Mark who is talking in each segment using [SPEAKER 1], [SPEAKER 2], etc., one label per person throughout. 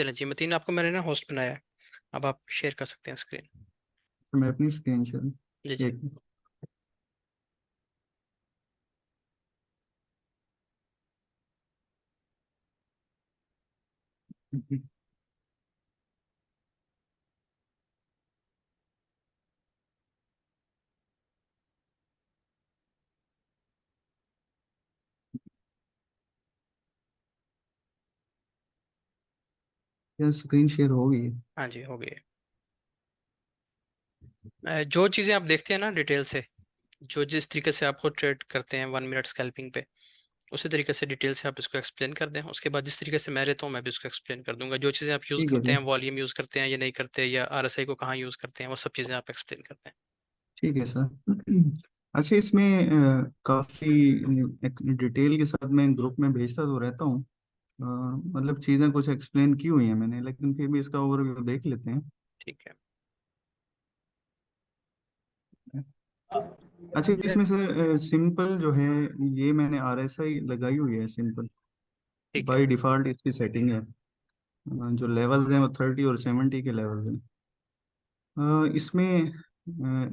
[SPEAKER 1] चलें जी, मतीन आपको मैंने ना होस्ट बनाया है। अब आप शेयर कर सकते हैं स्क्रीन।
[SPEAKER 2] तो मैं अपनी स्क्रीन
[SPEAKER 1] जी
[SPEAKER 2] शेयर
[SPEAKER 1] जी।
[SPEAKER 2] एक स्क्रीन शेयर हो गई है।
[SPEAKER 1] हाँ जी, हो गई। जो चीज़ें आप देखते हैं ना डिटेल से, जो जिस तरीके से आपको ट्रेड करते हैं 1 मिनट स्कैल्पिंग पे, उसी तरीके से डिटेल से आप इसको एक्सप्लेन कर दें। उसके बाद जिस तरीके से मैं रहता हूँ मैं भी इसको एक्सप्लेन कर दूंगा। जो चीज़ें आप यूज़
[SPEAKER 2] ठीक है
[SPEAKER 1] करते
[SPEAKER 2] जी।
[SPEAKER 1] हैं, वॉल्यूम यूज़ करते हैं या नहीं करते, या आरएसआई को कहाँ यूज़ करते हैं, वो सब चीज़ें आप एक्सप्लेन करते हैं।
[SPEAKER 2] ठीक है सर। अच्छा, इसमें काफ़ी डिटेल के साथ मैं ग्रुप में भेजता तो रहता हूँ। मतलब चीज़ें कुछ एक्सप्लेन की हुई हैं मैंने, लेकिन फिर भी इसका ओवरव्यू देख लेते हैं।
[SPEAKER 1] ठीक है।
[SPEAKER 2] अच्छा, इसमें सर सिंपल जो है, ये मैंने RSI लगाई हुई है सिंपल।
[SPEAKER 1] ठीक है।
[SPEAKER 2] बाय डिफ़ॉल्ट इसकी सेटिंग है। जो लेवल्स हैं वो 30 और 70 के लेवल्स हैं। इसमें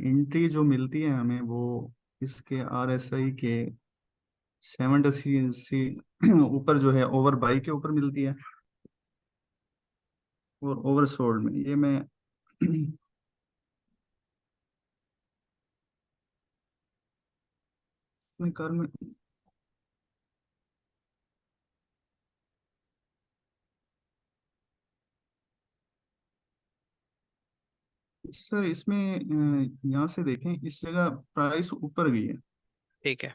[SPEAKER 2] एंट्री जो मिलती है हमें वो इसके RSI के 70 ऊपर जो है ओवर बाई के ऊपर मिलती है। और ओवर सोल्ड में ये मैं अपने कार में। सर इसमें यहाँ से देखें, इस जगह प्राइस ऊपर गई है।
[SPEAKER 1] ठीक है।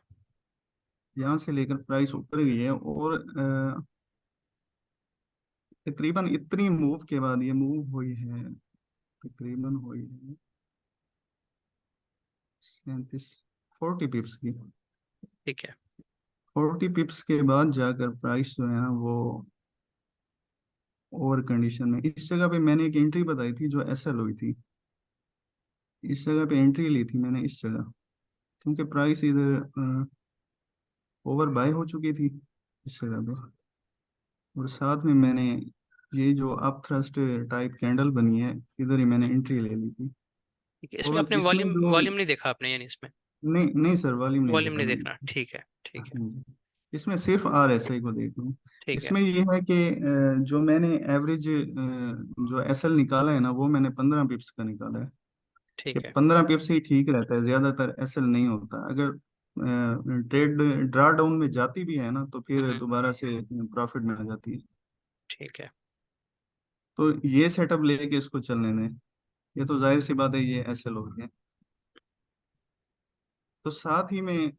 [SPEAKER 2] यहाँ से लेकर प्राइस ऊपर गई है, और तकरीबन इतनी मूव के बाद ये मूव हुई है। तकरीबन हुई है 37 40 पिप्स की।
[SPEAKER 1] ठीक है।
[SPEAKER 2] 40 पिप्स के बाद जाकर प्राइस जो है ना वो ओवर कंडीशन में, इस जगह पे मैंने एक एंट्री बताई थी जो SL हुई थी। इस जगह पे एंट्री ली थी मैंने इस जगह, क्योंकि प्राइस इधर ओवर बाय हो चुकी थी इस जगह पे। और साथ में मैंने ये जो अप थ्रस्ट टाइप कैंडल बनी है, इधर ही मैंने एंट्री ले ली थी।
[SPEAKER 1] ठीक है, इसमें
[SPEAKER 2] और
[SPEAKER 1] आपने
[SPEAKER 2] इसमें
[SPEAKER 1] वॉल्यूम
[SPEAKER 2] जो,
[SPEAKER 1] वॉल्यूम नहीं देखा आपने, यानी इसमें
[SPEAKER 2] नहीं नहीं सर, वॉल्यूम नहीं
[SPEAKER 1] वॉल्यूम
[SPEAKER 2] देखा
[SPEAKER 1] नहीं
[SPEAKER 2] मैंने।
[SPEAKER 1] देखना। ठीक है। ठीक है।
[SPEAKER 2] हाँ जी। इसमें सिर्फ RSI को देख लूँ।
[SPEAKER 1] ठीक है।
[SPEAKER 2] इसमें ये है कि जो मैंने एवरेज जो SL निकाला है ना, वो मैंने 15 पिप्स का निकाला है। कि
[SPEAKER 1] ठीक है।
[SPEAKER 2] 15 पिप्स ही ठीक रहता है, ज्यादातर SL नहीं होता। अगर ट्रेड ड्रा डाउन में जाती भी है ना, तो फिर
[SPEAKER 1] हम्म।
[SPEAKER 2] दोबारा से प्रॉफिट में आ जाती है।
[SPEAKER 1] ठीक है।
[SPEAKER 2] तो ये सेटअप लेके इसको चलने दें। ये तो जाहिर सी बात है, ये SL हो गया। तो साथ ही में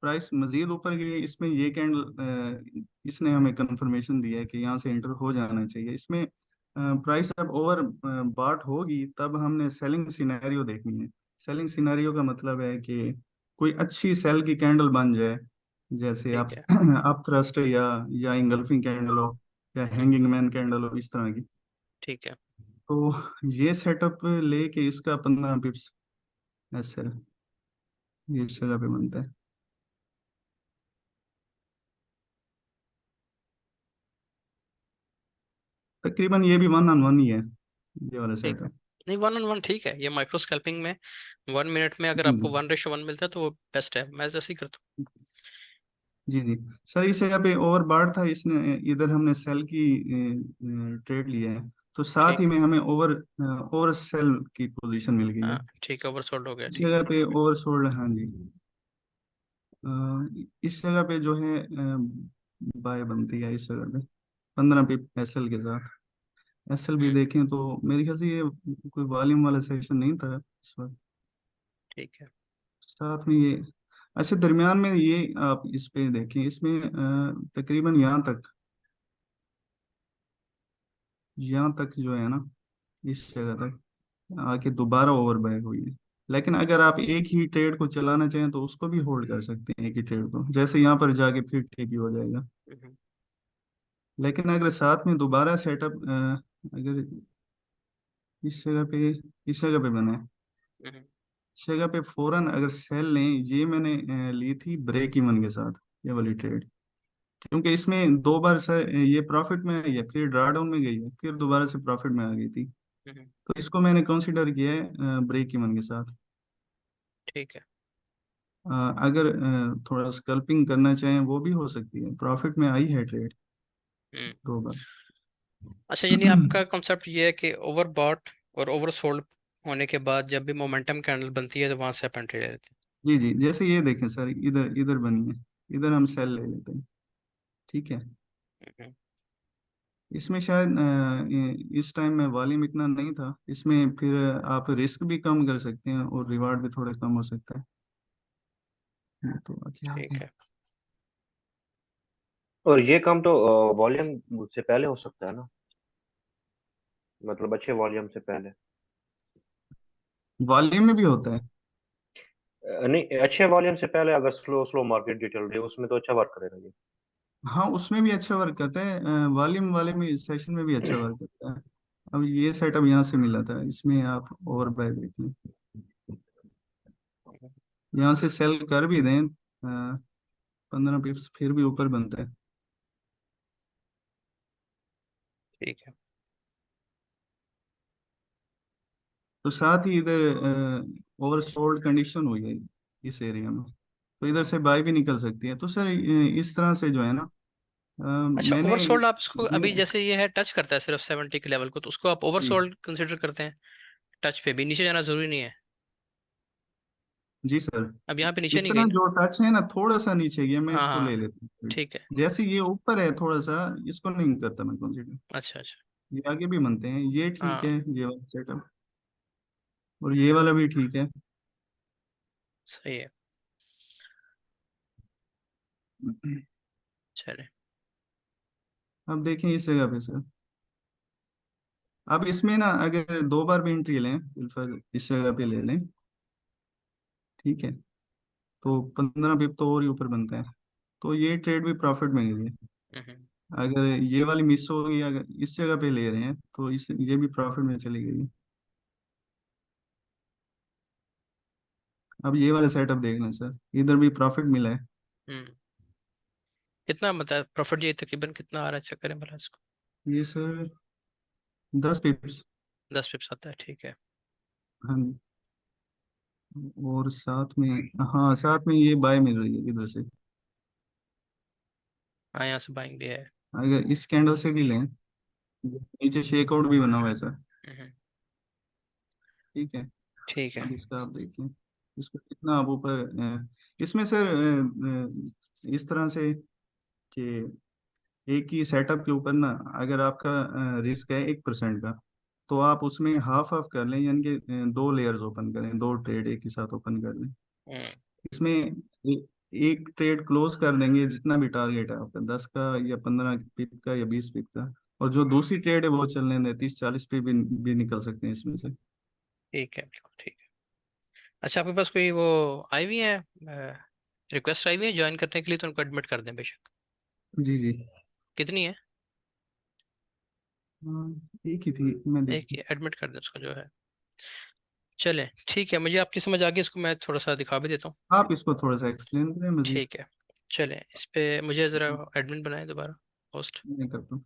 [SPEAKER 2] प्राइस मजीद ऊपर गई है। इसमें ये कैंडल इसने हमें कंफर्मेशन दिया है कि यहाँ से एंटर हो जाना चाहिए। इसमें प्राइस अब ओवर बाट होगी तब हमने सेलिंग सिनेरियो देखनी है। सेलिंग सिनेरियो का मतलब है कि कोई अच्छी सेल की कैंडल बन जाए, जैसे
[SPEAKER 1] ठीक
[SPEAKER 2] आप
[SPEAKER 1] है।
[SPEAKER 2] अप थ्रस्ट या इंगल्फिंग कैंडल हो, या हैंगिंग मैन कैंडल हो, इस तरह की।
[SPEAKER 1] ठीक है।
[SPEAKER 2] तो ये सेटअप लेके इसका 15 पिप्स ऐसे ये इस जगह पे बनता है। तकरीबन ये भी 1 on 1 ही है, ये वाला
[SPEAKER 1] ठीक है।
[SPEAKER 2] सेटअप।
[SPEAKER 1] नहीं, 1 on 1 ठीक है। ये माइक्रो स्कैल्पिंग में 1 मिनट में अगर
[SPEAKER 2] जी
[SPEAKER 1] आपको
[SPEAKER 2] जी।
[SPEAKER 1] 1:1 मिलता है तो वो बेस्ट है। मैं जैसे ही करता
[SPEAKER 2] जी जी। सर इस जगह पे ओवर बार था, इसने इधर हमने सेल की ट्रेड लिया है। तो
[SPEAKER 1] हूँ।
[SPEAKER 2] साथ ही
[SPEAKER 1] ठीक।
[SPEAKER 2] में हमें ओवर ओवर सेल की पोजीशन मिल गई
[SPEAKER 1] हाँ
[SPEAKER 2] है।
[SPEAKER 1] ठीक है, ओवरसोल्ड हो गया।
[SPEAKER 2] इस
[SPEAKER 1] ठीक
[SPEAKER 2] जगह
[SPEAKER 1] है।
[SPEAKER 2] पे ओवर सोल्ड, हाँ जी। इस जगह पे जो है बाय बनती है इस जगह पे 15 पिप SL के साथ। SL भी
[SPEAKER 1] हम्म।
[SPEAKER 2] देखें तो मेरे ख्याल से ये कोई वॉल्यूम वाला सेक्शन नहीं था इस वक्त।
[SPEAKER 1] ठीक है।
[SPEAKER 2] साथ में ये, अच्छा दरमियान में ये आप इस पे देखें, इसमें तकरीबन यहाँ तक जो है ना, इस जगह तक आके दोबारा ओवर बाय हुई है। लेकिन अगर आप एक ही ट्रेड को चलाना चाहें तो उसको भी होल्ड कर सकते हैं, एक ही ट्रेड को, जैसे यहाँ पर जाके फिर ठीक ही हो जाएगा।
[SPEAKER 1] हम्म।
[SPEAKER 2] लेकिन अगर साथ में दोबारा सेटअप अगर इस जगह पे इस जगह पे बना है,
[SPEAKER 1] हम्म।
[SPEAKER 2] इस जगह पे फौरन अगर सेल लें, ये मैंने ली थी ब्रेक इवन के साथ, ये वाली ट्रेड। क्योंकि इसमें दो बार सर ये प्रॉफिट में आई है, फिर ड्रा डाउन में गई है, फिर दोबारा से प्रॉफिट में आ गई थी।
[SPEAKER 1] हम्म,
[SPEAKER 2] तो इसको मैंने कंसिडर किया है ब्रेक इवन के साथ।
[SPEAKER 1] ठीक है।
[SPEAKER 2] अगर थोड़ा स्कल्पिंग करना चाहें वो भी हो सकती है, प्रॉफिट में आई है ट्रेड
[SPEAKER 1] हम्म।
[SPEAKER 2] दो बार।
[SPEAKER 1] अच्छा, यानी आपका कॉन्सेप्ट ये है कि ओवर बॉट और ओवर सोल्ड होने के बाद जब भी मोमेंटम कैंडल बनती है तो वहां से आप एंट्री ले लेते
[SPEAKER 2] जी जी, जैसे ये देखें सर, इधर इधर बनी है, इधर हम सेल ले लेते हैं। ठीक है।
[SPEAKER 1] हैं।
[SPEAKER 2] इसमें शायद इस टाइम में वॉल्यूम इतना नहीं था इसमें, फिर आप रिस्क भी कम कर सकते हैं और रिवार्ड भी थोड़ा कम हो सकता है। तो बाकी आगे।
[SPEAKER 1] ठीक है।
[SPEAKER 3] और ये काम तो वॉल्यूम से पहले हो सकता है ना, मतलब अच्छे वॉल्यूम से पहले।
[SPEAKER 2] वॉल्यूम में भी होता है।
[SPEAKER 3] नहीं, अच्छे वॉल्यूम से पहले अगर स्लो स्लो मार्केट जो चल रही है उसमें तो अच्छा वर्क करेगा ये।
[SPEAKER 2] हाँ, उसमें भी अच्छा वर्क करता है, वॉल्यूम वाले में सेशन में भी अच्छा वर्क करता है। अब ये सेटअप यहाँ से मिला था, इसमें आप ओवर बाय देख लें, यहाँ से सेल कर भी दें 15 पिप्स फिर भी ऊपर बनता है।
[SPEAKER 1] ठीक है।
[SPEAKER 2] तो साथ ही इधर ओवर सोल्ड कंडीशन हुई है इस एरिया में, तो इधर से बाय भी निकल सकती है। तो सर इस तरह से जो है ना,
[SPEAKER 1] अच्छा,
[SPEAKER 2] मैंने
[SPEAKER 1] ओवरसोल्ड आप इसको
[SPEAKER 2] ये
[SPEAKER 1] अभी जैसे ये है टच करता है सिर्फ 70 के लेवल को, तो उसको आप
[SPEAKER 2] जी
[SPEAKER 1] ओवरसोल्ड कंसिडर करते हैं? टच पे भी नीचे जाना जरूरी नहीं है।
[SPEAKER 2] जी सर,
[SPEAKER 1] अब यहाँ पे नीचे नहीं गई
[SPEAKER 2] इतना
[SPEAKER 1] ना?
[SPEAKER 2] जो टच है ना, थोड़ा सा नीचे गया, मैं
[SPEAKER 1] हाँ
[SPEAKER 2] इसको ले
[SPEAKER 1] हाँ।
[SPEAKER 2] लेता हूँ।
[SPEAKER 1] ठीक है।
[SPEAKER 2] जैसे ये ऊपर है थोड़ा सा, इसको नहीं करता मैं कंसीडर।
[SPEAKER 1] अच्छा अच्छा।
[SPEAKER 2] ये आगे भी बनते हैं, ये ठीक है,
[SPEAKER 1] हाँ,
[SPEAKER 2] ये वाला सेटअप, और ये वाला भी ठीक है।
[SPEAKER 1] सही है। चले।
[SPEAKER 2] अब देखें इस जगह पे सर, अब इसमें ना अगर दो बार भी एंट्री लें, बिल्कुल इस जगह पे ले लें, ठीक है, तो 15 पिप तो और ही ऊपर बनता है, तो ये ट्रेड भी प्रॉफिट में गई है।
[SPEAKER 1] हम्म।
[SPEAKER 2] अगर ये वाली मिस हो गई, अगर इस जगह पे ले रहे हैं तो इस ये भी प्रॉफिट में चली गई। अब ये वाला सेटअप देख लें सर, इधर भी प्रॉफिट मिला है।
[SPEAKER 1] हम्म। कितना मतलब प्रॉफिट, ये तकरीबन कितना आ रहा है, चेक करें भला इसको।
[SPEAKER 2] ये सर 10 पिप्स।
[SPEAKER 1] 10 पिप्स आता है, ठीक है।
[SPEAKER 2] हाँ, और साथ में, हाँ साथ में ये बाय मिल रही है इधर से।
[SPEAKER 1] हाँ, यहाँ से बाइंग भी है।
[SPEAKER 2] अगर इस कैंडल से भी लें, नीचे शेकआउट भी बना हुआ है सर।
[SPEAKER 1] हम्म।
[SPEAKER 2] ठीक है।
[SPEAKER 1] ठीक है।
[SPEAKER 2] अब इसका आप देखिए, इसको कितना आप ऊपर इसमें सर इस तरह से कि एक ही सेटअप के ऊपर ना, अगर आपका रिस्क है 1% का, तो आप उसमें हाफ हाफ कर लें, यानी कि दो लेयर्स ओपन करें, दो ट्रेड एक ही साथ ओपन कर लें।
[SPEAKER 1] हम्म।
[SPEAKER 2] इसमें एक ट्रेड क्लोज कर देंगे जितना भी टारगेट है आपका, 10 का या 15 पिप का या 20 पिप का, और जो दूसरी ट्रेड है वो चलने दें, 30-40 पे भी निकल सकते हैं इसमें से।
[SPEAKER 1] ठीक है, बिल्कुल ठीक है। अच्छा, आपके पास कोई वो आई हुई है, रिक्वेस्ट आई हुई है ज्वाइन करने के लिए, तो उनको एडमिट कर दें बेशक।
[SPEAKER 2] जी जी।
[SPEAKER 1] कितनी है?
[SPEAKER 2] हाँ, एक ही थी, मैं
[SPEAKER 1] एक
[SPEAKER 2] देख।
[SPEAKER 1] ही एडमिट कर दें उसको जो है। चले, ठीक है, मुझे आपकी समझ आ गई, इसको मैं थोड़ा सा दिखा भी देता हूँ।
[SPEAKER 2] आप इसको थोड़ा सा एक्सप्लेन करें मजीद।
[SPEAKER 1] ठीक है। चले, इस पे मुझे ज़रा एडमिन बनाएं दोबारा, होस्ट।
[SPEAKER 2] मैं करता हूँ।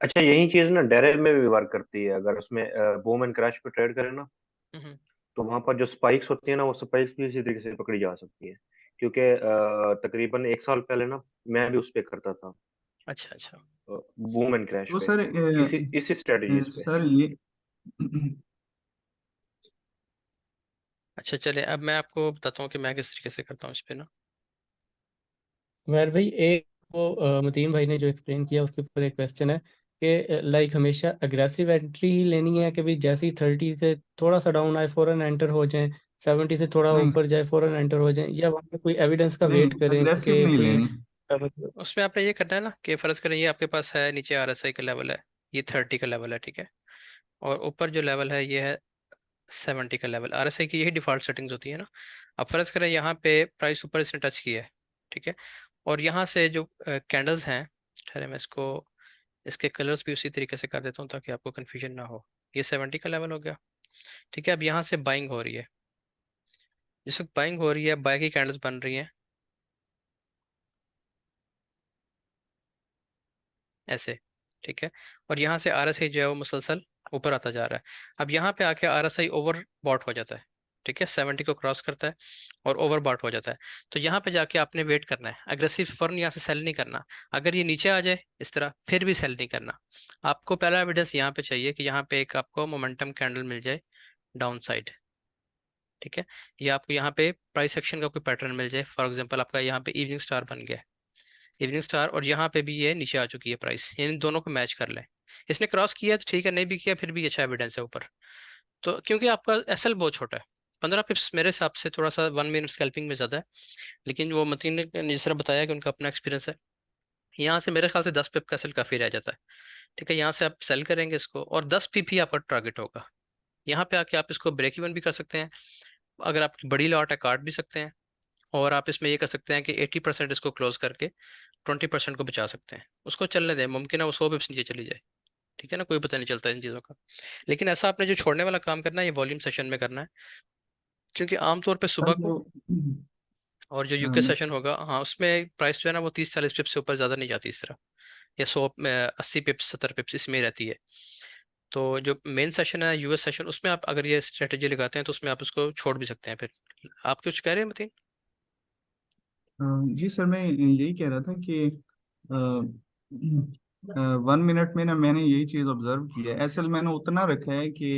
[SPEAKER 3] अच्छा, यही चीज ना डेरिव में भी वर्क करती है, अगर उसमें बूम एंड क्रैश पे ट्रेड करें ना,
[SPEAKER 1] हम्म।
[SPEAKER 3] तो वहां पर जो स्पाइक्स होती है ना, वो स्पाइक्स भी इसी तरीके से पकड़ी जा सकती है। क्योंकि तकरीबन 1 साल पहले ना मैं भी उस पे करता था,
[SPEAKER 1] अच्छा अच्छा।
[SPEAKER 3] बूम एंड क्रैश
[SPEAKER 2] तो
[SPEAKER 3] पे,
[SPEAKER 2] सर
[SPEAKER 3] इसी स्ट्रेटजीज पे।
[SPEAKER 2] सर ये
[SPEAKER 1] अच्छा, चले, अब मैं आपको बताता हूँ कि मैं किस तरीके से करता हूँ इस पे ना।
[SPEAKER 4] वैर भाई, एक वो मतीन भाई ने जो एक्सप्लेन किया उसके ऊपर एक क्वेश्चन है कि लाइक हमेशा अग्रेसिव एंट्री ही लेनी है कि भाई जैसे ही 30 से थोड़ा सा डाउन आए फौरन एंटर हो जाएं, 70 से थोड़ा
[SPEAKER 2] नहीं
[SPEAKER 4] ऊपर जाए फौरन एंटर हो जाएं, या वहाँ पे कोई एविडेंस का
[SPEAKER 2] नहीं,
[SPEAKER 4] वेट करें
[SPEAKER 2] अग्रेसिव
[SPEAKER 4] कि
[SPEAKER 2] नहीं
[SPEAKER 4] भाई
[SPEAKER 2] लेनी।
[SPEAKER 4] मतलब।
[SPEAKER 1] उसमें आपने ये करना है ना कि फ़र्ज़ करें ये आपके पास है, नीचे RSI का लेवल है, ये 30 का लेवल है, ठीक है। और ऊपर जो लेवल है ये है 70 का लेवल। RSI की यही डिफ़ॉल्ट सेटिंग्स होती है ना। अब फ़र्ज़ करें यहाँ पे प्राइस ऊपर इसने टच किया है, ठीक है। और यहाँ से जो कैंडल्स हैं, ठहरे मैं इसको, इसके कलर्स भी उसी तरीके से कर देता हूँ ताकि आपको कन्फ्यूजन ना हो। ये 70 का लेवल हो गया। ठीक है, अब यहाँ से बाइंग हो रही है, जिस वक्त बाइंग हो रही है बाय की कैंडल्स बन रही हैं ऐसे। ठीक है, और यहाँ से आरएसआई जो है वो मुसलसल ऊपर आता जा रहा है। अब यहाँ पे आके आरएसआई ओवर बॉट हो जाता है। ठीक है, 70 को क्रॉस करता है और ओवर बॉट हो जाता है। तो यहाँ पे जाके आपने वेट करना है, अग्रेसिव फर्म यहाँ से सेल नहीं करना। अगर ये नीचे आ जाए इस तरह फिर भी सेल नहीं करना। आपको पहला एविडेंस यहाँ पे चाहिए कि यहाँ पे एक आपको मोमेंटम कैंडल मिल जाए डाउन साइड। ठीक है, ये आपको यहाँ पे प्राइस एक्शन का कोई पैटर्न मिल जाए। फॉर एग्जांपल आपका यहाँ पे इवनिंग स्टार बन गया, इवनिंग स्टार, और यहाँ पे भी ये नीचे आ चुकी है प्राइस, इन दोनों को मैच कर लें। इसने क्रॉस किया तो ठीक है, नहीं भी किया फिर भी अच्छा एविडेंस है ऊपर। तो क्योंकि आपका एसएल बहुत छोटा है, 15 पिप्स मेरे हिसाब से थोड़ा सा 1 मिनट स्कैल्पिंग में ज़्यादा है। लेकिन वो मतीन ने जिस तरह बताया कि उनका अपना एक्सपीरियंस है, यहाँ से मेरे ख्याल से 10 पिप का सेल काफ़ी रह जाता है। ठीक है, यहाँ से आप सेल करेंगे इसको और 10 पिप ही आपका टारगेट होगा। यहाँ पे आके आप इसको ब्रेक इवन भी कर सकते हैं, अगर आपकी बड़ी लॉट है काट भी सकते हैं। और आप इसमें ये कर सकते हैं कि 80% इसको क्लोज करके 20% को बचा सकते हैं, उसको चलने दें, मुमकिन है वो 100 पिप्स नीचे चली जाए। ठीक है ना, कोई पता नहीं चलता इन चीज़ों का। लेकिन ऐसा आपने जो छोड़ने वाला काम करना है ये वॉल्यूम सेशन में करना है, क्योंकि आमतौर पे
[SPEAKER 2] सर
[SPEAKER 1] सुबह को
[SPEAKER 2] जो
[SPEAKER 1] और जो यूके
[SPEAKER 2] मैं
[SPEAKER 1] सेशन होगा, हाँ उसमें प्राइस जो है ना वो 30-40 पिप्स से ऊपर ज़्यादा नहीं जाती इस तरह, या 80 पिप्स 70 पिप्स इसमें ही रहती है। तो जो मेन सेशन है यूएस सेशन, उसमें आप अगर ये स्ट्रेटेजी लगाते हैं तो उसमें आप उसको छोड़ भी सकते हैं फिर। आप कुछ कह रहे हैं मतीन?
[SPEAKER 2] जी सर, मैं यही कह रहा था कि 1 मिनट में ना मैंने यही चीज ऑब्जर्व की है। एसएल मैंने उतना रखा है कि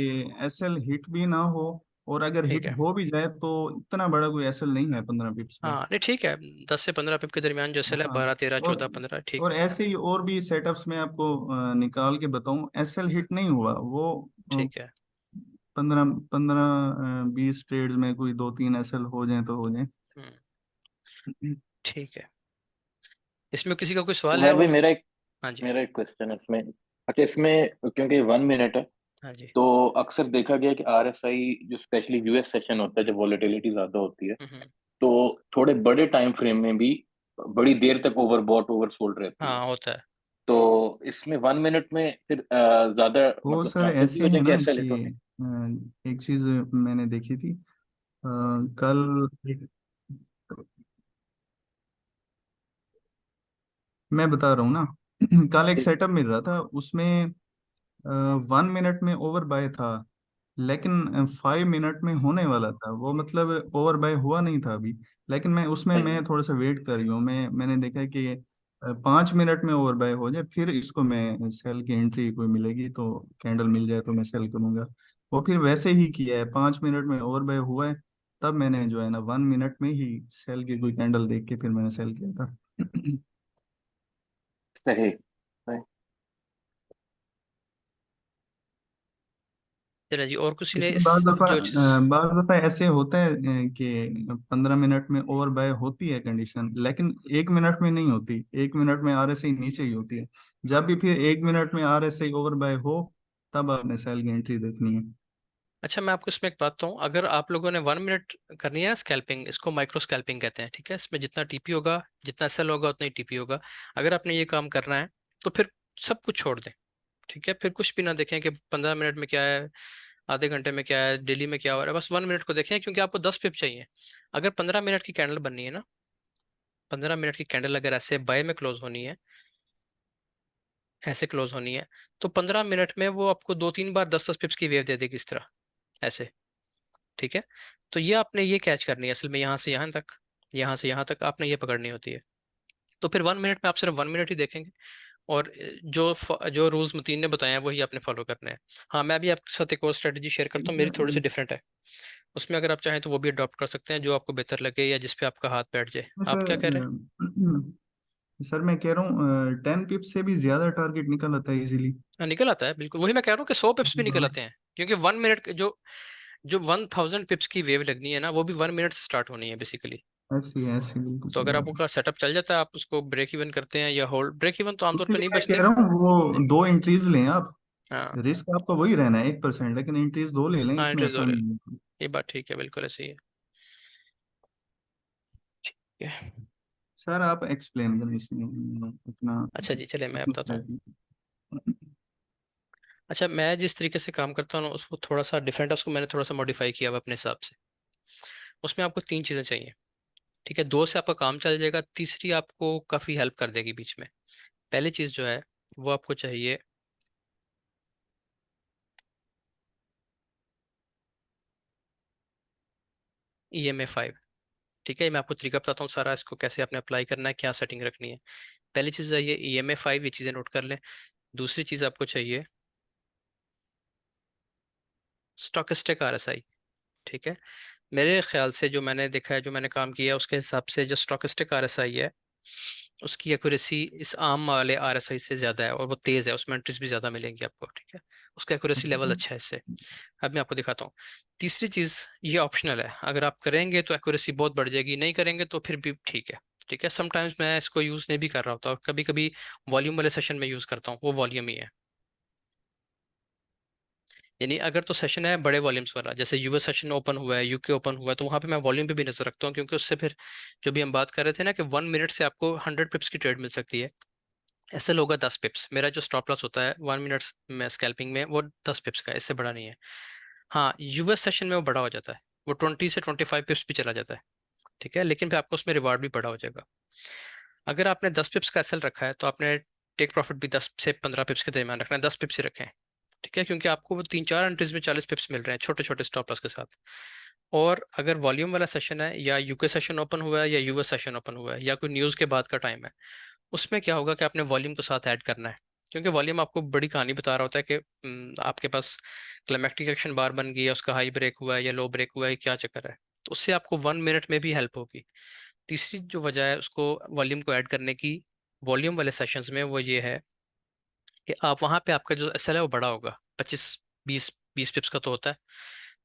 [SPEAKER 2] एसएल हिट भी ना हो, और अगर
[SPEAKER 1] ठीक
[SPEAKER 2] हिट
[SPEAKER 1] है,
[SPEAKER 2] हो भी जाए तो इतना बड़ा कोई एसएल नहीं है 15 पिप्स का।
[SPEAKER 1] हाँ नहीं ठीक है, 10 से 15 पिप के दरमियान जो सेल है,
[SPEAKER 2] हाँ,
[SPEAKER 1] 12 13 14 15, ठीक
[SPEAKER 2] और
[SPEAKER 1] है।
[SPEAKER 2] ऐसे ही और भी सेटअप्स में आपको निकाल के बताऊं, एसएल हिट नहीं हुआ वो
[SPEAKER 1] ठीक है।
[SPEAKER 2] 15 15 20 ट्रेड्स में कोई 2 3 एसएल हो जाए तो हो जाए।
[SPEAKER 1] हम्म, ठीक है। इसमें किसी का कोई
[SPEAKER 5] तो
[SPEAKER 1] सवाल है
[SPEAKER 5] मैं भी
[SPEAKER 1] और?
[SPEAKER 5] मेरा एक
[SPEAKER 1] हाँ जी।
[SPEAKER 5] मेरा एक क्वेश्चन है इसमें। अच्छा, इसमें क्योंकि 1 मिनट है,
[SPEAKER 1] हाँ जी।
[SPEAKER 5] तो अक्सर देखा गया है कि आरएसआई जो स्पेशली यूएस सेशन होता है, जब वॉलेटिलिटी ज्यादा होती है,
[SPEAKER 1] हम्म।
[SPEAKER 5] तो थोड़े बड़े टाइम फ्रेम में भी बड़ी देर तक ओवरबॉट ओवरसोल्ड रहती है।
[SPEAKER 1] हाँ होता है।
[SPEAKER 5] तो इसमें 1 मिनट में फिर ज्यादा
[SPEAKER 2] वो
[SPEAKER 5] मतलब
[SPEAKER 2] सर
[SPEAKER 5] चांसेस भी
[SPEAKER 2] ऐसे
[SPEAKER 5] हो
[SPEAKER 2] है
[SPEAKER 5] जाएंगे
[SPEAKER 2] ना
[SPEAKER 5] ऐसा
[SPEAKER 2] कि
[SPEAKER 5] लेट होने
[SPEAKER 2] एक चीज मैंने देखी थी कल मैं बता रहा हूँ ना कल एक
[SPEAKER 5] के?
[SPEAKER 2] सेटअप मिल रहा था, उसमें 1 मिनट में ओवर बाय था, लेकिन 5 मिनट में होने वाला था वो, मतलब ओवर बाय हुआ नहीं था अभी। लेकिन मैं
[SPEAKER 5] हम्म,
[SPEAKER 2] थोड़ा सा वेट कर रही हूँ। मैंने देखा है कि 5 मिनट में ओवर बाय हो जाए फिर इसको मैं सेल की एंट्री कोई मिलेगी तो कैंडल मिल जाए तो मैं सेल करूंगा। वो फिर वैसे ही किया है, 5 मिनट में ओवर बाय हुआ है, तब मैंने जो है ना 1 मिनट में ही सेल की कोई कैंडल देख के फिर मैंने सेल किया था।
[SPEAKER 5] सही सही।
[SPEAKER 1] चलिए जी, और किसी ने
[SPEAKER 2] इसमें
[SPEAKER 1] इस जो चीज़।
[SPEAKER 2] बाज दफा ऐसे होता है कि 15 मिनट में ओवर बाय होती है कंडीशन, लेकिन 1 मिनट में नहीं होती। 1 मिनट में आरएसआई नीचे ही होती है। जब भी फिर 1 मिनट में आरएसआई ओवर बाय हो, तब आपने सेल की एंट्री देखनी है।
[SPEAKER 1] अच्छा, मैं आपको इसमें एक बात बताऊं, अगर आप लोगों ने 1 मिनट करनी है स्कैल्पिंग, इसको माइक्रो स्कैल्पिंग कहते हैं। ठीक है, इसमें जितना टीपी होगा, जितना सेल होगा उतना ही टीपी होगा। अगर आपने ये काम करना है तो फिर सब कुछ छोड़ दें। ठीक है, फिर कुछ भी ना देखें कि 15 मिनट में क्या है, आधे घंटे में क्या है, डेली में क्या हो रहा है, बस 1 मिनट को देखें, क्योंकि आपको 10 पिप चाहिए। अगर 15 मिनट की कैंडल बननी है ना, 15 मिनट की कैंडल अगर ऐसे बाय में क्लोज होनी है, ऐसे क्लोज होनी है, तो 15 मिनट में वो आपको 2 3 बार 10 10 पिप्स की वेव दे देगी इस तरह, ऐसे। ठीक है, तो ये आपने ये कैच करनी है असल में, यहाँ से यहाँ तक, यहाँ से यहाँ तक आपने ये पकड़नी होती है। तो फिर 1 मिनट में आप सिर्फ 1 मिनट ही देखेंगे, और जो रूल्स मतीन ने बताए हैं वही आपने फॉलो करने हैं। हाँ, मैं भी आपके साथ एक और स्ट्रेटजी शेयर करता हूँ, मेरी थोड़ी सी डिफरेंट है। उसमें अगर आप चाहें तो वो भी अडॉप्ट कर सकते हैं, जो आपको बेहतर लगे या जिस पे आपका हाथ बैठ जाए। आप क्या कह रहे हैं?
[SPEAKER 2] सर मैं कह रहा हूँ 10 पिप से भी ज्यादा टारगेट निकल आता है इजीली।
[SPEAKER 1] हाँ निकल आता है, बिल्कुल वही मैं कह रहा हूँ कि 100 पिप्स भी निकल आते हैं, क्योंकि 1 मिनट जो जो 1000 पिप्स की वेव लगनी है ना, वो भी 1 मिनट से स्टार्ट होनी है बेसिकली।
[SPEAKER 2] ऐसी बिल्कुल
[SPEAKER 1] तो
[SPEAKER 2] सही
[SPEAKER 1] अगर
[SPEAKER 2] बात है।
[SPEAKER 1] आपका सेटअप चल जाता है, आप उसको ब्रेक इवन करते हैं या होल्ड, ब्रेक इवन तो आमतौर पर
[SPEAKER 2] इसीलिए
[SPEAKER 1] नहीं
[SPEAKER 2] मैं कह
[SPEAKER 1] बचते।
[SPEAKER 2] रहा हूँ वो
[SPEAKER 1] जी।
[SPEAKER 2] 2 एंट्रीज लें आप।
[SPEAKER 1] हाँ।
[SPEAKER 2] रिस्क आपका वही रहना है 1%, लेकिन एंट्रीज 2 ले लें,
[SPEAKER 1] हाँ
[SPEAKER 2] इसमें
[SPEAKER 1] एंट्रीज हो
[SPEAKER 2] ऐसा
[SPEAKER 1] रहे,
[SPEAKER 2] नहीं है।
[SPEAKER 1] ये बात ठीक है, बिल्कुल ऐसे ही है। ठीक है।
[SPEAKER 2] सर आप एक्सप्लेन करें इसमें अपना
[SPEAKER 1] अच्छा जी, चलिए मैं
[SPEAKER 2] अपनी
[SPEAKER 1] बताता हूँ।
[SPEAKER 2] strategy।
[SPEAKER 1] अच्छा, मैं जिस तरीके से काम करता हूँ ना, उसको थोड़ा सा डिफरेंट है, उसको मैंने थोड़ा सा मॉडिफाई किया हुआ अपने हिसाब से। उसमें आपको तीन चीज़ें चाहिए, ठीक है। दो से आपका काम चल जाएगा, तीसरी आपको काफ़ी हेल्प कर देगी बीच में। पहली चीज़ जो है वो आपको चाहिए EMA5, ठीक है। मैं आपको तरीका बताता हूँ सारा, इसको कैसे आपने अप्लाई करना है, क्या सेटिंग रखनी है। पहली चीज़ है ये EMA5, ये चीज़ें नोट कर लें। दूसरी चीज़ आपको चाहिए स्टॉकेस्टिक RSI, ठीक है। मेरे ख्याल से जो मैंने देखा है, जो मैंने काम किया है, उसके हिसाब से जो स्टॉकेस्टिक RSI है उसकी एक्यूरेसी इस आम वाले RSI से ज़्यादा है, और वो तेज़ है, उसमें एंट्रीज भी ज़्यादा मिलेंगी आपको, ठीक है। उसका एक्यूरेसी लेवल अच्छा है इससे। अब मैं आपको दिखाता हूँ। तीसरी चीज़, ये ऑप्शनल है, अगर आप करेंगे तो एक्यूरेसी बहुत बढ़ जाएगी, नहीं करेंगे तो फिर भी ठीक है, ठीक है। समटाइम्स मैं इसको यूज़ नहीं भी कर रहा होता, और कभी कभी वॉल्यूम वाले सेशन में यूज़ करता हूँ, वो वॉल्यूम ही है। यानी अगर तो सेशन है बड़े वॉल्यूम्स वाला, जैसे यूएस सेशन ओपन हुआ है, यूके ओपन हुआ है, तो वहां पे मैं वॉल्यूम पे भी नजर रखता हूँ, क्योंकि उससे फिर जो भी हम बात कर रहे थे ना कि 1 मिनट से आपको 100 पिप्स की ट्रेड मिल सकती है। ऐसे होगा 10 पिप्स, मेरा जो स्टॉप लॉस होता है 1 मिनट में स्कैल्पिंग में, वो 10 पिप्स का है, इससे बड़ा नहीं है। हाँ, यूएस सेशन में वो बड़ा हो जाता है, वो 20 से 25 पिप्स भी चला जाता है, ठीक है, लेकिन फिर आपको उसमें रिवार्ड भी बड़ा हो जाएगा। अगर आपने 10 पिप्स का एसएल रखा है तो आपने टेक प्रॉफिट भी 10 से 15 पिप्स के दरमियान रखना है, 10 पिप्स ही रखें, ठीक है, क्योंकि आपको वो 3-4 एंट्रीज में 40 पिप्स मिल रहे हैं छोटे छोटे स्टॉप लॉस के साथ। और अगर वॉल्यूम वाला सेशन है, या यूके सेशन ओपन हुआ है, या यूएस सेशन ओपन हुआ है, या कोई न्यूज़ के बाद का टाइम है, उसमें क्या होगा कि आपने वॉल्यूम को साथ ऐड करना है, क्योंकि वॉल्यूम आपको बड़ी कहानी बता रहा होता है कि आपके पास क्लाइमेक्टिक एक्शन बार बन गई है, उसका हाई ब्रेक हुआ है या लो ब्रेक हुआ है, क्या चक्कर है, तो उससे आपको 1 मिनट में भी हेल्प होगी। तीसरी जो वजह है उसको वॉल्यूम को ऐड करने की वॉल्यूम वाले सेशंस में, वो ये है कि आप वहाँ पे आपका जो एसएल है वो बड़ा होगा, 25-20-20 पिप्स का तो होता है।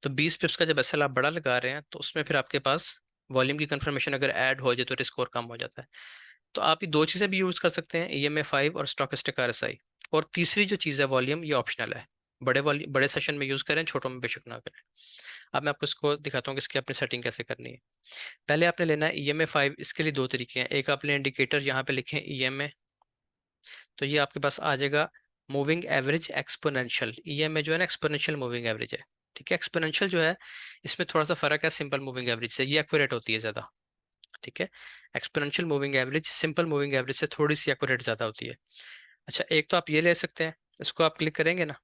[SPEAKER 1] तो 20 पिप्स का जब एसएल आप बड़ा लगा रहे हैं, तो उसमें फिर आपके पास वॉल्यूम की कंफर्मेशन अगर ऐड हो जाए तो रिस्क और कम हो जाता है। तो आप ये दो चीज़ें भी यूज़ कर सकते हैं, EMA5 और स्टॉकेस्टिक RSI। और तीसरी जो चीज़ है वॉल्यूम, ये ऑप्शनल है, बड़े वॉल्यूम बड़े सेशन में यूज़ करें, छोटों में बेशक ना करें। अब मैं आपको इसको दिखाता हूँ कि इसकी अपनी सेटिंग कैसे करनी है। पहले आपने लेना है EMA5, इसके लिए दो तरीके हैं। एक आपने इंडिकेटर यहाँ पे लिखे EMA, तो ये आपके पास आ जाएगा मूविंग एवरेज एक्सपोनेंशियल। EMA जो है ना, एक्सपोनेंशियल मूविंग एवरेज है, ठीक है। एक्सपोनेंशियल जो है, इसमें थोड़ा सा फर्क है सिंपल मूविंग एवरेज से, ये एक्यूरेट होती है ज़्यादा, ठीक है। Exponential moving average simple moving average से थोड़ी सी एक्यूरेट ज़्यादा होती है। अच्छा, एक तो आप ये ले सकते हैं, इसको आप क्लिक करेंगे ना,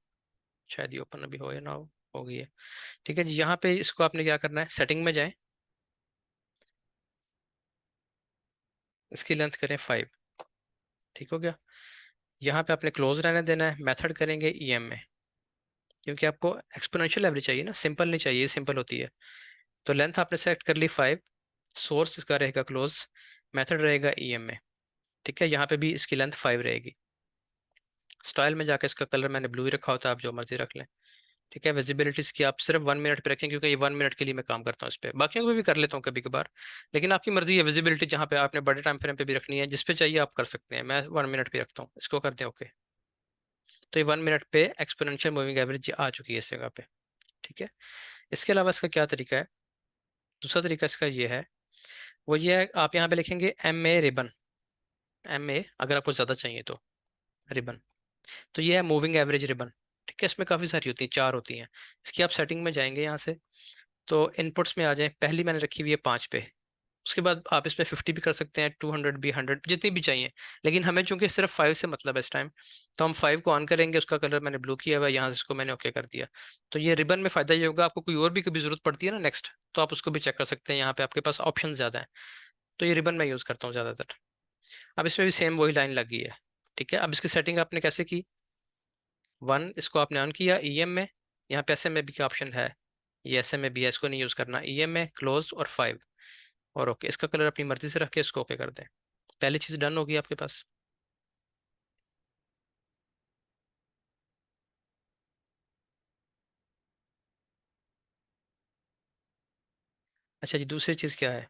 [SPEAKER 1] शायद ये ओपन अभी हो या ना हो गई है, ठीक है जी। यहाँ पे इसको आपने क्या करना है, सेटिंग में जाएं, इसकी लेंथ करें 5, ठीक हो गया। यहाँ पे आपने क्लोज रहने देना है, मेथड करेंगे EMA, क्योंकि आपको एक्सपोनेंशियल एवरेज चाहिए ना, सिंपल नहीं चाहिए, सिंपल होती है। तो लेंथ आपने सेलेक्ट कर ली 5, सोर्स इसका रहेगा क्लोज, मेथड रहेगा EMA, ठीक है। यहाँ पे भी इसकी लेंथ 5 रहेगी। स्टाइल में जाकर इसका कलर मैंने ब्लू ही रखा होता है, आप जो मर्जी रख लें, ठीक है। विजिबिलिटीज की आप सिर्फ 1 मिनट पे रखें, क्योंकि ये 1 मिनट के लिए मैं काम करता हूँ इस पे, बाकियों को भी कर लेता हूँ कभी कभार, लेकिन आपकी मर्जी है। विजिबिलिटी जहाँ पे आपने बड़े टाइम फ्रेम पे भी रखनी है, जिस पे चाहिए आप कर सकते हैं, मैं 1 मिनट पे रखता हूँ, इसको कर दें ओके। तो ये 1 मिनट पे एक्सपोनेंशियल मूविंग एवरेज आ चुकी है इस जगह पे, ठीक है। इसके अलावा इसका क्या तरीका है, दूसरा तरीका इसका ये है, वो ये है, आप यहाँ पे लिखेंगे MA रिबन, MA अगर आपको ज़्यादा चाहिए तो रिबन, तो ये है मूविंग एवरेज रिबन, ठीक है। इसमें काफ़ी सारी होती हैं, 4 होती हैं। इसकी आप सेटिंग में जाएंगे यहाँ से, तो इनपुट्स में आ जाएं, पहली मैंने रखी हुई है 5 पे। उसके बाद आप इसमें 50 भी कर सकते हैं, 200 भी, 100, जितनी भी चाहिए, लेकिन हमें चूंकि सिर्फ 5 से मतलब है इस टाइम, तो हम 5 को ऑन करेंगे। उसका कलर मैंने ब्लू किया हुआ है, यहाँ से इसको मैंने ओके कर दिया। तो ये रिबन में फ़ायदा ये होगा, आपको कोई और भी कभी ज़रूरत पड़ती है ना नेक्स्ट, तो आप उसको भी चेक कर सकते हैं, यहाँ पे आपके पास ऑप्शन ज़्यादा है। तो ये रिबन मैं यूज़ करता हूँ ज़्यादातर। अब इसमें भी सेम वही लाइन लगी है, ठीक है। अब इसकी सेटिंग आपने कैसे की, 1 इसको आपने ऑन किया EM में, यहाँ पे SMA भी का ऑप्शन है, ये SMA भी है, इसको नहीं यूज़ करना, EM में क्लोज और 5, और ओके। इसका कलर अपनी मर्जी से रख के इसको ओके कर दें। पहली चीज़ डन होगी आपके पास। अच्छा जी, दूसरी चीज़ क्या है,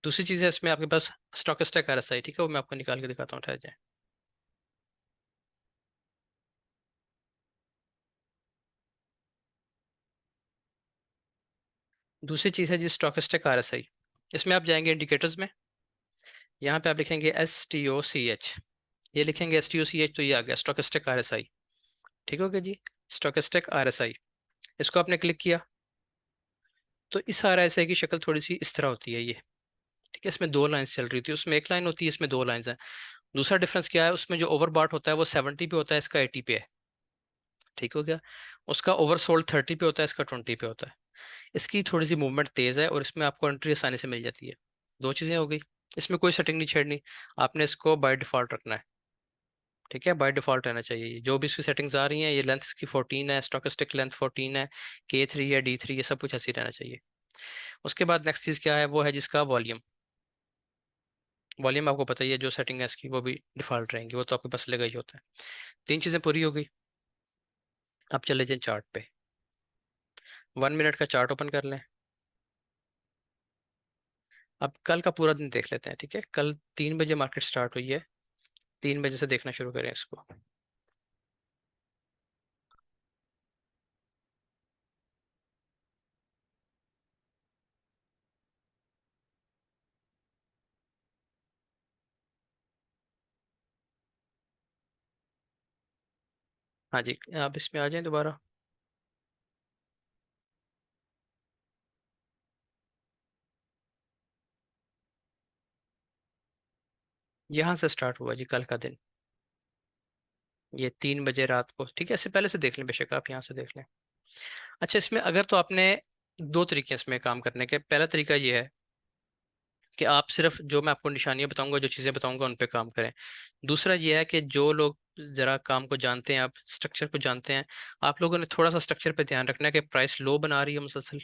[SPEAKER 1] दूसरी चीज़ है इसमें आपके पास स्टॉकेस्टिक RSI, ठीक है, वो मैं आपको निकाल के दिखाता हूँ, ठहर जाए। दूसरी चीज़ है जी स्टॉकेस्टिक RSI। इसमें आप जाएंगे इंडिकेटर्स में, यहाँ पे आप लिखेंगे STOCH, ये लिखेंगे STOCH तो ये आ गया स्टोकेस्टिक RSI। ठीक हो गया जी, स्टोकेस्टिक RSI। इसको आपने क्लिक किया तो इस RSI की शक्ल थोड़ी सी इस तरह होती है ये। ठीक है, इसमें दो लाइंस चल रही थी, उसमें एक लाइन होती है, इसमें दो लाइंस हैं। दूसरा डिफरेंस क्या है, उसमें जो ओवरबॉट होता है वो 70 पे होता है, इसका 80 पे है। ठीक हो गया, उसका ओवरसोल्ड 30 पे होता है, इसका 20 पे होता है। इसकी थोड़ी सी मूवमेंट तेज है और इसमें आपको एंट्री आसानी से मिल जाती है। दो चीज़ें हो गई, इसमें कोई सेटिंग नहीं छेड़नी, आपने इसको बाय डिफ़ॉल्ट रखना है। ठीक है, बाय डिफ़ॉल्ट रहना चाहिए। ये जो भी इसकी सेटिंग्स आ रही हैं, ये लेंथ इसकी 14 है, स्टोकेस्टिक लेंथ 14 है, K3 है, D3, ये सब कुछ ऐसे ही रहना चाहिए। उसके बाद नेक्स्ट चीज़ क्या है, वो है जिसका वॉल्यूम। वॉल्यूम आपको पता ही है, जो सेटिंग है इसकी वो भी डिफ़ॉल्ट रहेंगी, वो तो आपके पास लगा ही होता है। तीन चीज़ें पूरी हो गई। अब चले जाए चार्ट पे, 1 मिनट का चार्ट ओपन कर लें। अब कल का पूरा दिन देख लेते हैं। ठीक है, कल 3 बजे मार्केट स्टार्ट हुई है, 3 बजे से देखना शुरू करें इसको। हाँ जी, आप इसमें आ जाएं दोबारा। यहाँ से स्टार्ट हुआ जी कल का दिन, ये 3 बजे रात को। ठीक है, इससे पहले से देख लें, बेशक आप यहाँ से देख लें। अच्छा, इसमें अगर तो आपने दो तरीके हैं इसमें काम करने के। पहला तरीका ये है कि आप सिर्फ जो मैं आपको निशानियां बताऊंगा, जो चीज़ें बताऊंगा, उन पे काम करें। दूसरा ये है कि जो लोग ज़रा काम को जानते हैं, आप स्ट्रक्चर को जानते हैं, आप लोगों ने थोड़ा सा स्ट्रक्चर पे ध्यान रखना है कि प्राइस लो बना रही है मुसलसल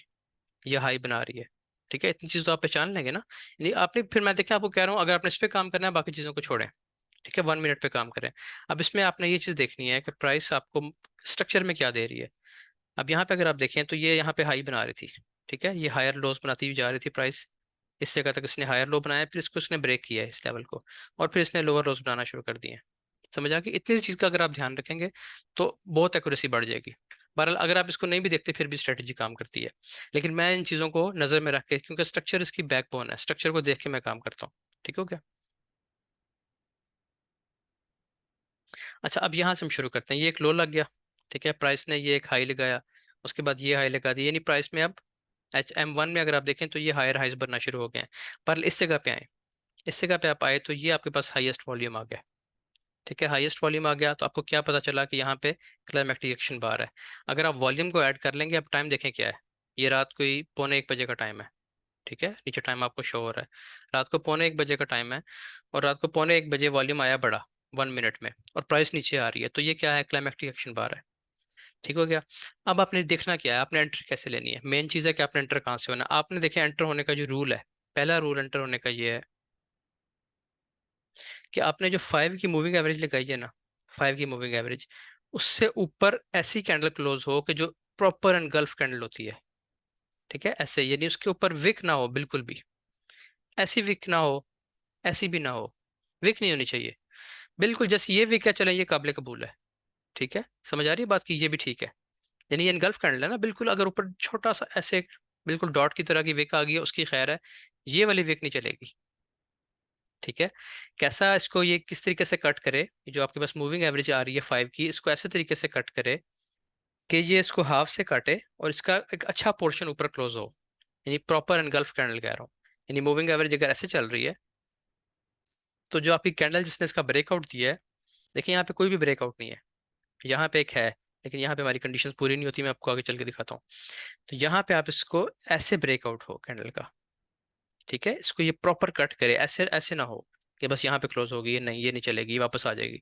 [SPEAKER 1] या हाई बना रही है। ठीक है, इतनी चीज़ तो आप पहचान लेंगे ना। यानी आपने फिर, मैं देखिए आपको कह रहा हूँ, अगर आपने इस पे काम करना है, बाकी चीज़ों को छोड़ें। ठीक है, 1 मिनट पे काम करें। अब इसमें आपने ये चीज़ देखनी है कि प्राइस आपको स्ट्रक्चर में क्या दे रही है। अब यहाँ पे अगर आप देखें तो ये यहाँ पे हाई बना रही थी। ठीक है, ये हायर लोज बनाती हुई जा रही थी प्राइस। इस जगह तक इसने हायर लो बनाया, फिर इसको इसने ब्रेक किया है इस लेवल को, और फिर इसने लोअर लोज बनाना शुरू कर दिए। समझ आ गई? इतनी चीज़ का अगर आप ध्यान रखेंगे तो बहुत एक्यूरेसी बढ़ जाएगी। बहरहाल अगर आप इसको नहीं भी देखते फिर भी स्ट्रेटजी काम करती है। लेकिन मैं इन चीज़ों को नज़र में रख के, क्योंकि स्ट्रक्चर इसकी बैकबोन है, स्ट्रक्चर को देख के मैं काम करता हूँ। ठीक हो गया? अच्छा, अब यहाँ से हम शुरू करते हैं। ये एक लो लग गया। ठीक है, प्राइस ने ये एक हाई लगाया, उसके बाद ये हाई लगा दी, यानी प्राइस में अब HM1 में अगर आप देखें तो ये हायर हाइज बनना शुरू हो गए हैं। पर इस जगह पे आए, इस जगह पे आप आए तो ये आपके पास हाईएस्ट वॉल्यूम आ गया। ठीक है, हाईएस्ट वॉल्यूम आ गया तो आपको क्या पता चला कि यहाँ पे क्लाइमेक्टिक एक्शन बार है। अगर आप वॉल्यूम को ऐड कर लेंगे, अब टाइम देखें क्या है, ये रात को ही 1:45 का टाइम है। ठीक है, नीचे टाइम आपको शो हो रहा है, रात को 1:45 का टाइम है, और रात को 1:45 वॉल्यूम आया बड़ा 1 मिनट में, और प्राइस नीचे आ रही है, तो ये क्या है, क्लाइमेक्टिक एक्शन बार है। ठीक हो गया? अब आपने देखना क्या है, आपने एंट्री कैसे लेनी है। मेन चीज़ है कि आपने एंटर कहाँ से होना है। आपने देखे एंटर होने का जो रूल है, पहला रूल एंटर होने का ये है कि आपने जो 5 की मूविंग एवरेज लगाई है ना, 5 की मूविंग एवरेज, उससे ऊपर ऐसी कैंडल क्लोज हो कि जो प्रॉपर एनगल्फ कैंडल होती है। ठीक है, ऐसे, यानी उसके ऊपर विक ना हो बिल्कुल भी, ऐसी विक ना हो, ऐसी भी ना हो, विक नहीं होनी चाहिए बिल्कुल। जैसे ये विक है, चले ये काबिल कबूल है। ठीक है, समझ आ रही है बात की, ये भी ठीक है। यानी ये एनगल्फ कैंडल है ना बिल्कुल, अगर ऊपर छोटा सा ऐसे बिल्कुल डॉट की तरह की विक आ गई है, उसकी खैर है, ये वाली विक नहीं चलेगी। ठीक है, कैसा इसको, ये किस तरीके से कट करे, ये जो आपके पास मूविंग एवरेज आ रही है 5 की, इसको ऐसे तरीके से कट करे कि ये इसको हाफ से काटे और इसका एक अच्छा पोर्शन ऊपर क्लोज हो, यानी प्रॉपर एनगल्फ कैंडल कह रहा हूँ। यानी मूविंग एवरेज अगर ऐसे चल रही है तो जो आपकी कैंडल जिसने इसका ब्रेकआउट दिया है, देखिए यहाँ पे कोई भी ब्रेकआउट नहीं है, यहाँ पे एक है, लेकिन यहाँ पे हमारी कंडीशन पूरी नहीं होती, मैं आपको आगे चल के दिखाता हूँ। तो यहाँ पे आप इसको ऐसे ब्रेकआउट हो कैंडल का। ठीक है, इसको ये प्रॉपर कट करे, ऐसे ऐसे ना हो कि बस यहाँ पे क्लोज होगी, ये नहीं, ये नहीं चलेगी, ये वापस आ जाएगी।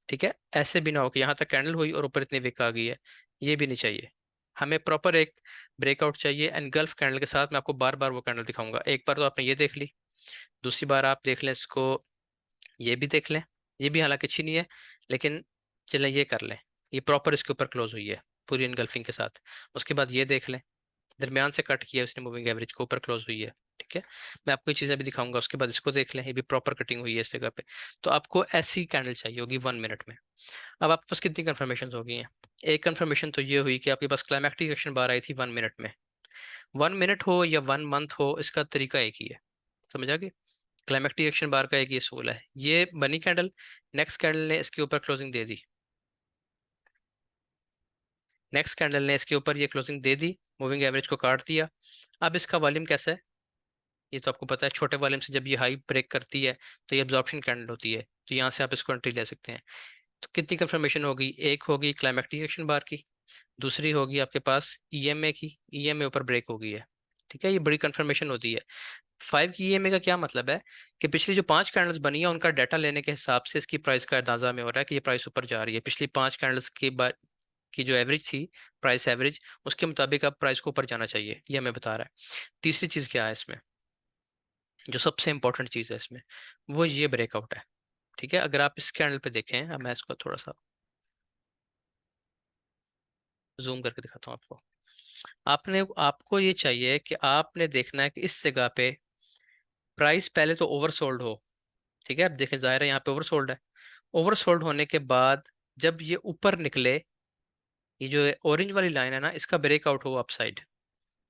[SPEAKER 1] ठीक है, ऐसे भी ना हो कि यहाँ तक कैंडल हुई और ऊपर इतनी विक आ गई है, ये भी नहीं चाहिए। हमें प्रॉपर एक ब्रेकआउट चाहिए एनगल्फ कैंडल के साथ। मैं आपको बार बार वो कैंडल दिखाऊंगा। एक बार तो आपने ये देख ली, दूसरी बार आप देख लें इसको, ये भी देख लें, ये भी हालांकि अच्छी नहीं है, लेकिन चलें ये कर लें, ये प्रॉपर इसके ऊपर क्लोज हुई है पूरी एनगल्फिंग के साथ। उसके बाद ये देख लें, दरमियान से कट किया उसने मूविंग एवरेज को, ऊपर क्लोज हुई है। ठीक है, मैं आपको ये चीज़ें भी दिखाऊंगा। उसके बाद इसको देख लें, ये भी प्रॉपर कटिंग हुई है इस जगह पे। तो आपको ऐसी कैंडल चाहिए होगी 1 मिनट में। अब आपके पास कितनी कंफर्मेशन हो गई हैं? एक कंफर्मेशन तो ये हुई कि आपके पास क्लाइमेक्टिक एक्शन बार आई थी 1 मिनट में। 1 मिनट हो या 1 मंथ हो, इसका तरीका एक ही है। समझ आ गई? क्लाइमेक्टिक एक्शन बार का एक ये सोल है, ये बनी कैंडल, नेक्स्ट कैंडल ने इसके ऊपर क्लोजिंग दे दी, नेक्स्ट कैंडल ने इसके ऊपर ये क्लोजिंग दे दी, मूविंग एवरेज को काट दिया। अब इसका वॉल्यूम कैसा है, ये तो आपको पता है, छोटे वॉल्यूम से जब ये हाई ब्रेक करती है तो ये एब्जॉर्प्शन कैंडल होती है, तो यहाँ से आप इसको एंट्री ले सकते हैं। तो कितनी कंफर्मेशन होगी, एक होगी क्लाइमेक्टिक एक्शन बार की, दूसरी होगी आपके पास ईएमए की, ईएमए ऊपर ब्रेक हो गई है, ठीक है, ये बड़ी कंफर्मेशन होती है। 5 की ईएमए का क्या मतलब है कि पिछली जो 5 कैंडल्स बनी है उनका डाटा लेने के हिसाब से इसकी प्राइस का अंदाजा में हो रहा है कि ये प्राइस ऊपर जा रही है। पिछली 5 कैंडल्स के बाद की जो एवरेज थी, प्राइस एवरेज, उसके मुताबिक अब प्राइस को ऊपर जाना चाहिए, ये हमें बता रहा है। तीसरी चीज क्या है इसमें, जो सबसे इंपॉर्टेंट चीज है इसमें, वो ये ब्रेकआउट है, ठीक है। अगर आप इस कैंडल पे देखें, अब मैं इसको थोड़ा सा जूम करके दिखाता हूँ आपको। आपको ये चाहिए कि आपने देखना है कि इस जगह पे प्राइस पहले तो ओवरसोल्ड हो, ठीक है। अब देखें, जाहिर है यहाँ पे ओवरसोल्ड है, ओवरसोल्ड होने के बाद जब ये ऊपर निकले, ये जो ऑरेंज वाली लाइन है ना, इसका ब्रेकआउट हो अपसाइड,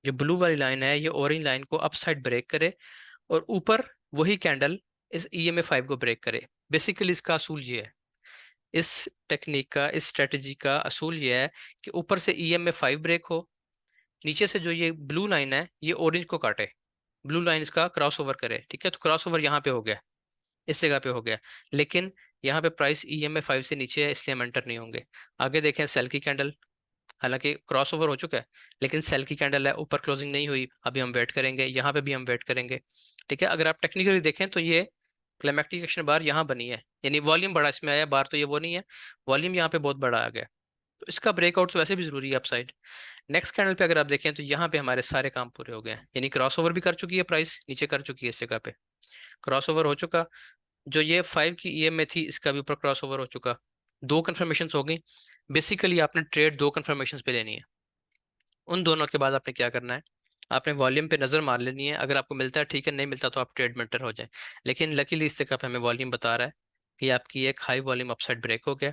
[SPEAKER 1] जो ब्लू वाली लाइन है ये ऑरेंज लाइन को अपसाइड ब्रेक करे, और ऊपर वही कैंडल इस EMA5 को ब्रेक करे। बेसिकली इसका असूल ये है, इस टेक्निक का, इस स्ट्रेटजी का असूल ये है कि ऊपर से EMA5 ब्रेक हो, नीचे से जो ये ब्लू लाइन है ये ऑरेंज को काटे, ब्लू लाइन इसका क्रॉस ओवर करे, ठीक है। तो क्रॉस ओवर यहाँ पे हो गया, इस जगह पे हो गया, लेकिन यहाँ पे प्राइस EMA5 से नीचे है, इसलिए हम एंटर नहीं होंगे। आगे देखें सेल की कैंडल, हालांकि क्रॉस ओवर हो चुका है, लेकिन सेल की कैंडल है, ऊपर क्लोजिंग नहीं हुई, अभी हम वेट करेंगे, यहाँ पे भी हम वेट करेंगे, ठीक है। अगर आप टेक्निकली देखें तो ये क्लाइमेक्टिक एक्शन बार यहाँ बनी है, यानी वॉल्यूम बड़ा इसमें आया, बार तो ये वो नहीं है, वॉल्यूम यहाँ पे बहुत बड़ा आ गया, तो इसका ब्रेकआउट तो वैसे भी जरूरी है अपसाइड। नेक्स्ट कैंडल पे अगर आप देखें तो यहाँ पे हमारे सारे काम पूरे हो गए हैं, यानी क्रॉस ओवर भी कर चुकी है, प्राइस नीचे कर चुकी है, इस जगह पे क्रॉस ओवर हो चुका, जो ये 5 की EMA थी इसका भी ऊपर क्रॉस ओवर हो चुका, दो कन्फर्मेशन हो गई। बेसिकली आपने ट्रेड दो कन्फर्मेशन पे लेनी है, उन दोनों के बाद आपने क्या करना है, आपने वॉल्यूम पे नजर मार लेनी है, अगर आपको मिलता है ठीक है, नहीं मिलता तो आप ट्रेड में एंटर हो जाए। लेकिन लकीली इससे कप हमें वॉल्यूम बता रहा है कि आपकी एक हाई वॉल्यूम अपसाइड ब्रेक हो गया,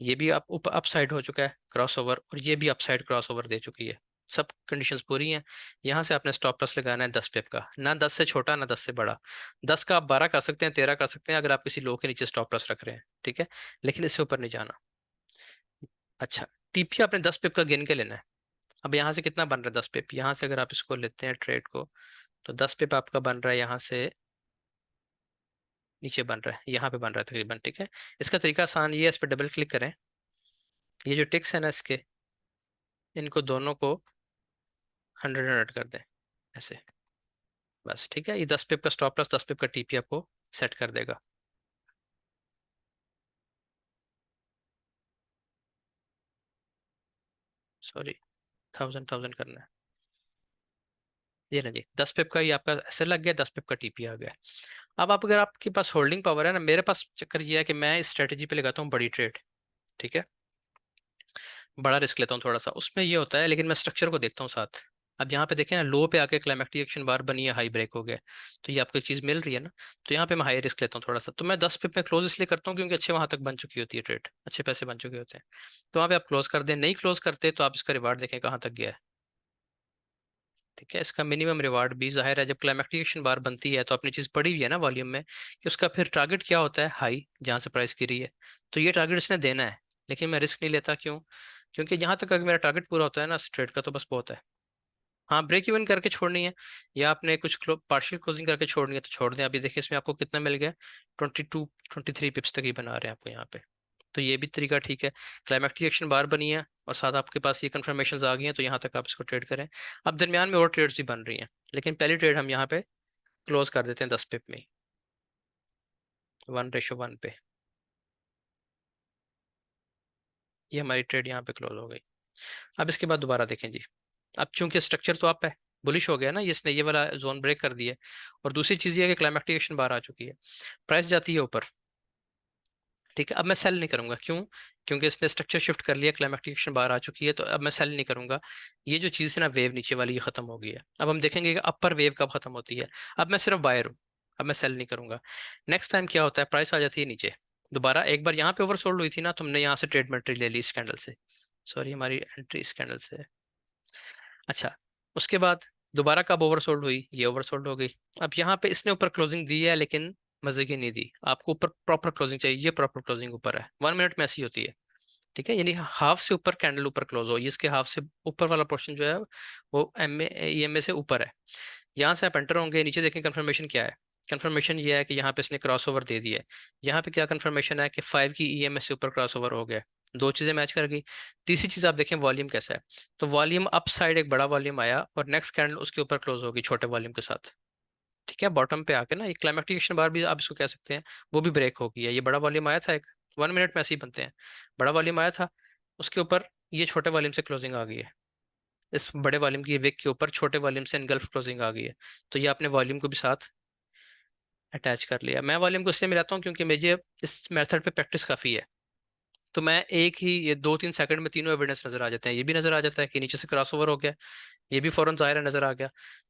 [SPEAKER 1] ये भी आप ऊपर अपसाइड हो चुका है क्रॉस ओवर, और ये भी अपसाइड क्रॉस ओवर दे चुकी है, सब कंडीशंस पूरी हैं। यहाँ से आपने स्टॉप लॉस लगाना है 10 पिप का, ना 10 से छोटा ना 10 से बड़ा, 10 का आप 12 कर सकते हैं, 13 कर सकते हैं, अगर आप किसी लो के नीचे स्टॉप लॉस रख रहे हैं, ठीक है, लेकिन इससे ऊपर नहीं जाना। अच्छा, TP आपने 10 पिप का गिन के लेना है। अब यहाँ से कितना बन रहा है 10 पिप, यहाँ से अगर आप इसको लेते हैं ट्रेड को, तो 10 पिप आपका बन रहा है यहाँ से नीचे बन रहा है, यहाँ पे बन रहा है तकरीबन, ठीक है। इसका तरीका आसान ये है, इस पर डबल क्लिक करें, ये जो टिक्स है ना इसके, इनको दोनों को 100 कर दें ऐसे, बस ठीक है। ये 10 पिप का स्टॉप लॉस, 10 पिप का TP आपको सेट कर देगा। सॉरी, 1000 करना है, ये ना जी 10 पिप का ये आपका ऐसे लग गया, 10 पिप का TP आ गया। अब आप, अगर आपके पास होल्डिंग पावर है ना, मेरे पास चक्कर ये है कि मैं इस स्ट्रेटेजी पे लगाता हूँ बड़ी ट्रेड, ठीक है, बड़ा रिस्क लेता हूँ थोड़ा सा, उसमें ये होता है, लेकिन मैं स्ट्रक्चर को देखता हूँ साथ। अब यहाँ पे देखें ना, लो पे आके क्लाइमेक्टिक एक्शन बार बनी है, हाई ब्रेक हो गया, तो ये आपको एक चीज़ मिल रही है ना, तो यहाँ पे मैं हाई रिस्क लेता हूँ थोड़ा सा, तो मैं 10 पिप में क्लोज इसलिए करता हूँ क्योंकि अच्छे वहां तक बन चुकी होती है ट्रेड, अच्छे पैसे बन चुके होते हैं, तो वहाँ पे आप क्लोज कर दें, नहीं क्लोज करते तो आप इसका रिवार्ड देखें कहाँ तक गया है, ठीक है। इसका मिनिमम रिवार्ड भी जाहिर है, जब क्लाइमेक्टिक एक्शन बार बनती है तो अपनी चीज़ पड़ी हुई है ना वॉल्यूम में, कि उसका फिर टारगेट क्या होता है, हाई, जहाँ से प्राइस गिरी है, तो ये टारगेट इसने देना है, लेकिन मैं रिस्क नहीं लेता, क्यों, क्योंकि यहाँ तक अगर मेरा टारगेट पूरा होता है ना ट्रेड का, तो बस बहुत है। हाँ, ब्रेक इवन करके छोड़नी है, या आपने कुछ पार्शियल क्लोजिंग करके छोड़नी है तो छोड़ दें। अभी देखिए इसमें आपको कितना मिल गया, 22-23 पिप्स तक ही बना रहे हैं आपको यहाँ पे, तो ये भी तरीका ठीक है। क्लाइमेक्टिक एक्शन बार बनी है और साथ आपके पास ये कंफर्मेशन आ गई हैं, तो यहाँ तक आप इसको ट्रेड करें। अब दरमियान में और ट्रेड्स भी बन रही हैं, लेकिन पहली ट्रेड हम यहाँ पे क्लोज कर देते हैं 10 पिप में, 1:1 पे, ये हमारी ट्रेड यहाँ पे क्लोज हो गई। अब इसके बाद दोबारा देखें जी, अब चूंकि स्ट्रक्चर तो आप है बुलिश हो गया ना, ये इसने ये वाला जोन ब्रेक कर दिया है, और दूसरी चीज़ ये है कि क्लाइमेक्टिक एक्शन बार आ चुकी है, प्राइस जाती है ऊपर, ठीक है। अब मैं सेल नहीं करूंगा, क्यों, क्योंकि इसने स्ट्रक्चर शिफ्ट कर लिया, क्लाइमेक्टिक एक्शन बार आ चुकी है, तो अब मैं सेल नहीं करूंगा। ये जो चीज़ है ना वेव नीचे वाली, ये खत्म हो गई है। अब हम देखेंगे कि अपर वेव कब खत्म होती है, अब मैं सिर्फ बायर हूँ, अब मैं सेल नहीं करूंगा। नेक्स्ट टाइम क्या होता है, प्राइस आ जाती है नीचे दोबारा, एक बार यहाँ पे ओवरसोल्ड हुई थी ना, तुमने यहाँ से ट्रेड एंट्री ले ली इस कैंडल से, सॉरी हमारी एंट्री इस कैंडल से है। अच्छा, उसके बाद दोबारा कब ओवरसोल्ड हुई, ये ओवरसोल्ड हो गई। अब यहाँ पे इसने ऊपर क्लोजिंग दी है लेकिन मजे की नहीं दी, आपको ऊपर प्रॉपर क्लोजिंग चाहिए, ये प्रॉपर क्लोजिंग ऊपर है, 1 मिनट में ऐसी होती है। ठीक है, यानी हाफ से ऊपर कैंडल ऊपर क्लोज हो, ये इसके हाफ से ऊपर वाला पोर्शन जो है वो EMA से ऊपर है। यहाँ से आप एंटर होंगे, नीचे देखें कंफर्मेशन क्या है। कंफर्मेशन ये है कि यहाँ पे इसने क्रॉस ओवर दे दिया है। यहाँ पे क्या कंफर्मेशन है कि 5 की EMA से ऊपर क्रॉस ओवर हो गया। दो चीजें मैच कर गई। तीसरी चीज आप देखें वॉल्यूम कैसा है, तो वॉल्यूम अप साइड एक बड़ा वॉल्यूम आया और नेक्स्ट कैंडल उसके ऊपर क्लोज होगी छोटे वॉल्यूम के साथ। ठीक है, बॉटम पे आके ना एक क्लाइमेक्टिक एक्शन बार भी आप इसको कह सकते हैं, वो भी ब्रेक हो गई है। ये बड़ा वॉल्यूम आया था एक, 1 मिनट में ऐसे ही बनते हैं, बड़ा वॉल्यूम आया था, उसके ऊपर ये छोटे वॉल्यूम से क्लोजिंग आ गई है। इस बड़े वॉल्यूम की विक के ऊपर छोटे वॉल्यूम से इनगल्फ क्लोजिंग आ गई है। तो ये आपने वॉल्यूम को भी साथ अटैच कर लिया। मैं वॉल्यूम को इसलिए मिलाता हूँ क्योंकि मुझे इस मेथड पे प्रैक्टिस काफ़ी है। तो मैं एक ही ये 2-3 सेकंड में तीनों एविडेंस नजर आ जाते हैं, ये भी नजर आ जाता है कि नीचे से क्रॉस ओवर हो गया, ये भी फौरन ज़ाहिर है नजर आ गया।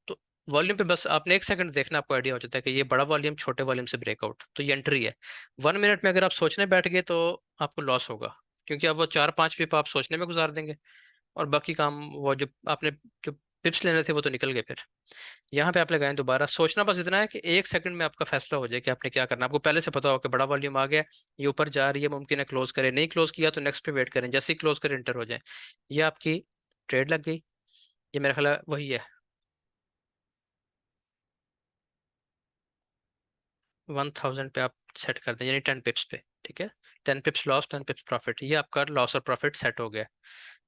[SPEAKER 1] तो वॉल्यूम पे बस आपने 1 सेकंड देखना, आपको आइडिया हो जाता है कि ये बड़ा वॉल्यूम छोटे वॉल्यूम से ब्रेकआउट, तो ये एंट्री है। 1 मिनट में अगर आप सोचने बैठ गए तो आपको लॉस होगा, क्योंकि अब वो 4-5 पिप आप सोचने में गुजार देंगे और बाकी काम वो जो आपने जो पिप्स लेने थे वो तो निकल गए। फिर यहाँ पे आप लगाएं दोबारा, सोचना बस इतना है कि 1 सेकंड में आपका फैसला हो जाए कि आपने क्या करना है। आपको पहले से पता हो कि बड़ा वॉल्यूम आ गया, ये ऊपर जा रही है, मुमकिन है क्लोज करे, नहीं क्लोज किया तो नेक्स्ट पे वेट करें, जैसे ही क्लोज करें इंटर हो जाए। ये आपकी ट्रेड लग गई, ये मेरा ख्याल है वही है 1000 पे आप सेट कर दें, यानी 10 पिप्स पे। ठीक है, 10 पिप्स लॉस 10 पिप्स प्रॉफिट, ये आपका लॉस और प्रॉफिट सेट हो गया।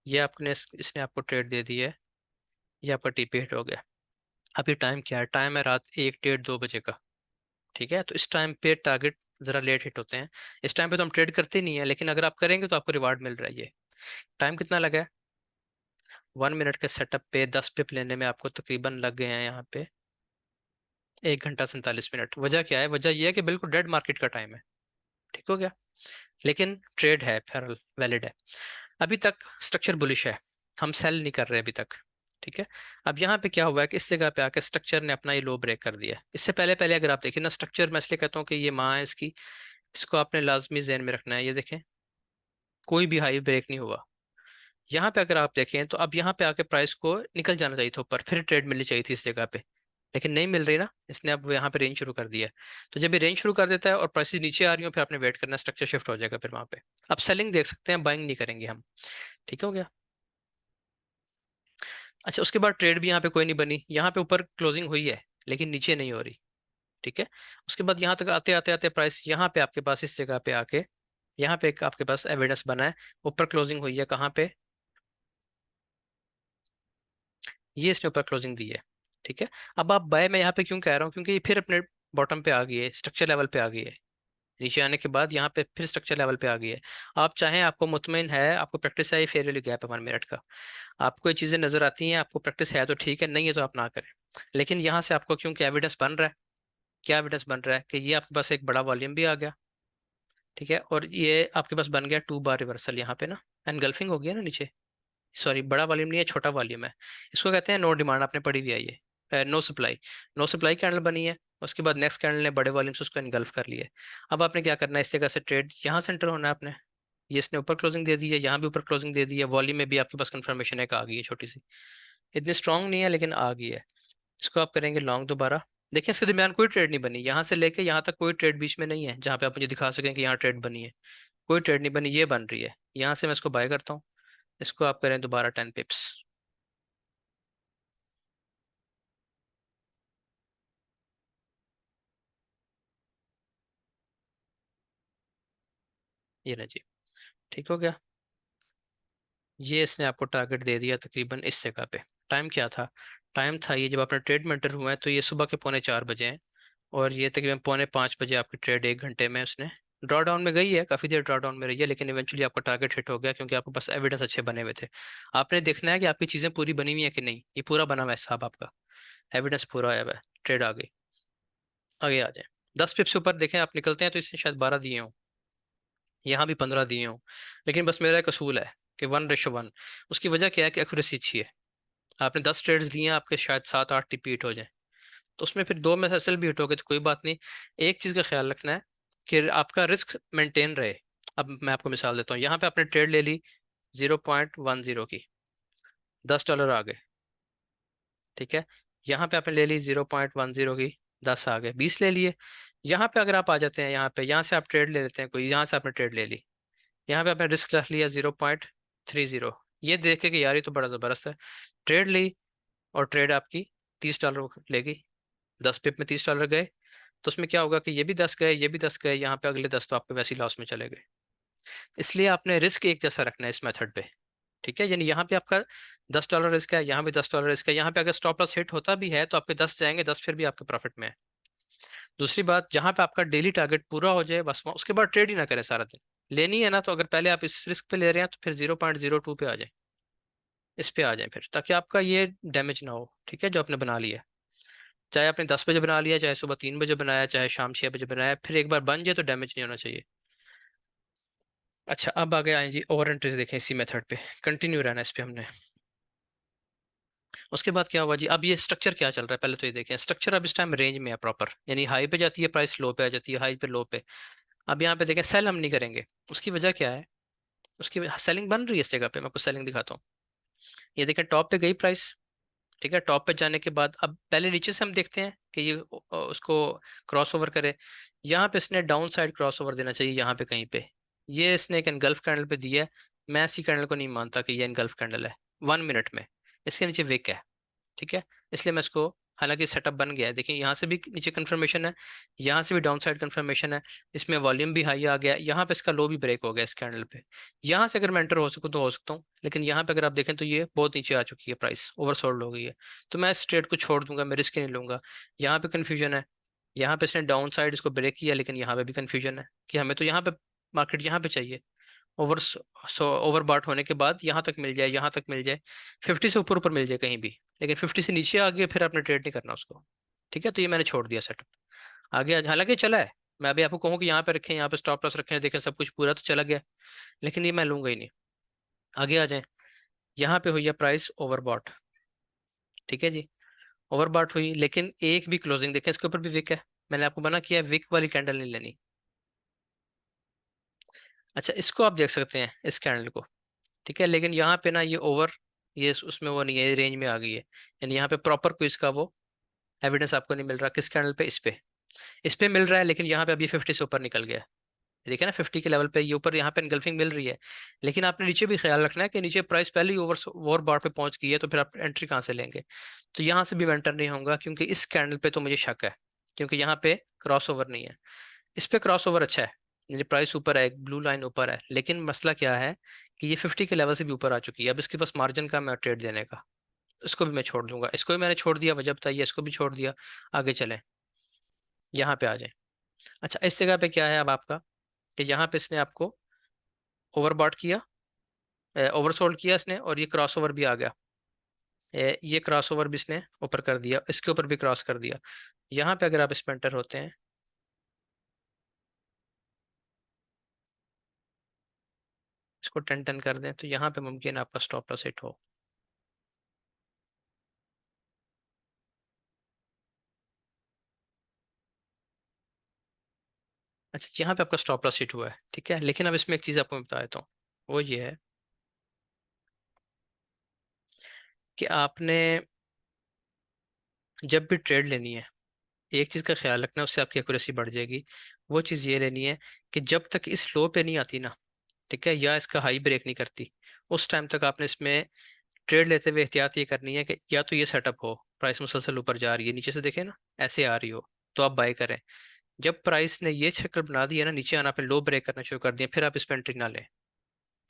[SPEAKER 1] ये आपने इसने आपको ट्रेड दे दी है, ये आपका टीपी हिट हो गया। अभी टाइम क्या है, टाइम है रात 1, 1:30, 2 बजे का। ठीक है, तो इस टाइम पे टारगेट जरा लेट हिट होते हैं। इस टाइम पे तो हम ट्रेड करते नहीं है, लेकिन अगर आप करेंगे तो आपको रिवार्ड मिल रहा है। ये टाइम कितना लगा है, 1 मिनट के सेटअप पे 10 पिप लेने में आपको तकरीबन लग गए हैं यहाँ पे 1 घंटा 47 मिनट। वजह क्या है, वजह यह है कि बिल्कुल डेड मार्केट का टाइम है। ठीक हो गया, लेकिन ट्रेड है, फेरल वैलिड है। अभी तक स्ट्रक्चर बुलिश है, हम सेल नहीं कर रहे अभी तक। ठीक है, अब यहाँ पे क्या हुआ है कि इस जगह पे आके स्ट्रक्चर ने अपना ये लो ब्रेक कर दिया है। इससे पहले पहले अगर आप देखिए ना, स्ट्रक्चर मैं इसलिए कहता हूँ कि ये माँ है इसकी, इसको आपने लाजमी जहन में रखना है। ये देखें, कोई भी हाई ब्रेक नहीं हुआ। यहाँ पे अगर आप देखें तो अब यहाँ पे आके प्राइस को निकल जाना चाहिए था ऊपर, फिर ट्रेड मिलनी चाहिए थी इस जगह पे, लेकिन नहीं मिल रही ना, इसने अब यहाँ पे रेंज शुरू कर दिया है। तो जब ये रेंज शुरू कर देता है और प्राइसेस नीचे आ रही हो, फिर आपने वेट करना, स्ट्रक्चर शिफ्ट हो जाएगा फिर वहाँ पे। अब सेलिंग देख सकते हैं, बाइंग नहीं करेंगे हम। ठीक हो गया। अच्छा, उसके बाद ट्रेड भी यहाँ पे कोई नहीं बनी, यहाँ पे ऊपर क्लोजिंग हुई है लेकिन नीचे नहीं हो रही। ठीक है, उसके बाद यहाँ तक आते आते आते प्राइस यहाँ पे आपके पास इस जगह पे आके, यहाँ पे एक आपके पास एविडेंस बना है, ऊपर क्लोजिंग हुई है कहाँ पे, ये इसने ऊपर क्लोजिंग दी है। ठीक है, अब आप बाय मैं यहाँ पे क्यों कह रहा हूँ, क्योंकि ये फिर अपने बॉटम पे आ गई है, स्ट्रक्चर लेवल पे आ गई है। नीचे आने के बाद यहाँ पे फिर स्ट्रक्चर लेवल पे आ गई है। आप चाहें, आपको मुतमिन है, आपको प्रैक्टिस है, ये फेयर वैल्यू गैप है 1 मिनट का, आपको ये चीज़ें नजर आती हैं, आपको प्रैक्टिस है तो ठीक है, नहीं है तो आप ना करें। लेकिन यहाँ से आपको क्योंकि एविडेंस बन रहा है, क्या एविडेंस बन रहा है कि ये आपके पास एक बड़ा वॉल्यूम भी आ गया। ठीक है, और ये आपके पास बन गया 2 बार रिवर्सल यहाँ पे ना, एनगल्फिंग हो गया ना नीचे। सॉरी, बड़ा वॉल्यूम नहीं है, छोटा वॉल्यूम है। इसको कहते हैं नो डिमांड, आपने पढ़ी भी है ये, no supply. No supply candle बनी है, उसके बाद नेक्स्ट कैंडल ने बड़े वॉल्यूम से उसको इनगल्फ कर लिया है। अब आपने क्या करना है, इस जगह से ट्रेड यहाँ से एंटर होना है आपने। ये इसने ऊपर क्लोजिंग दे दी है, यहाँ भी ऊपर क्लोजिंग दे दी है, वॉल्यूम में भी आपके पास कंफर्मेशन है कि आ गई है छोटी सी, इतनी स्ट्रांग नहीं है लेकिन आ गई है। इसको आप करेंगे लॉन्ग दोबारा। देखिए, इसके दरमियान कोई ट्रेड नहीं बनी, यहाँ से लेके यहाँ तक कोई ट्रेड बीच में नहीं है जहाँ पे आप मुझे दिखा सकें कि यहाँ ट्रेड बनी है। कोई ट्रेड नहीं बनी, ये बन रही है। यहाँ से मैं इसको बाय करता हूँ, इसको आप करें दोबारा 10 पिप्स। ये ना जी, ठीक हो गया। ये इसने आपको टारगेट दे दिया तकरीबन इस जगह पे। टाइम क्या था, टाइम था ये जब आपने ट्रेड में एंटर हुआ है, तो ये सुबह के 4:45 हैं, और ये तकरीबन 4:45 आपकी ट्रेड 1 घंटे में उसने ड्रॉ डाउन में गई है, काफ़ी देर ड्रॉ डाउन में रही है, लेकिन इवेंचुअली आपका टारगेट हिट हो गया क्योंकि आपके पास एविडेंस अच्छे बने हुए थे। आपने देखना है कि आपकी चीज़ें पूरी बनी हुई है कि नहीं, ये पूरा बना हुआ है साहब आपका, एविडेंस पूरा आया हुआ है, ट्रेड आ गई। आगे आ जाए, 10 पिप से ऊपर देखें आप निकलते हैं तो इसने शायद 12 दिए हों, यहाँ भी 15 दिए हों, लेकिन बस मेरा एक असूल है कि 1:1। उसकी वजह क्या है कि एक्यूरेसी अच्छी है। आपने 10 ट्रेड्स लिए हैं, आपके शायद 7-8 टिप हिट हो जाए, तो उसमें फिर 2 में से असल भी हिट हो गए तो कोई बात नहीं। एक चीज़ का ख्याल रखना है कि आपका रिस्क मेंटेन रहे। अब मैं आपको मिसाल देता हूँ, यहाँ पे आपने ट्रेड ले ली 0.10 की, $10 आ गए। ठीक है, यहाँ पे आपने ले ली 0.10 की, 10 आ गए, 20 ले लिए। यहाँ पे अगर आप आ जाते हैं, यहाँ पे, यहाँ से आप ट्रेड ले लेते हैं कोई, यहाँ से आपने ट्रेड ले ली, यहाँ पे आपने रिस्क रख लिया 0.30। ये देखे कि यार ये तो बड़ा ज़बरदस्त है, ट्रेड ली, और ट्रेड आपकी $30 लेगी, 10 पिप में $30 गए। तो उसमें क्या होगा कि ये भी 10 गए, ये भी 10 गए, यहाँ पे अगले 10 तो आपके वैसे ही लॉस में चले गए। इसलिए आपने रिस्क एक जैसा रखना है इस मेथड पे, ठीक है। यानी यहाँ पे आपका $10 रिस्क है, यहाँ भी $10 रिस्क है। यहाँ पे अगर स्टॉप लॉस हिट होता भी है तो आपके 10 जाएंगे, 10 फिर भी आपके प्रॉफिट में है। दूसरी बात, जहाँ पे आपका डेली टारगेट पूरा हो जाए बस उसके बाद ट्रेड ही ना करें सारा दिन। लेनी है ना तो अगर पहले आप इस रिस्क पे ले रहे हैं तो फिर 0.02 पे आ जाए, इस पे आ जाए फिर, ताकि आपका ये डैमेज ना हो, ठीक है, जो आपने बना लिया। चाहे आपने 10 बजे बना लिया, चाहे सुबह 3 बजे बनाया, चाहे शाम 6 बजे बनाया, फिर एक बार बन जाए तो डैमेज नहीं होना चाहिए। अच्छा, अब आगे आए जी ओवर एंट्रीज देखें इसी मेथड पे, कंटिन्यू रहना इस पे हमने। उसके बाद क्या हुआ जी, अब ये स्ट्रक्चर क्या चल रहा है पहले तो ये देखें। स्ट्रक्चर अब इस टाइम रेंज में है प्रॉपर, यानी हाई पे जाती है प्राइस, लो पे आ जाती है, हाई पे लो पे। अब यहाँ पे देखें सेल हम नहीं करेंगे, उसकी वजह क्या है, उसकी सेलिंग बन रही है इस जगह पे, मैं आपको सेलिंग दिखाता हूँ। ये देखें टॉप पे गई प्राइस, ठीक है, टॉप पे जाने के बाद अब पहले नीचे से हम देखते हैं कि ये उसको क्रॉस ओवर करे। यहाँ पे इसने डाउन साइड क्रॉस ओवर देना चाहिए, यहाँ पे कहीं पे। ये इसने एक एनगल्फ कैंडल पे दिया है, मैं इसी कैंडल को नहीं मानता कि ये एनगल्फ कैंडल है। 1 मिनट में इसके नीचे विक है, ठीक है, इसलिए मैं इसको, हालांकि सेटअप बन गया है, देखिए यहाँ से भी नीचे कंफर्मेशन है, यहाँ से भी डाउन साइड कंफर्मेशन है, इसमें वॉल्यूम भी हाई आ गया, यहाँ पे इसका लो भी ब्रेक हो गया इस कैंडल पे। यहाँ से अगर मैं एंटर हो सकूँ तो हो सकता हूँ, लेकिन यहाँ पे अगर आप देखें तो ये बहुत नीचे आ चुकी है, प्राइस ओवरसोल्ड हो गई है। तो मैं इस ट्रेड को छोड़ दूंगा, मैं रिस्क नहीं लूंगा। यहाँ पे कन्फ्यूजन है, यहाँ पे इसने डाउन साइड इसको ब्रेक किया, लेकिन यहाँ पे भी कन्फ्यूजन है कि हमें तो यहाँ पे मार्केट यहाँ पे चाहिए, ओवर ओवरबॉट होने के बाद यहाँ तक मिल जाए, यहाँ तक मिल जाए, 50 से ऊपर ऊपर मिल जाए कहीं भी, लेकिन 50 से नीचे आ गया फिर आपने ट्रेड नहीं करना उसको, ठीक है। तो ये मैंने छोड़ दिया सेटअप। आगे हालांकि चला है, मैं अभी आपको कहूँ कि यहाँ पे रखें, यहाँ पे स्टॉप लॉस रखें, देखें सब कुछ पूरा तो चला गया, लेकिन ये मैं लूंगा ही नहीं। आगे आ जाए, यहाँ पे हुई है प्राइस ओवरबॉट, ठीक है जी, ओवरबॉट हुई, लेकिन एक भी क्लोजिंग देखें, इसके ऊपर भी विक है, मैंने आपको मना किया विक वाली कैंडल नहीं लेनी। अच्छा, इसको आप देख सकते हैं इस कैंडल को, ठीक है, लेकिन यहाँ पे ना ये ओवर, ये उसमें वो नहीं है, ये रेंज में आ गई है, यानी यहाँ पे प्रॉपर कोई इसका वो एविडेंस आपको नहीं मिल रहा। किस कैंडल पे, इस पे मिल रहा है, लेकिन यहाँ पे अभी 50 से ऊपर निकल गया है, देखिए ना 50 के लेवल पे ये ऊपर, यहाँ पे एनगल्फिंग मिल रही है, लेकिन आपने नीचे भी ख्याल रखना है कि नीचे प्राइस पहले ही ओवर बार पे पहुंच गई है, तो फिर आप एंट्री कहाँ से लेंगे। तो यहाँ से भी मैं एंटर नहीं होऊंगा, क्योंकि इस कैंडल पे तो मुझे शक है, क्योंकि यहाँ पे क्रॉस ओवर नहीं है। इस पे क्रॉस ओवर अच्छा है, यानी प्राइस ऊपर है, एक ब्लू लाइन ऊपर है, लेकिन मसला क्या है कि ये 50 के लेवल से भी ऊपर आ चुकी है, अब इसके पास मार्जिन का मैं ट्रेड देने का, इसको भी मैं छोड़ दूंगा, इसको भी मैंने छोड़ दिया, वजह बताइए, इसको भी छोड़ दिया। आगे चलें, यहाँ पे आ जाए। अच्छा, इस जगह पे क्या है अब आपका, कि यहाँ पे इसने आपको ओवरबॉट किया, ओवरसोल्ड किया इसने, और ये क्रॉस ओवर भी आ गया, ये क्रॉस ओवर भी इसने ऊपर कर दिया, इसके ऊपर भी क्रॉस कर दिया। यहाँ पे अगर आप इस पे एंटर होते हैं, इसको 10-10 कर दें, तो यहाँ पे मुमकिन है आपका स्टॉप लॉस हिट हो। अच्छा, यहाँ पे आपका स्टॉप लॉस हिट हुआ है, ठीक है, लेकिन अब इसमें एक चीज़ आपको मैं बता देता हूँ, वो ये है कि आपने जब भी ट्रेड लेनी है, एक चीज़ का ख्याल रखना, उससे आपकी एक्यूरेसी बढ़ जाएगी। वो चीज़ ये लेनी है कि जब तक इस लो पे नहीं आती ना, ठीक है, या इसका हाई ब्रेक नहीं करती, उस टाइम तक आपने इसमें ट्रेड लेते हुए एहतियात ये करनी है कि या तो ये सेटअप हो, प्राइस मुसलसल ऊपर जा रही है, नीचे से देखें ना ऐसे आ रही हो, तो आप बाय करें। जब प्राइस ने ये शक्ल बना दी है ना, नीचे आना पे लो ब्रेक करना शुरू कर दिया, फिर आप इस पर एंट्री ना लें,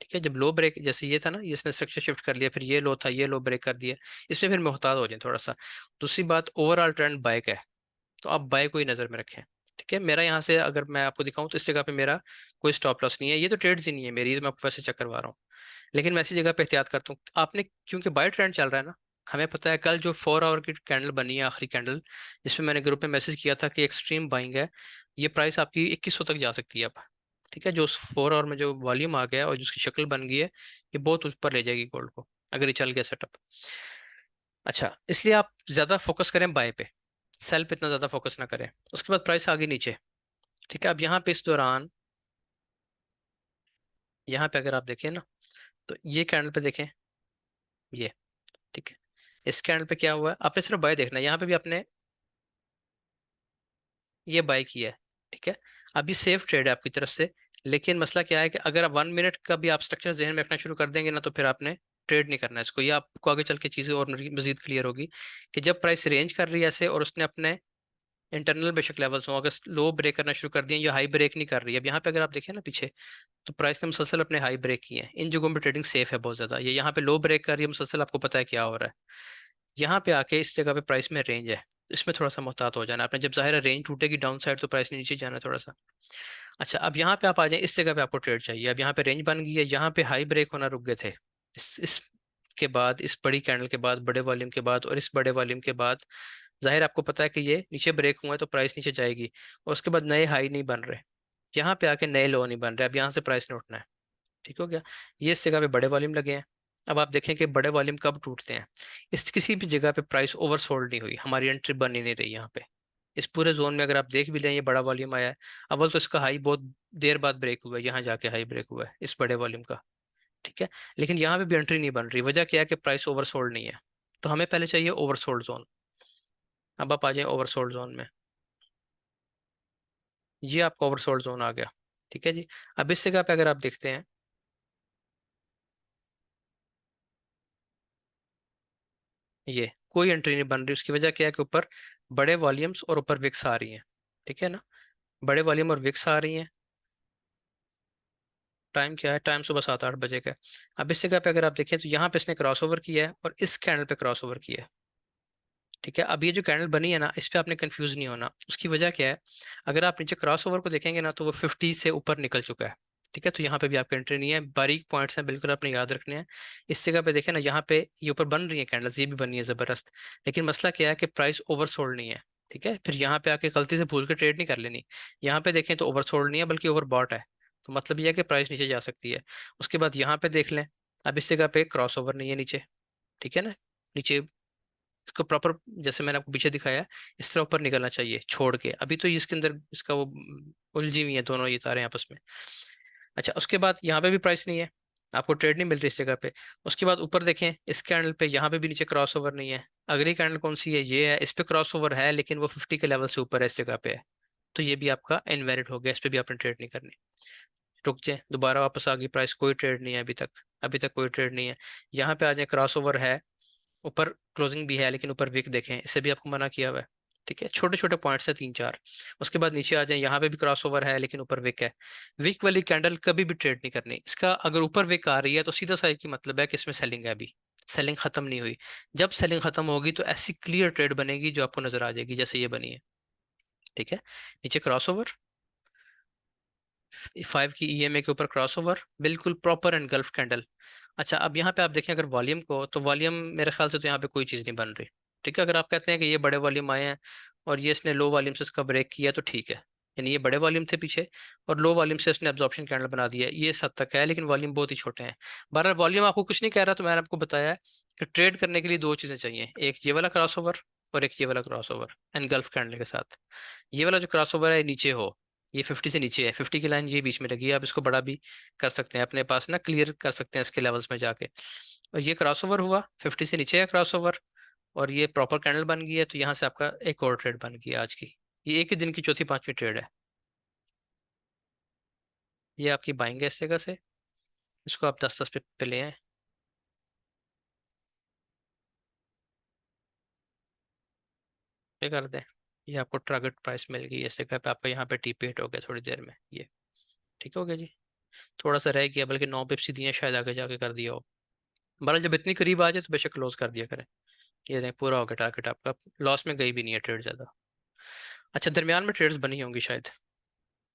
[SPEAKER 1] ठीक है। जब लो ब्रेक, जैसे ये था ना, ये इसने स्ट्रक्चर शिफ्ट कर लिया, फिर ये लो था, ये लो ब्रेक कर दिया, इसमें फिर मोहतात हो जाए थोड़ा सा। दूसरी बात, ओवरऑल ट्रेंड बाय का है, तो आप बाय को ही नज़र में रखें, ठीक है। मेरा यहाँ से अगर मैं आपको दिखाऊं तो इस जगह पे मेरा कोई स्टॉप लॉस नहीं है, ये तो ट्रेड्स ही नहीं है मेरी, ये तो मैं आपको वैसे चेक करवा रहा हूँ, लेकिन मैं ऐसी जगह पे एहतियात करता हूँ। आपने, क्योंकि बाय ट्रेंड चल रहा है ना, हमें पता है कल जो 4 आवर की कैंडल बनी है, आखिरी कैंडल, जिसमें मैंने ग्रुप में मैसेज किया था कि एक्सट्रीम बाइंग है, ये प्राइस आपकी 2100 तक जा सकती है अब, ठीक है। जो उस 4 आवर में जो वॉल्यूम आ गया और जिसकी शक्ल बन गई है, ये बहुत ऊपर ले जाएगी गोल्ड को, अगर ये चल गया सेटअप। अच्छा, इसलिए आप ज़्यादा फोकस करें बाय पे, सेल पे इतना ज़्यादा फोकस ना करें। उसके बाद प्राइस आ गई नीचे, ठीक है। अब यहाँ पे इस दौरान, यहाँ पे अगर आप देखें ना, तो ये कैंडल पे देखें, ये, ठीक है, इस कैंडल पे क्या हुआ है, आपने सिर्फ बाय देखना है, यहाँ पे भी आपने ये बाय किया है, ठीक है। अब ये सेफ ट्रेड है आपकी तरफ से, लेकिन मसला क्या है कि अगर आप 1 मिनट का भी आप स्ट्रक्चर जहन में रखना शुरू कर देंगे ना, तो फिर आपने ट्रेड नहीं करना है इसको। ये आपको आगे चल के चीज़ें और मजीद क्लियर होगी कि जब प्राइस रेंज कर रही है ऐसे और उसने अपने इंटरनल बेशक लेवल्स हो, अगर लो ब्रेक करना शुरू कर दिए या हाई ब्रेक नहीं कर रही है, अब यहाँ पे अगर आप देखें ना पीछे, तो प्राइस ने मुसलसल अपने हाई ब्रेक किए हैं। इन जगहों पे ट्रेडिंग सेफ है बहुत ज़्यादा। ये यहाँ पे लो ब्रेक कर रही है मुसलसल, आपको पता है क्या हो रहा है। यहाँ पे आके इस जगह पे प्राइस में रेंज है, इसमें थोड़ा सा मुहतात हो जाना आपने। जब जाहिर है रेंज टूटेगी डाउन साइड, तो प्राइस ने नीचे जाना है थोड़ा सा। अच्छा, अब यहाँ पे आप आ जाए, इस जगह पे आपको ट्रेड चाहिए। अब यहाँ पे रेंज बन गई है, यहाँ पे हाई ब्रेक होना रुक गए थे। इस के बाद, इस बड़ी कैंडल के बाद, बड़े वॉल्यूम के बाद और इस बड़े वॉल्यूम के बाद, जाहिर आपको पता है कि ये नीचे ब्रेक हुआ है तो प्राइस नीचे जाएगी। और उसके बाद नए हाई नहीं बन रहे, यहाँ पे आके नए लो नहीं बन रहे। अब यहाँ से प्राइस ने उठना है, ठीक हो गया। ये इस जगह पे बड़े वॉल्यूम लगे हैं। अब आप देखें कि बड़े वॉल्यूम कब टूटते हैं, इस किसी भी जगह पे प्राइस ओवरसोल्ड नहीं हुई, हमारी एंट्री बन ही नहीं रही यहाँ पे। इस पूरे जोन में अगर आप देख भी लें, ये बड़ा वॉल्यूम आया है। अव्वल तो इसका हाई बहुत देर बाद ब्रेक हुआ है, यहाँ जाके हाई ब्रेक हुआ है इस बड़े वॉल्यूम का, ठीक है। लेकिन यहाँ पे भी एंट्री नहीं बन रही, वजह क्या है कि प्राइस ओवरसोल्ड नहीं है। तो हमें पहले चाहिए ओवरसोल्ड जोन। अब आप आ जाए ओवरसोल्ड जोन में, ये आपका ओवरसोल्ड जोन आ गया, ठीक है जी। अब इस जगह पे अगर आप देखते हैं, ये कोई एंट्री नहीं बन रही। उसकी वजह क्या है कि ऊपर बड़े वॉल्यूम्स और ऊपर विक्स आ रही हैं, ठीक है ना। बड़े वॉल्यूम और विक्स आ रही हैं। टाइम क्या है, टाइम सुबह 7-8 बजे का है। अब इस जगह पे अगर आप देखें, तो यहाँ पे इसने क्रॉस ओवर किया है और इस कैंडल पे क्रॉस ओवर किया है, ठीक है। अब ये जो कैंडल बनी है ना, इस पे आपने कंफ्यूज नहीं होना। उसकी वजह क्या है, अगर आप नीचे क्रॉस ओवर को देखेंगे ना, तो वो 50 से ऊपर निकल चुका है, ठीक है। तो यहाँ पे भी आपकी एंट्री नहीं है। बारीक पॉइंट्स हैं, बिल्कुल आपने याद रखने हैं। इस जगह पे देखें ना, यहाँ पे ये ऊपर बन रही है कैंडल्स, ये भी बनी है जबरदस्त, लेकिन मसला क्या है कि प्राइस ओवरसोल्ड नहीं है, ठीक है। फिर यहाँ पे आके गलती से भूल के ट्रेड नहीं कर लेनी। यहाँ पे देखें तो ओवरसोल्ड नहीं है, बल्कि ओवरबॉट है। तो मतलब ये है कि प्राइस नीचे जा सकती है। उसके बाद यहाँ पे देख लें, अब इस जगह पे क्रॉस ओवर नहीं है नीचे, ठीक है ना। नीचे इसको प्रॉपर, जैसे मैंने आपको पीछे दिखाया, इस तरह ऊपर निकलना चाहिए छोड़ के। अभी तो इसके अंदर इसका वो उलझी हुई है दोनों ये तारे आपस में। अच्छा, उसके बाद यहाँ पे भी प्राइस नहीं है, आपको ट्रेड नहीं मिल रही इस जगह पे। उसके बाद ऊपर देखें इस कैंडल पे, यहाँ पे भी नीचे क्रॉस ओवर नहीं है। अगली कैंडल कौन सी है, ये है, इस पे क्रॉस ओवर है, लेकिन वो 50 के लेवल से ऊपर है, इस जगह पे है। तो ये भी आपका इनवैलिड हो गया, इस पे भी आपने ट्रेड नहीं करनी। रुक जाए, दोबारा वापस आ गई प्राइस, कोई ट्रेड नहीं है अभी तक, अभी तक कोई ट्रेड नहीं है। यहाँ पे आ जाए, क्रॉस ओवर है, ऊपर क्लोजिंग भी है, लेकिन ऊपर विक देखें, इससे भी आपको मना किया हुआ है, ठीक है। छोटे छोटे पॉइंट्स हैं 3-4। उसके बाद नीचे आ जाए, यहाँ पे भी क्रॉस ओवर है, लेकिन ऊपर विक है। विक वाली कैंडल कभी भी ट्रेड नहीं करनी इसका। अगर ऊपर विक आ रही है तो सीधा सा एक ही मतलब है कि इसमें सेलिंग है, अभी सेलिंग खत्म नहीं हुई। जब सेलिंग खत्म होगी तो ऐसी क्लियर ट्रेड बनेगी जो आपको नजर आ जाएगी, जैसे ये बनी है, ठीक है। नीचे क्रॉस ओवर, 5 की ईएमए के ऊपर क्रॉस ओवर, बिल्कुल प्रॉपर एंड गल्फ कैंडल। अच्छा, अब यहाँ पे आप देखें अगर वॉल्यूम को, तो वॉल्यूम मेरे ख्याल से तो यहाँ पे कोई चीज़ नहीं बन रही, ठीक है। अगर आप कहते हैं कि ये बड़े वॉल्यूम आए हैं और ये इसने लो वॉल्यूम से इसका ब्रेक किया, तो ठीक है। यानी ये बड़े वॉल्यूम थे पीछे और लो वॉल्यूम से इसने एब्जॉर्प्शन कैंडल बना दिया है, ये इस हद तक है, लेकिन वॉल्यूम बहुत ही छोटे हैं। बहरहाल वॉल्यूम आपको कुछ नहीं कह रहा, तो मैंने आपको बताया है कि ट्रेड करने के लिए दो चीज़ें चाहिए, एक ये वाला क्रॉस ओवर और एक ये वाला cross over and gulf candle के साथ। ये वाला जो क्रॉस ओवर है नीचे हो, ये 50 से नीचे है, 50 की लाइन ये बीच में लगी है। आप इसको बड़ा भी कर सकते हैं अपने पास ना, क्लियर कर सकते हैं इसके लेवल्स में जाके। और ये क्रॉस ओवर हुआ, 50 से नीचे है क्रॉस ओवर, और ये प्रॉपर कैंडल बन गई है। तो यहाँ से आपका एक और ट्रेड बन गई आज की। ये एक ही दिन की चौथी पांचवी ट्रेड है। ये आपकी बाइंग है इस जगह से, इसको आप 10-10 पे ले आए। ये कर दें, ये आपको टारगेट प्राइस मिल गई इस जगह पे। आपका यहाँ पे टी हिट हो गया थोड़ी देर में, ये ठीक हो गया जी। थोड़ा सा रह गया, बल्कि 9 पिप्स दिए शायद, आगे जाके कर दिया हो। बड़ा जब इतनी करीब आ जाए तो बेशक क्लोज कर दिया करें। ये दें, पूरा हो गया टारगेट आपका, लॉस में गई भी नहीं है ट्रेड ज़्यादा। अच्छा, दरमियान में ट्रेड्स बनी होंगी शायद,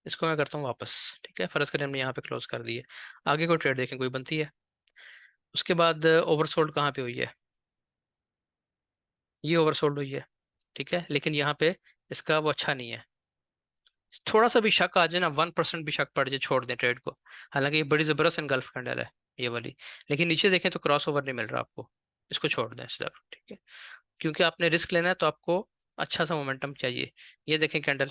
[SPEAKER 1] इसको मैं करता हूँ वापस, ठीक है। फर्ज करें हमने यहाँ पे क्लोज कर दी है, आगे कोई ट्रेड देखें कोई बनती है। उसके बाद ओवरसोल्ड कहाँ पे हुई है, ये ओवरसोल्ड हुई है, ठीक है। लेकिन यहाँ पे इसका वो अच्छा नहीं है। थोड़ा सा भी शक आ जाए ना, 1% भी शक पड़ जाए, छोड़ दें ट्रेड को। हालांकि ये बड़ी ज़बरदस्त एनगल्फ कैंडल है ये वाली, लेकिन नीचे देखें तो क्रॉस ओवर नहीं मिल रहा आपको, इसको छोड़ दें सिर्फ, ठीक है। क्योंकि आपने रिस्क लेना है तो आपको अच्छा सा मोमेंटम चाहिए। ये देखें कैंडल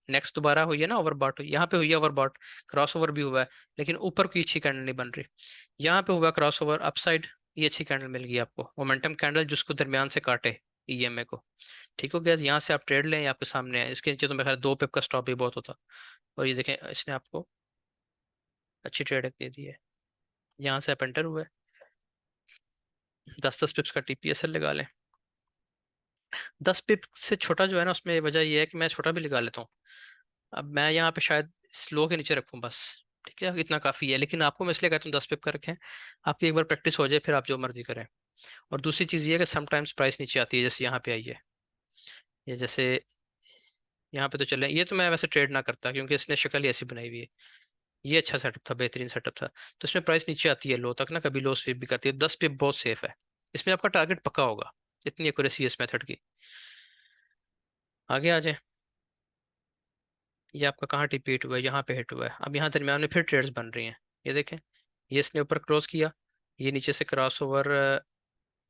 [SPEAKER 1] नेक्स्ट दोबारा हुई है ना, ओवरबॉट हुई, यहाँ पे हुई है ओवरबॉट, क्रॉस ओवर भी हुआ है, लेकिन ऊपर की अच्छी कैंडल नहीं बन रही। यहाँ पे हुआ क्रॉस ओवर अपसाइड, ये अच्छी कैंडल मिल गई आपको, मोमेंटम कैंडल जिसको दरमियान से काटे ईएमए को। ठीक हो गया, यहाँ से आप ट्रेड लें, ये आपके सामने है। इसके नीचे तो मेरे ख्याल 2 पिप का स्टॉप भी बहुत होता। और ये देखें इसने आपको अच्छी ट्रेड दे दी है। यहाँ से आप एंटर हुए, 10-10 पिप्स का टीपीएसएल लगा लें। 10 पिप से छोटा जो है ना, उसमें वजह ये है कि मैं छोटा भी लगा लेता हूँ। अब मैं यहाँ पे शायद स्लो के नीचे रखूँ बस, ठीक है, इतना काफ़ी है। लेकिन आपको मैं इसलिए कहता हूँ 10 पिप का रखें, आपकी एक बार प्रैक्टिस हो जाए फिर आप जो मर्जी करें। और दूसरी चीज़ ये है कि समटाइम्स प्राइस नीचे आती है, जैसे यहाँ पे आई है, ये जैसे यहाँ पे तो चले, ये तो मैं वैसे ट्रेड ना करता क्योंकि इसने शक्ल ही ऐसी बनाई हुई है। ये अच्छा सेटअप था, बेहतरीन सेटअप था। तो इसमें प्राइस नीचे आती है लो तक ना, कभी लो स्वीप भी करती है। 10 पिप बहुत सेफ है, इसमें आपका टारगेट पक्का होगा, इतनी एक्यूरेसी है इस मेथड की। आगे आ जाए, ये आपका कहाँ टिप हिट हुआ है, यहाँ पे हिट हुआ है। अब यहाँ दरमियान में फिर ट्रेड्स बन रही हैं, ये देखें, ये इसने ऊपर क्रॉस किया, ये नीचे से क्रॉस ओवर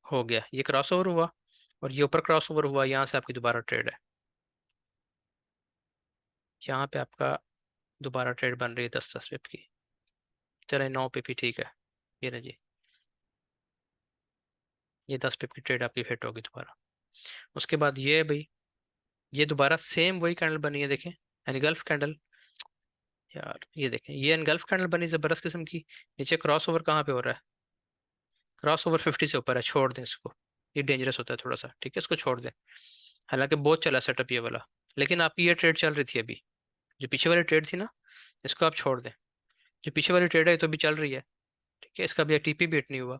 [SPEAKER 1] हो गया, ये क्रॉस ओवर हुआ और ये ऊपर क्रॉस ओवर हुआ, यहाँ से आपकी दोबारा ट्रेड है। यहाँ पे आपका दोबारा ट्रेड बन रही है 10-10 पिप की। चले 9 पिप ही ठीक है, ये ना जी, ये 10 पिप की ट्रेड आपकी हिट होगी दोबारा। उसके बाद ये भाई, ये दोबारा सेम वही कैंडल बनी है, देखें एनगल्फ कैंडल। यार ये देखें, ये एनगल्फ कैंडल बनी जबरदस्त किस्म की। नीचे क्रॉस ओवर कहाँ पे हो रहा है, क्रॉस ओवर 50 से ऊपर है, छोड़ दें इसको, ये डेंजरस होता है थोड़ा सा, ठीक है, इसको छोड़ दें। हालांकि बहुत चला सेटअप ये वाला, लेकिन आपकी ये ट्रेड चल रही थी अभी, जो पीछे वाली ट्रेड थी ना, इसको आप छोड़ दें। जो पीछे वाली ट्रेड है ये तो अभी चल रही है, ठीक है, इसका भी टीपी भी हिट नहीं हुआ।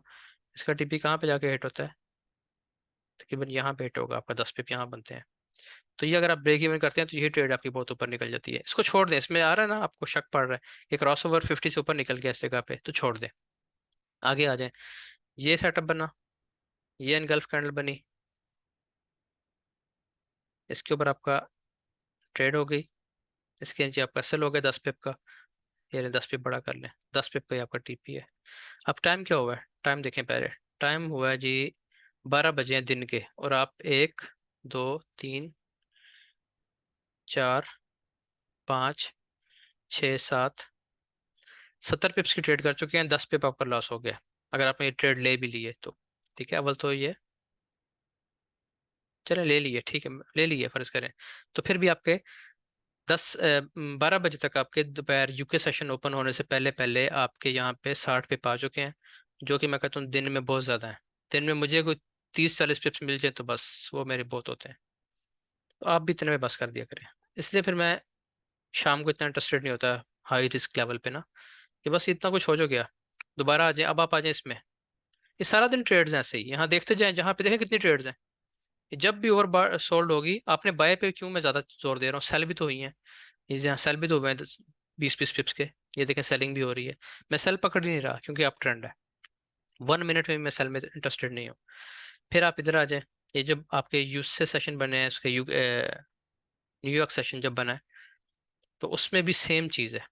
[SPEAKER 1] इसका टीपी कहाँ पे जाके हिट होता है, तकरीबन यहाँ पे हिट होगा आपका, 10 पिप यहाँ बनते हैं। तो ये अगर आप ब्रेक इवन करते हैं तो ये ट्रेड आपकी बहुत ऊपर निकल जाती है। इसको छोड़ दें, इसमें आ रहा है ना आपको शक पड़ रहा है, ये क्रॉस ओवर 50 से ऊपर निकल गया इस जगह पे, तो छोड़ दें। आगे आ जाए, ये सेटअप बना, ये एनगल्फ कैंडल बनी, इसके ऊपर आपका ट्रेड हो गई, इसके नीचे आपका सेल हो गया 10 पिप का, ये 10 पिप बड़ा कर लें, 10 पिप का ही आपका टीपी है। अब टाइम क्या हुआ है, टाइम देखें पहले, टाइम हुआ है जी 12 बजे हैं दिन के, और आप 1 2 3 4 5 6 7 70 पिप्स की ट्रेड कर चुके हैं, 10 पिप आपका लॉस हो गया अगर आपने ये ट्रेड ले भी लिए तो। ठीक है, अव्वल तो ये चले ले लिए, ठीक है ले लिए फर्ज करें, तो फिर भी आपके 12 बजे तक आपके दोपहर यूके सेशन ओपन होने से पहले पहले आपके यहाँ पे 60 पिप आ चुके हैं, जो कि मैं कहता हूँ दिन में बहुत ज़्यादा है। दिन में मुझे कोई 30-40 पिप्स मिल जाए तो बस वो मेरे बहुत होते हैं, तो आप भी इतने में बस कर दिया करें। इसलिए फिर मैं शाम को इतना इंटरेस्टेड नहीं होता हाई रिस्क लेवल पे ना, कि बस इतना कुछ हो जो गया, दोबारा आ जाए। अब आप आ जाए इसमें, ये सारा दिन ट्रेड्स हैं ऐसे ही, यहाँ देखते जाएं, जहाँ पे देखें कितनी ट्रेड्स हैं। ये जब भी ओवर सोल्ड होगी, आपने बाय पे क्यों मैं ज़्यादा जोर दे रहा हूँ, सेल भी तो हुई है, ये जहाँ सेल भी तो हुए हैं 20-20 पिप्स के, ये देखें सेलिंग भी हो रही है। मैं सेल पकड़ ही नहीं रहा क्योंकि अप ट्रेंड है, 1 मिनट में भी मैं सेल में इंटरेस्टेड नहीं हूँ। फिर आप इधर आ जाए, ये जब आपके यूएसए सेशन बने हैं, उसके न्यूयॉर्क सेशन जब बना है, तो उसमें भी सेम चीज़ है।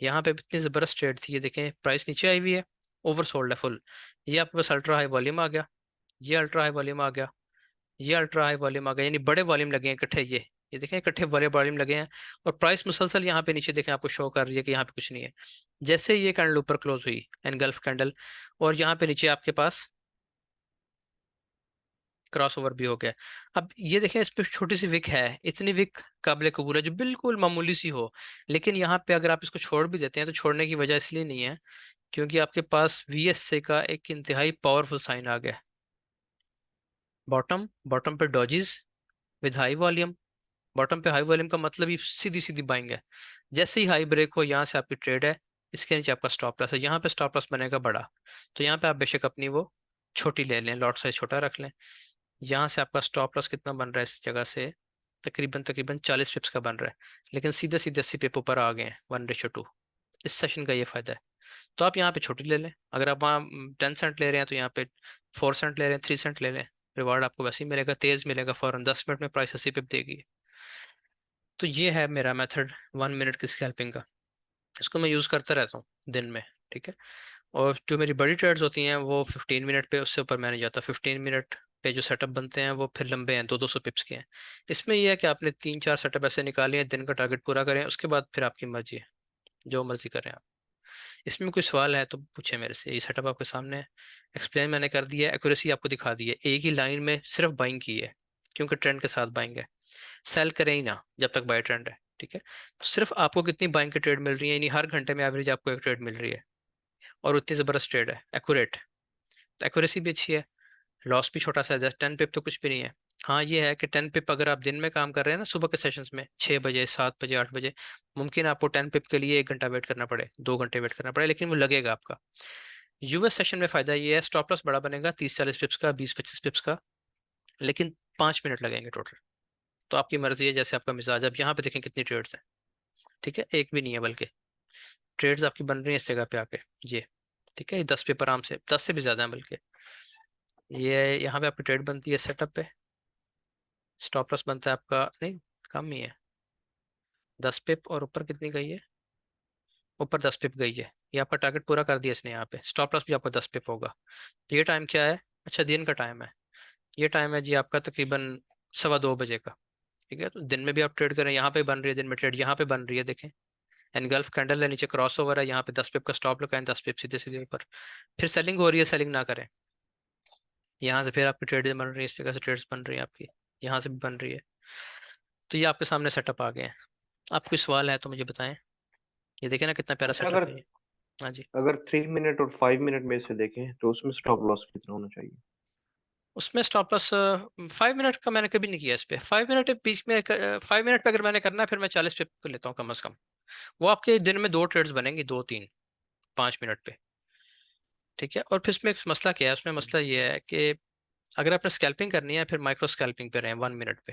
[SPEAKER 1] यहाँ पे भी इतनी ज़बरदस्त ट्रेड थी, ये देखें प्राइस नीचे आई हुई है, ओवर सोल्ड है फुल। ये आपके पास अल्ट्रा हाई वॉल्यूम आ गया, ये अल्ट्रा हाई वॉल्यूम आ गया, ये अल्ट्रा हाई वॉल्यूम आ गया, यानी बड़े वॉल्यूम लगे हैं इकट्ठे, ये देखें इकट्ठे बड़े वॉल्यूम लगे हैं। और प्राइस मुसलसल यहाँ पे नीचे देखें आपको शो कर रही है कि यहाँ पे कुछ नहीं है। जैसे ये कैंडल ऊपर क्लोज हुई एनगल्फ कैंडल, और यहाँ पे नीचे आपके पास क्रॉस ओवर भी हो गया। अब ये देखें इस पे छोटी सी विक है, इतनी विक काबिल कबूल है जो बिल्कुल मामूली सी हो, लेकिन यहाँ पे अगर आप इसको छोड़ भी देते हैं तो छोड़ने की वजह इसलिए नहीं है क्योंकि आपके पास VSA का एक इंतहाई पावरफुल साइन आ गया, बॉटम बॉटम पे डॉजिज विद हाई वॉल्यूम। बॉटम पे हाई वॉल्यूम का मतलब ही सीधी सीधी बाइंग है, जैसे ही हाई ब्रेक हो यहाँ से आपकी ट्रेड है, इसके नीचे आपका स्टॉप लॉस है, यहाँ पे स्टॉप लॉस बनेगा बड़ा, तो यहाँ पे आप बेशक अपनी वो छोटी ले लें, लॉट साइज छोटा रख लें। यहाँ से आपका स्टॉप लॉस कितना बन रहा है इस जगह से, तकरीबन तकरीबन 40 पिप्स का बन रहा है, लेकिन सीधे सीधे 80 पिप ऊपर आ गए हैं 1:2। इस सेशन का ये फायदा है। तो आप यहाँ पे छोटी ले लें, अगर आप वहाँ 10 सेंट ले रहे हैं तो यहाँ पे 4 सेंट ले रहे हैं, 3 सेंट ले लें, रिवार्ड आपको वैसे ही मिलेगा, तेज मिलेगा, फौरन 10 मिनट में प्राइस 80 पिप देगी। तो ये है मेरा मेथड 1 मिनट की स्कैल्पिंग का, इसको मैं यूज़ करता रहता हूँ दिन में, ठीक है। और जो मेरी बड़ी ट्रेड्स होती हैं वो 15 मिनट पे, उससे ऊपर मैं नहीं जाता। 15 मिनट पे जो सेटअप बनते हैं वो फिर लंबे हैं, 200 पिप्स के हैं। इसमें यह है कि आपने 3-4 सेटअप ऐसे निकाले हैं, दिन का टारगेट पूरा करें, उसके बाद फिर आपकी मर्जी है, जो मर्जी करें आप। इसमें कोई सवाल है तो पूछे मेरे से, ये सेटअप आपके सामने है, एक्सप्लेन मैंने कर दिया है, एक्यूरेसी आपको दिखा दी है, एक ही लाइन में सिर्फ बाइंग की है क्योंकि ट्रेंड के साथ बाइंग है, सेल करें ही ना जब तक बाय ट्रेंड है, ठीक है। तो सिर्फ आपको कितनी बाइंग की ट्रेड मिल रही है, यानी हर घंटे में एवरेज आपको एक ट्रेड मिल रही है, और उतनी ज़बरदस्त ट्रेड है, एक्यूरेट, तो एक्यूरेसी भी अच्छी है, लॉस भी छोटा सा है, 10 पिप तो कुछ भी नहीं है। हाँ ये है कि 10 पिप अगर आप दिन में काम कर रहे हैं ना, सुबह के सेशंस में 6 बजे 7 बजे 8 बजे, मुमकिन आपको 10 पिप के लिए 1 घंटा वेट करना पड़े, 2 घंटे वेट करना पड़े, लेकिन वो लगेगा आपका। यूएस सेशन में फायदा ये है, स्टॉप लॉस बड़ा बनेगा 30-40 पिप्स का, 20-25 पिप्स का, लेकिन 5 मिनट लगेंगे टोटल। तो आपकी मर्जी है, जैसे आपका मिजाज। अब यहाँ पे देखें कितनी ट्रेड्स हैं, ठीक है, एक भी नहीं है बल्कि ट्रेड्स आपकी बन रही है इस जगह पे आके, ये ठीक है, ये 10 पेपर आराम से, 10 से भी ज्यादा है बल्कि। ये यहाँ पे आपकी ट्रेड बनती है सेटअप पे, स्टॉप लॉस बनता है आपका, नहीं कम ही है, 10 पिप, और ऊपर कितनी गई है, ऊपर 10 पिप गई है, ये आपका टारगेट पूरा कर दिया इसने यहाँ पे, स्टॉप लॉस भी आपका 10 पिप होगा। तो ये टाइम क्या है, अच्छा दिन का टाइम है, ये टाइम है जी आपका तकरीबन 2:15 बजे का, ठीक है। तो दिन में भी आप ट्रेड करें, यहाँ पे बन रही है दिन में ट्रेड, यहाँ पे बन रही है देखें, एनगल्फ कैंडल है, नीचे क्रॉस ओवर है, यहाँ पे 10 पिप का स्टॉप लगाएं, 10 पिप सीधे सीधे ऊपर, फिर सेलिंग हो रही है, सेलिंग ना करें, यहाँ से फिर आपकी ट्रेड बन रही है, इस जगह से ट्रेड्स बन रही है आपकी, यहाँ से भी बन रही है। तो ये आपके सामने सेटअप आ गए हैं। आप कोई सवाल है तो मुझे बताएं। ये देखें ना कितना प्यारा
[SPEAKER 3] अच्छा,
[SPEAKER 1] सेटअप है ये। हाँ जी।
[SPEAKER 3] अगर 3 मिनट और 5 मिनट में से देखें तो उसमें स्टॉप लॉस कितना होना चाहिए?
[SPEAKER 1] उसमें स्टॉप लॉस 5 मिनट का मैंने कभी नहीं किया इस पे, 5 मिनट बीच में, 5 मिनट पे अगर मैंने करना है फिर मैं 40 पे लेता हूँ कम अज कम। वो आपके दिन में 2 ट्रेड्स बनेंगी, 2 3 5 मिनट पे, ठीक है। और फिर इसमें एक मसला क्या है, उसमें मसला ये है कि अगर आपने स्कैल्पिंग करनी है फिर माइक्रो स्कैल्पिंग पे रहें 1 मिनट पे,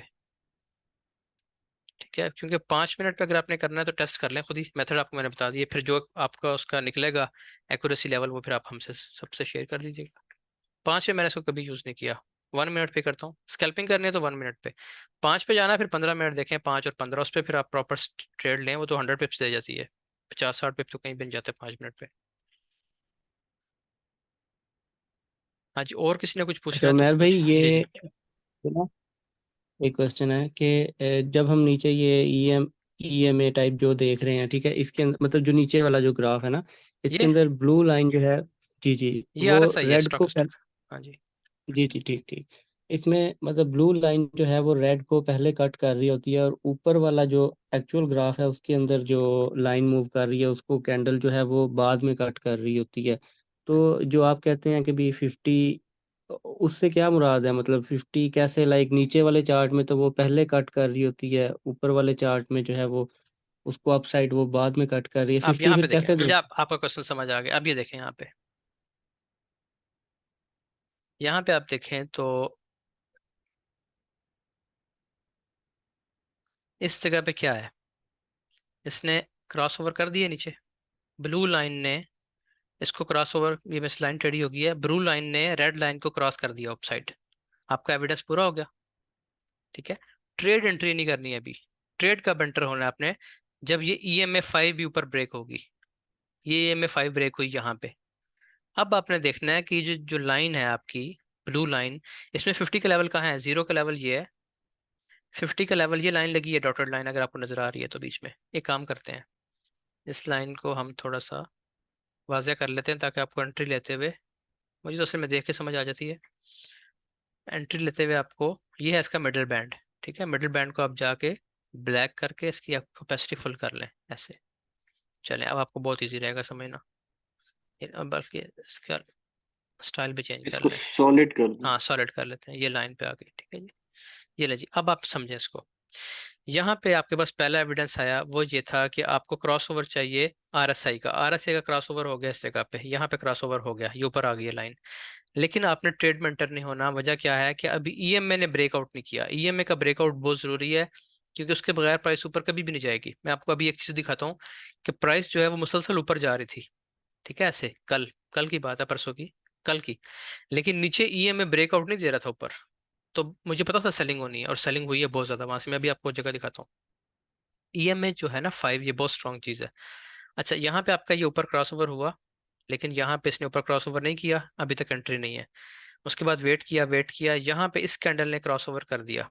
[SPEAKER 1] ठीक है, क्योंकि 5 मिनट पे अगर आपने करना है तो टेस्ट कर लें खुद ही, मेथड आपको मैंने बता दिए, फिर जो आपका उसका निकलेगा एक्यूरेसी लेवल वो फिर आप हमसे सबसे शेयर कर दीजिएगा। 5 पे मैंने इसको कभी यूज़ नहीं किया, 1 मिनट पे करता हूँ, स्कैल्पिंग करनी है तो 1 मिनट पे, 5 पे जाना है फिर 15 मिनट देखें, 5 और 15 उस पर फिर आप प्रॉपर ट्रेड लें, वो तो 100 पिप्स दे जाती है, 50-60 पिप तो कहीं बन जाते हैं 5 मिनट पे। हाँ जी, और किसी ने कुछ पूछना
[SPEAKER 4] अच्छा
[SPEAKER 1] है तो
[SPEAKER 4] उमेर भाई,
[SPEAKER 1] पूछ, जी जी।
[SPEAKER 4] ये ना एक क्वेश्चन है कि जब हम नीचे ये ईएमए टाइप जो देख रहे हैं, ठीक है, इसके अंदर मतलब जो नीचे वाला जो ग्राफ है ना, इसके
[SPEAKER 1] ये
[SPEAKER 4] अंदर ब्लू लाइन जो है, जी जी,
[SPEAKER 1] ये
[SPEAKER 4] वो
[SPEAKER 1] RSI है,
[SPEAKER 4] रेड को
[SPEAKER 1] स्टॉकेस्टिक। हाँ जी।
[SPEAKER 4] जी जी ठीक ठीक, इसमें मतलब ब्लू लाइन जो है वो रेड को पहले कट कर रही होती है, और ऊपर वाला जो एक्चुअल ग्राफ है उसके अंदर जो लाइन मूव कर रही है उसको कैंडल जो है वो बाद में कट कर रही होती है। तो जो आप कहते हैं कि भी 50, उससे क्या मुराद है, मतलब 50 कैसे, लाइक नीचे वाले चार्ट में तो वो पहले कट कर रही होती है, ऊपर वाले चार्ट में जो है वो उसको अप साइड वो बाद में कट कर रही है,
[SPEAKER 1] आप
[SPEAKER 4] 50
[SPEAKER 1] यहाँ पे
[SPEAKER 4] फिर
[SPEAKER 1] देखें,
[SPEAKER 4] कैसे
[SPEAKER 1] मुझे
[SPEAKER 4] देख।
[SPEAKER 1] आपका क्वेश्चन समझ आ गया, अब ये देखें यहाँ पे, यहाँ पे आप देखें तो इस जगह पे क्या है, इसने क्रॉस ओवर कर दिया नीचे, ब्लू लाइन ने इसको क्रॉस ओवर, ये बस लाइन टेढ़ी हो गई है, ब्लू लाइन ने रेड लाइन को क्रॉस कर दिया अप साइड, आपका एविडेंस पूरा हो गया, ठीक है। ट्रेड एंट्री नहीं करनी है अभी, ट्रेड कब एंटर होना है आपने, जब ये EMA5 भी ऊपर ब्रेक होगी, ये EMA5 ब्रेक हुई यहाँ पे, अब आपने देखना है कि जो जो लाइन है आपकी ब्लू लाइन, इसमें 50 का लेवल कहाँ है, 0 का लेवल ये है, 50 का लेवल ये लाइन लगी है डॉटेड लाइन, अगर आपको नजर आ रही है तो बीच में, एक काम करते हैं, इस लाइन को हम थोड़ा सा वाज़ेह कर लेते हैं ताकि आपको एंट्री लेते हुए, मुझे तो असल में देख के समझ आ जाती है, एंट्री लेते हुए आपको, ये है इसका मिडिल बैंड, ठीक है, मिडिल बैंड को आप जाके ब्लैक करके इसकी आप कैपेसिटी फुल कर लें ऐसे, चलें अब आपको बहुत इजी रहेगा समझना, बल्कि इसका स्टाइल भी चेंज कर
[SPEAKER 5] इसको
[SPEAKER 1] लें।
[SPEAKER 5] सॉलिड कर दूं?
[SPEAKER 1] हाँ सॉलिड कर लेते हैं, ये लाइन पे आ गई, ठीक है जी। ये ले जी, अब आप समझें इसको, यहाँ पे आपके पास पहला एविडेंस आया वो ये था कि आपको क्रॉसओवर चाहिए RSI का, RSI का क्रॉसओवर हो गया इस जगह पे, यहाँ पे क्रॉसओवर हो गया, ये ऊपर आ गई है लाइन, लेकिन आपने ट्रेड में एंटर नहीं होना, वजह क्या है कि अभी EMA ने ब्रेकआउट नहीं किया, EMA का ब्रेकआउट बहुत जरूरी है, क्योंकि उसके बगैर प्राइस ऊपर कभी भी नहीं जाएगी। मैं आपको अभी एक चीज दिखाता हूँ कि प्राइस जो है वो मुसलसल ऊपर जा रही थी, ठीक है, ऐसे कल कल की बात है, परसों की, कल की, लेकिन नीचे EMA ब्रेकआउट नहीं दे रहा था ऊपर, तो मुझे पता था सेलिंग होनी है, और सेलिंग हुई है बहुत ज्यादा वहां से, मैं भी आपको जगह दिखाता हूँ। EMA जो है ना 5, ये बहुत स्ट्रॉन्ग चीज है। अच्छा यहाँ पे आपका ये ऊपर क्रॉसओवर हुआ, लेकिन यहाँ पे इसने ऊपर क्रॉसओवर नहीं किया, अभी तक एंट्री नहीं है, उसके बाद वेट किया, यहाँ पे इस कैंडल ने क्रॉसओवर कर दिया,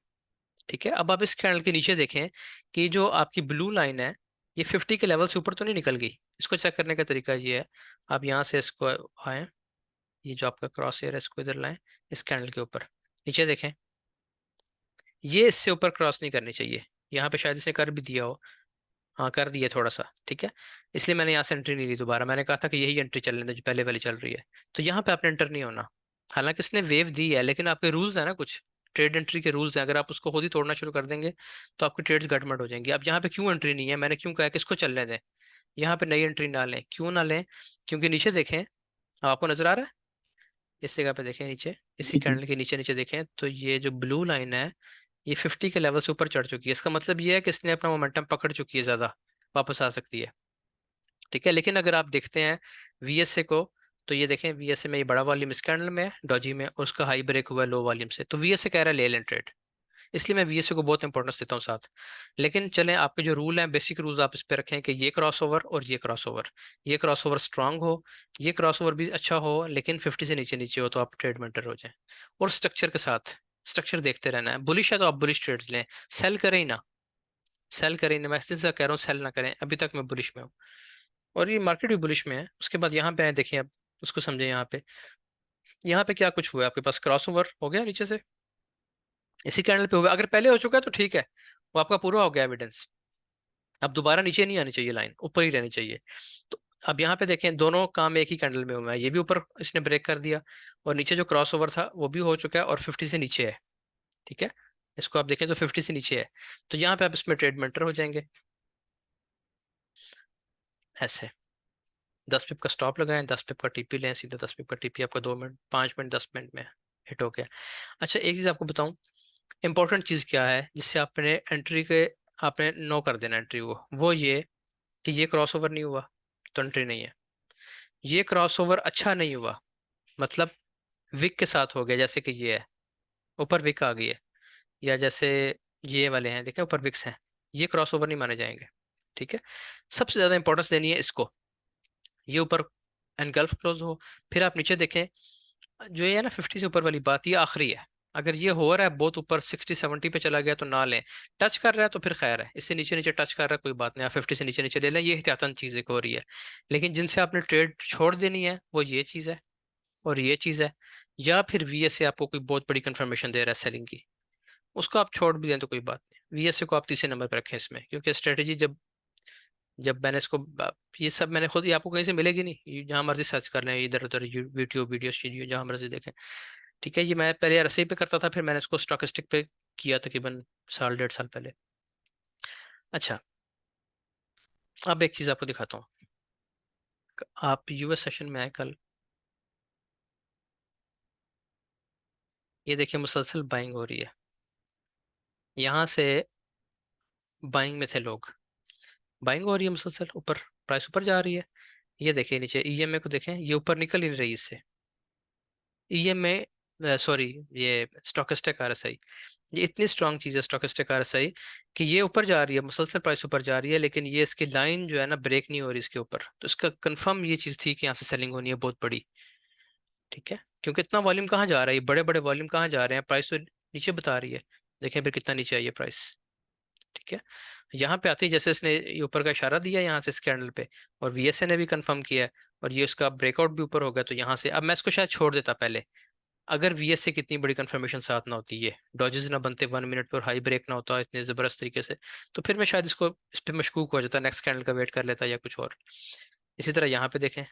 [SPEAKER 1] ठीक है। अब आप इस कैंडल के नीचे देखें कि जो आपकी ब्लू लाइन है, ये 50 के लेवल से ऊपर तो नहीं निकल गई। इसको चेक करने का तरीका ये है, आप यहाँ से इसको आए, ये जो आपका क्रॉस एयर है इसको इधर लाएं, इस कैंडल के ऊपर नीचे देखें, ये इससे ऊपर क्रॉस नहीं करनी चाहिए। यहाँ पे शायद इसने कर भी दिया हो, हाँ कर दिया थोड़ा सा, ठीक है। इसलिए मैंने यहाँ से एंट्री नहीं ली दोबारा, मैंने कहा था कि यही एंट्री चलने दे जो पहले वाली चल रही है। तो यहाँ पे आपने एंटर नहीं होना, हालांकि इसने वेव दी है, लेकिन आपके रूल्स है ना, कुछ ट्रेड एंट्री के रूल्स हैं, अगर आप उसको खुद ही तोड़ना शुरू कर देंगे तो आपकी ट्रेड्स गड़बड़ हो जाएंगी। अब यहाँ पे क्यों एंट्री नहीं है, मैंने क्यों कहा कि इसको चलने दें, यहाँ पे नई एंट्री ना लें। क्यों ना लें, क्योंकि नीचे देखें, आपको नजर आ रहा है, इस जगह पे देखें नीचे, इसी
[SPEAKER 2] जी जी।
[SPEAKER 1] कैंडल के नीचे नीचे देखें तो ये जो ब्लू लाइन है ये 50 के लेवल से ऊपर चढ़ चुकी है। इसका मतलब ये है कि इसने अपना मोमेंटम पकड़ चुकी है, ज्यादा वापस आ सकती है, ठीक है। लेकिन अगर आप देखते हैं वीएसए को, तो ये देखें वीएसए में ये बड़ा वॉल्यूम इस कैंडल में है डॉजी में, और उसका हाई ब्रेक हुआ है लो वॉल्यूम से, तो वीएसए कह रहा है ले लें ट्रेड, इसलिए मैं वीएसए को बहुत इंपॉर्टेंस देता हूँ साथ। लेकिन चलें, आपके जो रूल हैं, बेसिक रूल्स आप इस पे रखें कि ये क्रॉसओवर और ये क्रॉसओवर, ये क्रॉसओवर स्ट्रांग हो, ये क्रॉसओवर भी अच्छा हो, लेकिन 50 से नीचे नीचे हो तो आप ट्रेड में एंटर हो जाएं। और स्ट्रक्चर के साथ, स्ट्रक्चर देखते रहना है। बुलिश है तो आप बुलिश ट्रेड्स लें, सेल करें ही ना, सेल करें ही ना, मैं इस दिन से कह रहा हूँ सेल ना करें, अभी तक मैं बुलिश में हूँ और ये मार्केट भी बुलिश में है। उसके बाद यहाँ पे आए, देखिए अब उसको समझे, यहाँ पे क्या कुछ हुआ है, आपके पास क्रॉसओवर हो गया नीचे से, इसी कैंडल पे हुआ, अगर पहले हो चुका है तो ठीक है, वो आपका पूरा हो गया एविडेंस। अब दोबारा नीचे नहीं आनी चाहिए, लाइन ऊपर ही रहनी चाहिए। तो अब यहाँ पे देखें, दोनों काम एक ही कैंडल में हुआ है, ये भी ऊपर इसने ब्रेक कर दिया, और नीचे जो क्रॉसओवर था वो भी हो चुका है और 50 से नीचे है, ठीक है। इसको आप देखें तो 50 से नीचे है, तो यहाँ पे आप इसमें ट्रेड में एंटर हो जाएंगे ऐसे। 10 पिप का स्टॉप लगाएं, 10 पिप का टीपी लें, सीधा 10 पिप का टीपी आपका 2 मिनट 5 मिनट 10 मिनट में हिट हो गया। अच्छा, एक चीज़ आपको बताऊं, इंपॉर्टेंट चीज़ क्या है जिससे आपने एंट्री के, आपने नो कर देना एंट्री, वो ये कि ये क्रॉसओवर नहीं हुआ तो एंट्री नहीं है, ये क्रॉसओवर अच्छा नहीं हुआ, मतलब विक के साथ हो गया, जैसे कि ये है ऊपर विक आ गई है, या जैसे ये वाले हैं देखें ऊपर विक्स हैं, ये क्रॉसओवर नहीं माने जाएंगे, ठीक है। सबसे ज़्यादा इंपॉर्टेंस देनी है इसको, ये ऊपर एनगल्फ क्लोज हो। फिर आप नीचे देखें, जो ये है ना 50 से ऊपर वाली बात, ये आखिरी है। अगर ये हो रहा है बहुत ऊपर 60-70 पे चला गया तो ना लें, टच कर रहा है तो फिर खैर है, इससे नीचे नीचे टच कर रहा है कोई बात नहीं, आप 50 से नीचे नीचे ले लें, ये एहतियातन चीज़ एक हो रही है। लेकिन जिनसे आपने ट्रेड छोड़ देनी है वो ये चीज़ है और ये चीज़ है, या फिर वीएसए आपको कोई बहुत बड़ी कंफर्मेशन दे रहा है सेलिंग की, उसको आप छोड़ भी दें तो कोई बात नहीं, वीएसए को आप तीसरे नंबर पर रखें इसमें, क्योंकि स्ट्रेटेजी जब जब मैंने इसको ये सब मैंने खुद, ये आपको कहीं से मिलेगी नहीं, ये जहाँ मर्जी सर्च कर लें, इधर उधर यूट्यूब वीडियो जहाँ मर्जी देखें, ठीक है। ये मैं पहले RSI पे करता था, फिर मैंने इसको स्टॉकेस्टिक पे किया तकरीबन साल 1.5 साल पहले। अच्छा, अब एक चीज़ आपको दिखाता हूँ, आप यूएस सेशन में आए कल, ये देखिए मुसलसल बाइंग हो रही है, यहाँ से बाइंग में थे लोग, बाइंग हो रही है मुसलसल, ऊपर प्राइस ऊपर जा रही है। ये देखिए नीचे EMA को देखें, ये ऊपर निकल ही नहीं रही इससे, EMA सॉरी, ये स्टॉकेस्टिक RSI, ये इतनी स्ट्रांग चीज़ है स्टोकेस्टिक RSI कि ये ऊपर जा रही है, मुसलसल प्राइस ऊपर जा रही है, लेकिन ये इसकी लाइन जो है ना ब्रेक नहीं हो रही इसके ऊपर, तो इसका कंफर्म ये चीज़ थी कि यहाँ से सेलिंग होनी है बहुत बड़ी, ठीक है। क्योंकि इतना वॉल्यूम कहाँ जा रहा है, बड़े बड़े वॉल्यूम कहाँ जा रहे हैं, प्राइस तो नीचे बता रही है, देखें फिर कितना नीचे आई है प्राइस, ठीक है। यहाँ पे आती है, जैसे इसने ये ऊपर का इशारा दिया यहाँ से इस कैंडल पे, और VSA ने भी कंफर्म किया है, और ये उसका ब्रेकआउट भी ऊपर हो गया, तो यहाँ से अब मैं इसको शायद छोड़ देता पहले, अगर VS से कितनी बड़ी कंफर्मेशन साथ ना होती, ये डॉजेस ना बनते 1 मिनट पर, हाई ब्रेक ना होता इतने ज़बरदस्त तरीके से, तो फिर मैं शायद इसको इस पर मशकूक हो जाता, नेक्स्ट कैंडल का वेट कर लेता या कुछ और। इसी तरह यहाँ पे देखें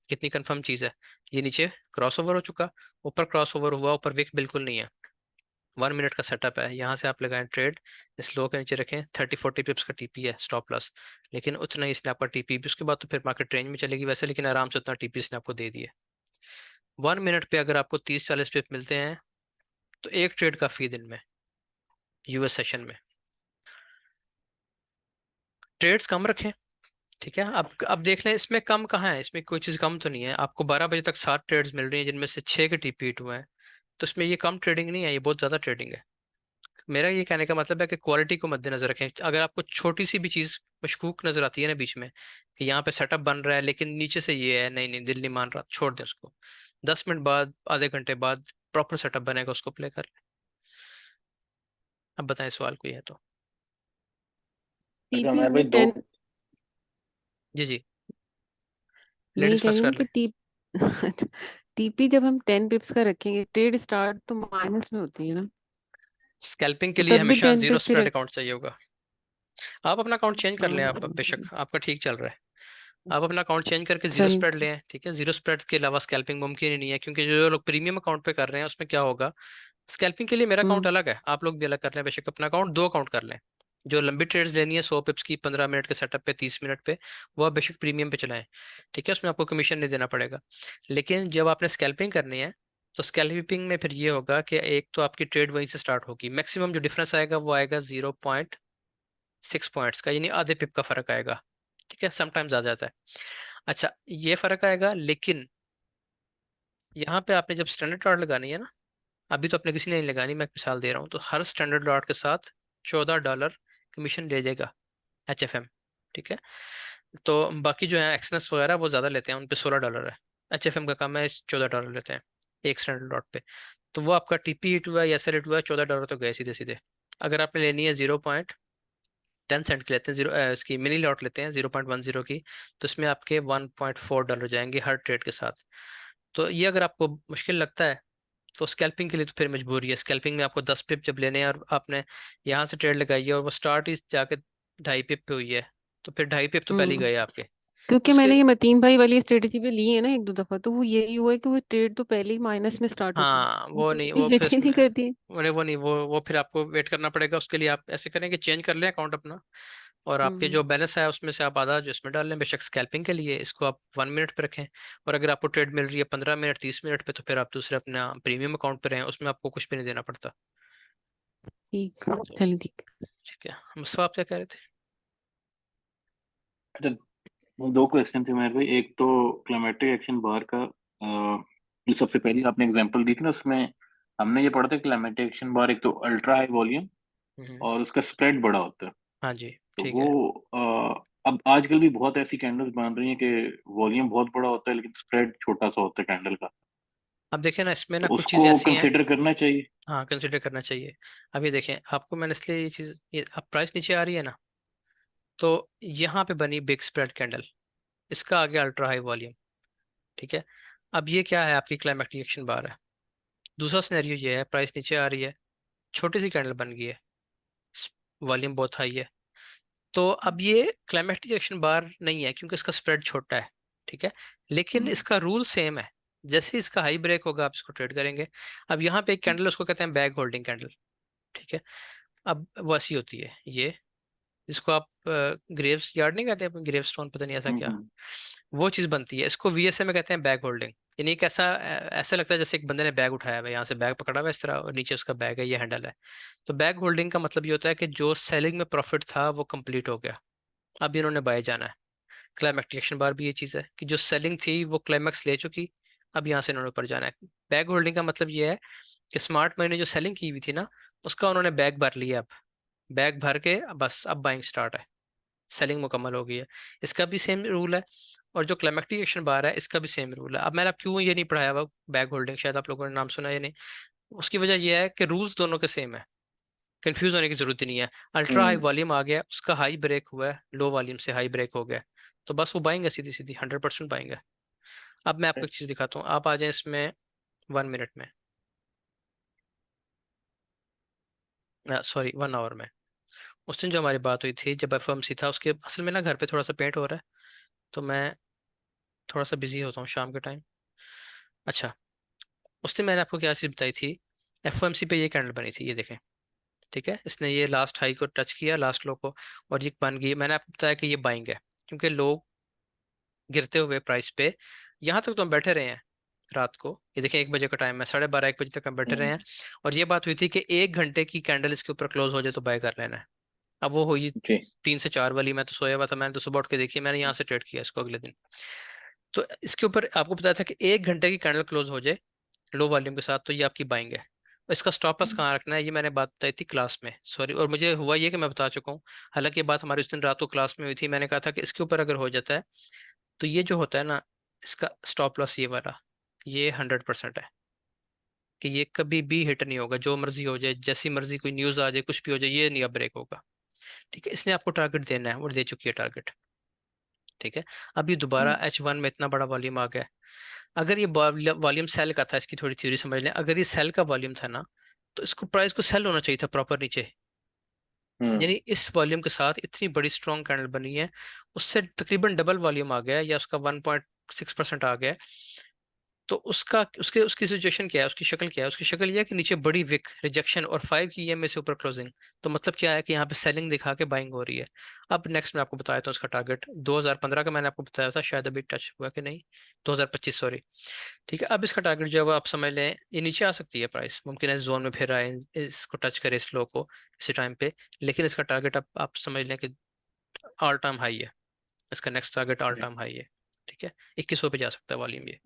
[SPEAKER 1] कितनी कंफर्म चीज़ है, ये नीचे क्रॉस ओवर हो चुका, ऊपर क्रॉस ओवर हुआ, ऊपर विक बिल्कुल नहीं है, 1 मिनट का सेटअप है, यहाँ से आप लगाएं ट्रेड, इस लो के नीचे रखें, 30-40 पिप्स का TP है स्टॉप लॉस, लेकिन उतना ही इसने आपका TP भी, उसके बाद तो फिर मार्केट रेंज में चलेगी वैसे, लेकिन आराम से उतना TP इसने आपको दे दिया। 1 मिनट पे अगर आपको 30-40 पिप मिलते हैं तो एक ट्रेड काफी दिन में, यूएस सेशन में ट्रेड्स कम रखें, ठीक है। अब देख लें इसमें कम कहाँ है, इसमें कोई चीज़ कम तो नहीं है, आपको 12 बजे तक 7 ट्रेड्स मिल रही हैं जिनमें से 6 के TP हिट हुए हैं, तो इसमें ये कम ट्रेडिंग नहीं है, ये बहुत ज़्यादा ट्रेडिंग है। मेरा ये कहने का मतलब है कि क्वालिटी को मद्देनजर रखें, अगर आपको छोटी सी भी चीज़ मशकूक नजर आती है ना बीच में, कि यहाँ पे सेटअप बन रहा है लेकिन नीचे से ये है, नहीं नहीं दिल नहीं मान रहा, छोड़ दें उसको, 10 मिनट बाद आधे घंटे बाद प्रॉपर सेटअप बनेगा, उसको प्ले कर लें। अब बताएं सवाल कोई है तो।
[SPEAKER 5] अच्छा
[SPEAKER 6] टीपी
[SPEAKER 5] मैं भाई
[SPEAKER 6] में
[SPEAKER 5] दो
[SPEAKER 6] 10
[SPEAKER 1] जी जी,
[SPEAKER 6] मैं ये
[SPEAKER 1] लेडीज
[SPEAKER 6] कह
[SPEAKER 1] फर्स्ट
[SPEAKER 6] रही हूँ
[SPEAKER 1] कर
[SPEAKER 6] ना कि
[SPEAKER 1] लें।
[SPEAKER 6] टीपी जब हम 10 पिप्स का रखेंगे, ट्रेड स्टार्ट तो माइनस में होती है ना,
[SPEAKER 1] स्कैल्पिंग के
[SPEAKER 6] तो
[SPEAKER 1] लिए
[SPEAKER 6] तब भी
[SPEAKER 1] हमेशा
[SPEAKER 6] 10
[SPEAKER 1] जीरो
[SPEAKER 6] पिप्स ही
[SPEAKER 1] स्प्रेड
[SPEAKER 6] रख।
[SPEAKER 1] अकाउंट चाहिए होगा। आप अपना अकाउंट चेंज कर लें, आप बेशक आपका ठीक चल रहा है, आप अपना अकाउंट चेंज करके जीरो
[SPEAKER 6] चल
[SPEAKER 1] स्प्रेड लें, ठीक है। जीरो स्प्रेड के अलावा स्कैल्पिंग मुमकिन ही नहीं है, क्योंकि जो लोग प्रीमियम अकाउंट पे कर रहे हैं उसमें क्या होगा, स्कैल्पिंग के लिए मेरा अकाउंट
[SPEAKER 6] हम्म
[SPEAKER 1] अलग है, आप लोग भी अलग कर लें, बेशक अपना अकाउंट दो अकाउंट कर लें। जो लंबी ट्रेड्स लेनी है 100 पिप्स की 15 मिनट के सेटअप पे 30 मिनट पे, वो आप बेशक प्रीमियम पे चलाएं, ठीक है, उसमें आपको कमीशन नहीं देना पड़ेगा। लेकिन जब आपने स्कैल्पिंग करनी है, तो स्कैल्पिंग में फिर ये होगा कि एक तो आपकी ट्रेड वहीं से स्टार्ट होगी, मैक्सिमम जो डिफरेंस आएगा वो आएगा 0.6 पॉइंट्स का, यानी आधे पिप का फर्क आएगा, ठीक है, समटाइम्स आ जाता है। अच्छा, ये फर्क आएगा, लेकिन यहाँ पे आपने जब स्टैंडर्ड लॉट लगानी है ना, अभी तो आपने किसी ने नहीं लगानी, मैं एक मिसाल दे रहा हूँ, तो हर स्टैंडर्ड लॉट के साथ $14 कमीशन ले जाएगा HFM, ठीक है। तो बाकी जो है एक्सनेस वगैरह वो ज़्यादा लेते हैं, उन पे $16 है, HFM का काम है $14 लेते हैं एक स्टैंडर्ड लॉट पे। तो वो आपका TP हिट हुआ या SL हिट हुआ, $14 तो गए सीधे सीधे। अगर आपने लेनी है 0.10 सेंट की लेते हैं, इसकी मिनी लॉट लेते हैं 0.10 की, तो इसमें आपके $1.4 जाएंगे हर ट्रेड के साथ। तो ये अगर आपको मुश्किल लगता है, तो स्कैल्पिंग के लिए तो फिर मजबूरी है, स्कैल्पिंग में आपको 10 पिप जब लेने हैं और आपने यहाँ से ट्रेड लगाई है और वो स्टार्ट ही जाके 2.5 पिप पे हुई है, तो फिर 2.5 पिप तो पहले ही
[SPEAKER 6] हम्म
[SPEAKER 1] गए आपके।
[SPEAKER 6] क्योंकि
[SPEAKER 1] उसके
[SPEAKER 6] मैंने ये मतीन भाई वाली स्ट्रेटेजी पे ली है ना एक दो दफा, तो वो यही हुआ है कि वो ट्रेड तो पहले ही माइनस में स्टार्ट होती है,
[SPEAKER 1] हाँ,
[SPEAKER 6] वो
[SPEAKER 1] वो नहीं,
[SPEAKER 6] कभी
[SPEAKER 1] वो
[SPEAKER 6] हिट
[SPEAKER 1] फिर
[SPEAKER 6] ही नहीं
[SPEAKER 1] उसमें
[SPEAKER 6] करती है।
[SPEAKER 1] वो नहीं, वो फिर आपको वेट करना पड़ेगा। उसके लिए आप ऐसे करें कि चेंज कर लें अकाउंट अपना, और आपके
[SPEAKER 6] हम्म
[SPEAKER 1] जो बैलेंस है उसमें से आप आधा जो इसमें डाल लें, बेशक स्कैल्पिंग के लिए इसको आप 1 मिनट पे रखें। और अगर आपको ट्रेड मिल रही है 15 मिनट 30 मिनट पे, तो फिर आप दूसरे अपना प्रीमियम अकाउंट पे रहें, उसमें आपको कुछ भी नहीं देना पड़ता।
[SPEAKER 6] ठीक, चलिए ठीक।
[SPEAKER 1] ठीक है, मुस्तफा आप क्या कह रहे थे?
[SPEAKER 5] अच्छा, वो दो क्वेश्चन थे मेरे भाई। एक तो क्लाइमेटिक एक्शन बार का, जो सबसे पहले आपने एग्जांपल दी थी ना, उसमें हमने ये पढ़ा था क्लाइमेटिक एक्शन बार एक तो अल्ट्रा हाई वॉल्यूम
[SPEAKER 1] हम्म,
[SPEAKER 5] और उसका स्प्रेड बड़ा होता है।
[SPEAKER 1] हाँ जी,
[SPEAKER 5] तो
[SPEAKER 1] ठीक
[SPEAKER 5] वो
[SPEAKER 1] है।
[SPEAKER 5] अब आजकल भी बहुत ऐसी कैंडल्स बन रही हैं कि वॉल्यूम बहुत बड़ा होता है लेकिन स्प्रेड छोटा सा होता है कैंडल का।
[SPEAKER 1] अब देखिए ना, इसमें
[SPEAKER 5] तो
[SPEAKER 1] ना कुछ
[SPEAKER 5] उसको
[SPEAKER 1] चीज़ें ऐसी हैं।
[SPEAKER 5] कंसिडर करना चाहिए।
[SPEAKER 1] हाँ, कंसिडर करना चाहिए। अब ये देखें, आपको मैंने इसलिए ये चीज़, ये अब प्राइस नीचे आ रही है ना, तो यहाँ पे बनी बिग स्प्रेड कैंडल, इसका आ गया अल्ट्रा हाई वॉल्यूम, ठीक है। अब ये क्या है, आपकी क्लाइमेक्टिक एक्शन बार है। दूसरा सिनेरियो ये है, प्राइस नीचे आ रही है, छोटी सी कैंडल बन गई है, वॉल्यूम बहुत हाई है, तो अब ये क्लाइमेक्टिक एक्शन बार नहीं है, क्योंकि इसका स्प्रेड छोटा है, ठीक है। लेकिन इसका रूल सेम है, जैसे ही इसका हाई ब्रेक होगा आप इसको ट्रेड करेंगे। अब यहाँ पे एक कैंडल, उसको कहते हैं बैग होल्डिंग कैंडल, ठीक है। अब वो ऐसी होती है ये, जिसको आप ग्रेव्स यार्ड नहीं कहते, ग्रेव स्टोन, पता नहीं ऐसा क्या,
[SPEAKER 5] हम्म।
[SPEAKER 1] वो चीज़ बनती है। इसको VSA में कहते हैं बैग होल्डिंग, यानी एक ऐसा ऐसा लगता है जैसे एक बंदे ने बैग उठाया हुआ है, यहाँ से बैग पकड़ा हुआ है इस तरह, और नीचे उसका बैग है, ये हैंडल है। तो बैग होल्डिंग का मतलब ये होता है कि जो सेलिंग में प्रॉफिट था वो कंप्लीट हो गया, अब इन्होंने बाय जाना है। क्लाइमेक्स रिएक्शन बार भी ये चीज़ है कि जो सेलिंग थी वो क्लाइमेक्स ले चुकी, अब यहाँ से इन्होंने ऊपर जाना है। बैग होल्डिंग का मतलब ये है कि स्मार्ट मनी ने जो सेलिंग की हुई थी ना, उसका उन्होंने बैग भर लिया, अब बैग भर के बस अब बाइंग स्टार्ट है, सेलिंग मुकम्मल हो गई है। इसका भी सेम रूल है, और जो क्लाइमेक्टिक एक्शन बार है इसका भी सेम रूल है। अब मैंने आप क्यों ये नहीं पढ़ाया हुआ बैग होल्डिंग, शायद आप लोगों ने नाम सुना या नहीं, उसकी वजह यह है कि रूल्स दोनों के सेम है, कंफ्यूज होने की जरूरत ही नहीं है। अल्ट्रा हाई
[SPEAKER 5] हम्म।
[SPEAKER 1] वॉल्यूम आ गया, उसका हाई ब्रेक हुआ है, लो वॉल्यूम से हाई ब्रेक हो गया, तो बस वो बाइंग है, सीधी सीधी 100% बाइंग है। अब मैं आपको एक चीज़ दिखाता हूँ, आप आ जाएं इसमें 1 मिनट में, सॉरी 1 आवर में। उस दिन जो हमारी बात हुई थी जब FOMC था, उसके असल में ना घर पे थोड़ा सा पेंट हो रहा है, तो मैं थोड़ा सा बिजी होता हूँ शाम के टाइम। अच्छा, उस दिन मैंने आपको क्या चीज़ बताई थी, FOMC पे ये कैंडल बनी थी, ये देखें, ठीक है, इसने ये लास्ट हाई को टच किया, लास्ट लो को, और ये बन गई। मैंने आपको बताया कि ये बाइंग है, क्योंकि लोग गिरते हुए प्राइस पे यहाँ तक तो हम बैठे रहे हैं रात को, ये देखें 1 बजे का टाइम है, 12:30 1 बजे तक हम बैठे रहे
[SPEAKER 5] हम्म।
[SPEAKER 1] हैं, और ये बात हुई थी कि 1 घंटे की कैंडल इसके ऊपर क्लोज हो जाए तो बाय कर लेना है। अब वो हुई
[SPEAKER 5] जी।
[SPEAKER 1] 3 से 4 वाली, मैं तो सोया हुआ था, मैंने तो सुबह उठ के देखी, मैंने यहाँ से ट्रेड किया इसको अगले दिन। तो इसके ऊपर आपको बताया था कि 1 घंटे की कैंडल क्लोज हो जाए लो वॉल्यूम के साथ, तो ये आपकी बाइंग है। और इसका स्टॉप लॉस कहाँ रखना है, ये मैंने बात बताई थी क्लास में, सॉरी, और मुझे हुआ ये कि मैं बता चुका हूँ। हालांकि ये बात हमारी उस दिन रात को क्लास में हुई थी, मैंने कहा था कि इसके ऊपर अगर हो जाता है, तो ये जो होता है ना, इसका स्टॉप लॉस ये वाला, ये 100% है कि ये कभी भी हिट नहीं होगा, जो मर्जी हो जाए, जैसी मर्जी कोई न्यूज़ आ जाए, कुछ भी हो जाए, ये नहीं अब ब्रेक होगा, ठीक है। इसने आपको टारगेट देना है, वो दे चुकी है टारगेट, ठीक है। अब ये दोबारा H1 में इतना बड़ा वॉल्यूम आ गया है। अगर ये वॉल्यूम सेल का था, इसकी थोड़ी थ्योरी समझ लें, अगर ये सेल का वॉल्यूम था ना, तो इसको प्राइस को सेल होना चाहिए था प्रॉपर नीचे। यानी इस वॉल्यूम के साथ इतनी बड़ी स्ट्रॉन्ग कैंडल बनी है, उससे तकरीबन डबल वॉल्यूम आ गया है, या उसका 1.6% आ गया है। तो उसका उसके उसकी सिचुएशन क्या है, उसकी शक्ल क्या है? उसकी शक्ल ये है कि नीचे बड़ी विक रिजेक्शन और 5 की ईएमए से ऊपर क्लोजिंग। तो मतलब क्या है कि यहाँ पे सेलिंग दिखा के बाइंग हो रही है। अब नेक्स्ट मैं आपको बताया था उसका टारगेट 2015 का मैंने आपको बताया था, शायद अभी टच हुआ कि नहीं, 2025 सॉरी। ठीक है, अब इसका टारगेट जो है वो आप समझ लें, ये नीचे आ सकती है प्राइस, मुमकिन है इस जोन में फिर आए, इसको टच करे इस लो को इसी टाइम पे। लेकिन इसका टारगेट आप समझ लें कि ऑल टाइम हाई है, इसका next target all time high है। ठीक है, 2100 पे जा सकता है वॉल्यूम ये।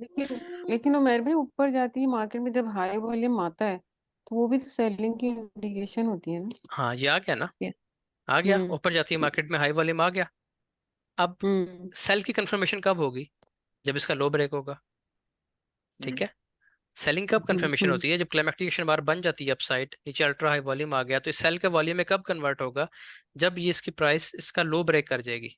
[SPEAKER 6] लेकिन उमेर भाई, ऊपर जाती है मार्केट में जब हाई वॉल्यूम आता है, तो वो भी तो सेलिंग की इंडिकेशन होती है ना?
[SPEAKER 1] हाँ, ये आ गया ना,
[SPEAKER 6] ये-
[SPEAKER 1] आ गया,
[SPEAKER 6] हम्म
[SPEAKER 1] ऊपर जाती है मार्केट में हाई वॉल्यूम आ गया। अब
[SPEAKER 6] हम्म
[SPEAKER 1] सेल की कंफर्मेशन कब होगी? जब इसका लो ब्रेक होगा। ठीक है, सेलिंग कब कंफर्मेशन
[SPEAKER 6] हम्म
[SPEAKER 1] होती है? जब क्लाइमेक्टिकेशन बार बन जाती है अपसाइड, नीचे अल्ट्रा हाई वॉल्यूम आ गया, तो इस सेल के वॉल्यूम में कब कन्वर्ट होगा? जब ये इसकी प्राइस इसका लो ब्रेक कर जाएगी,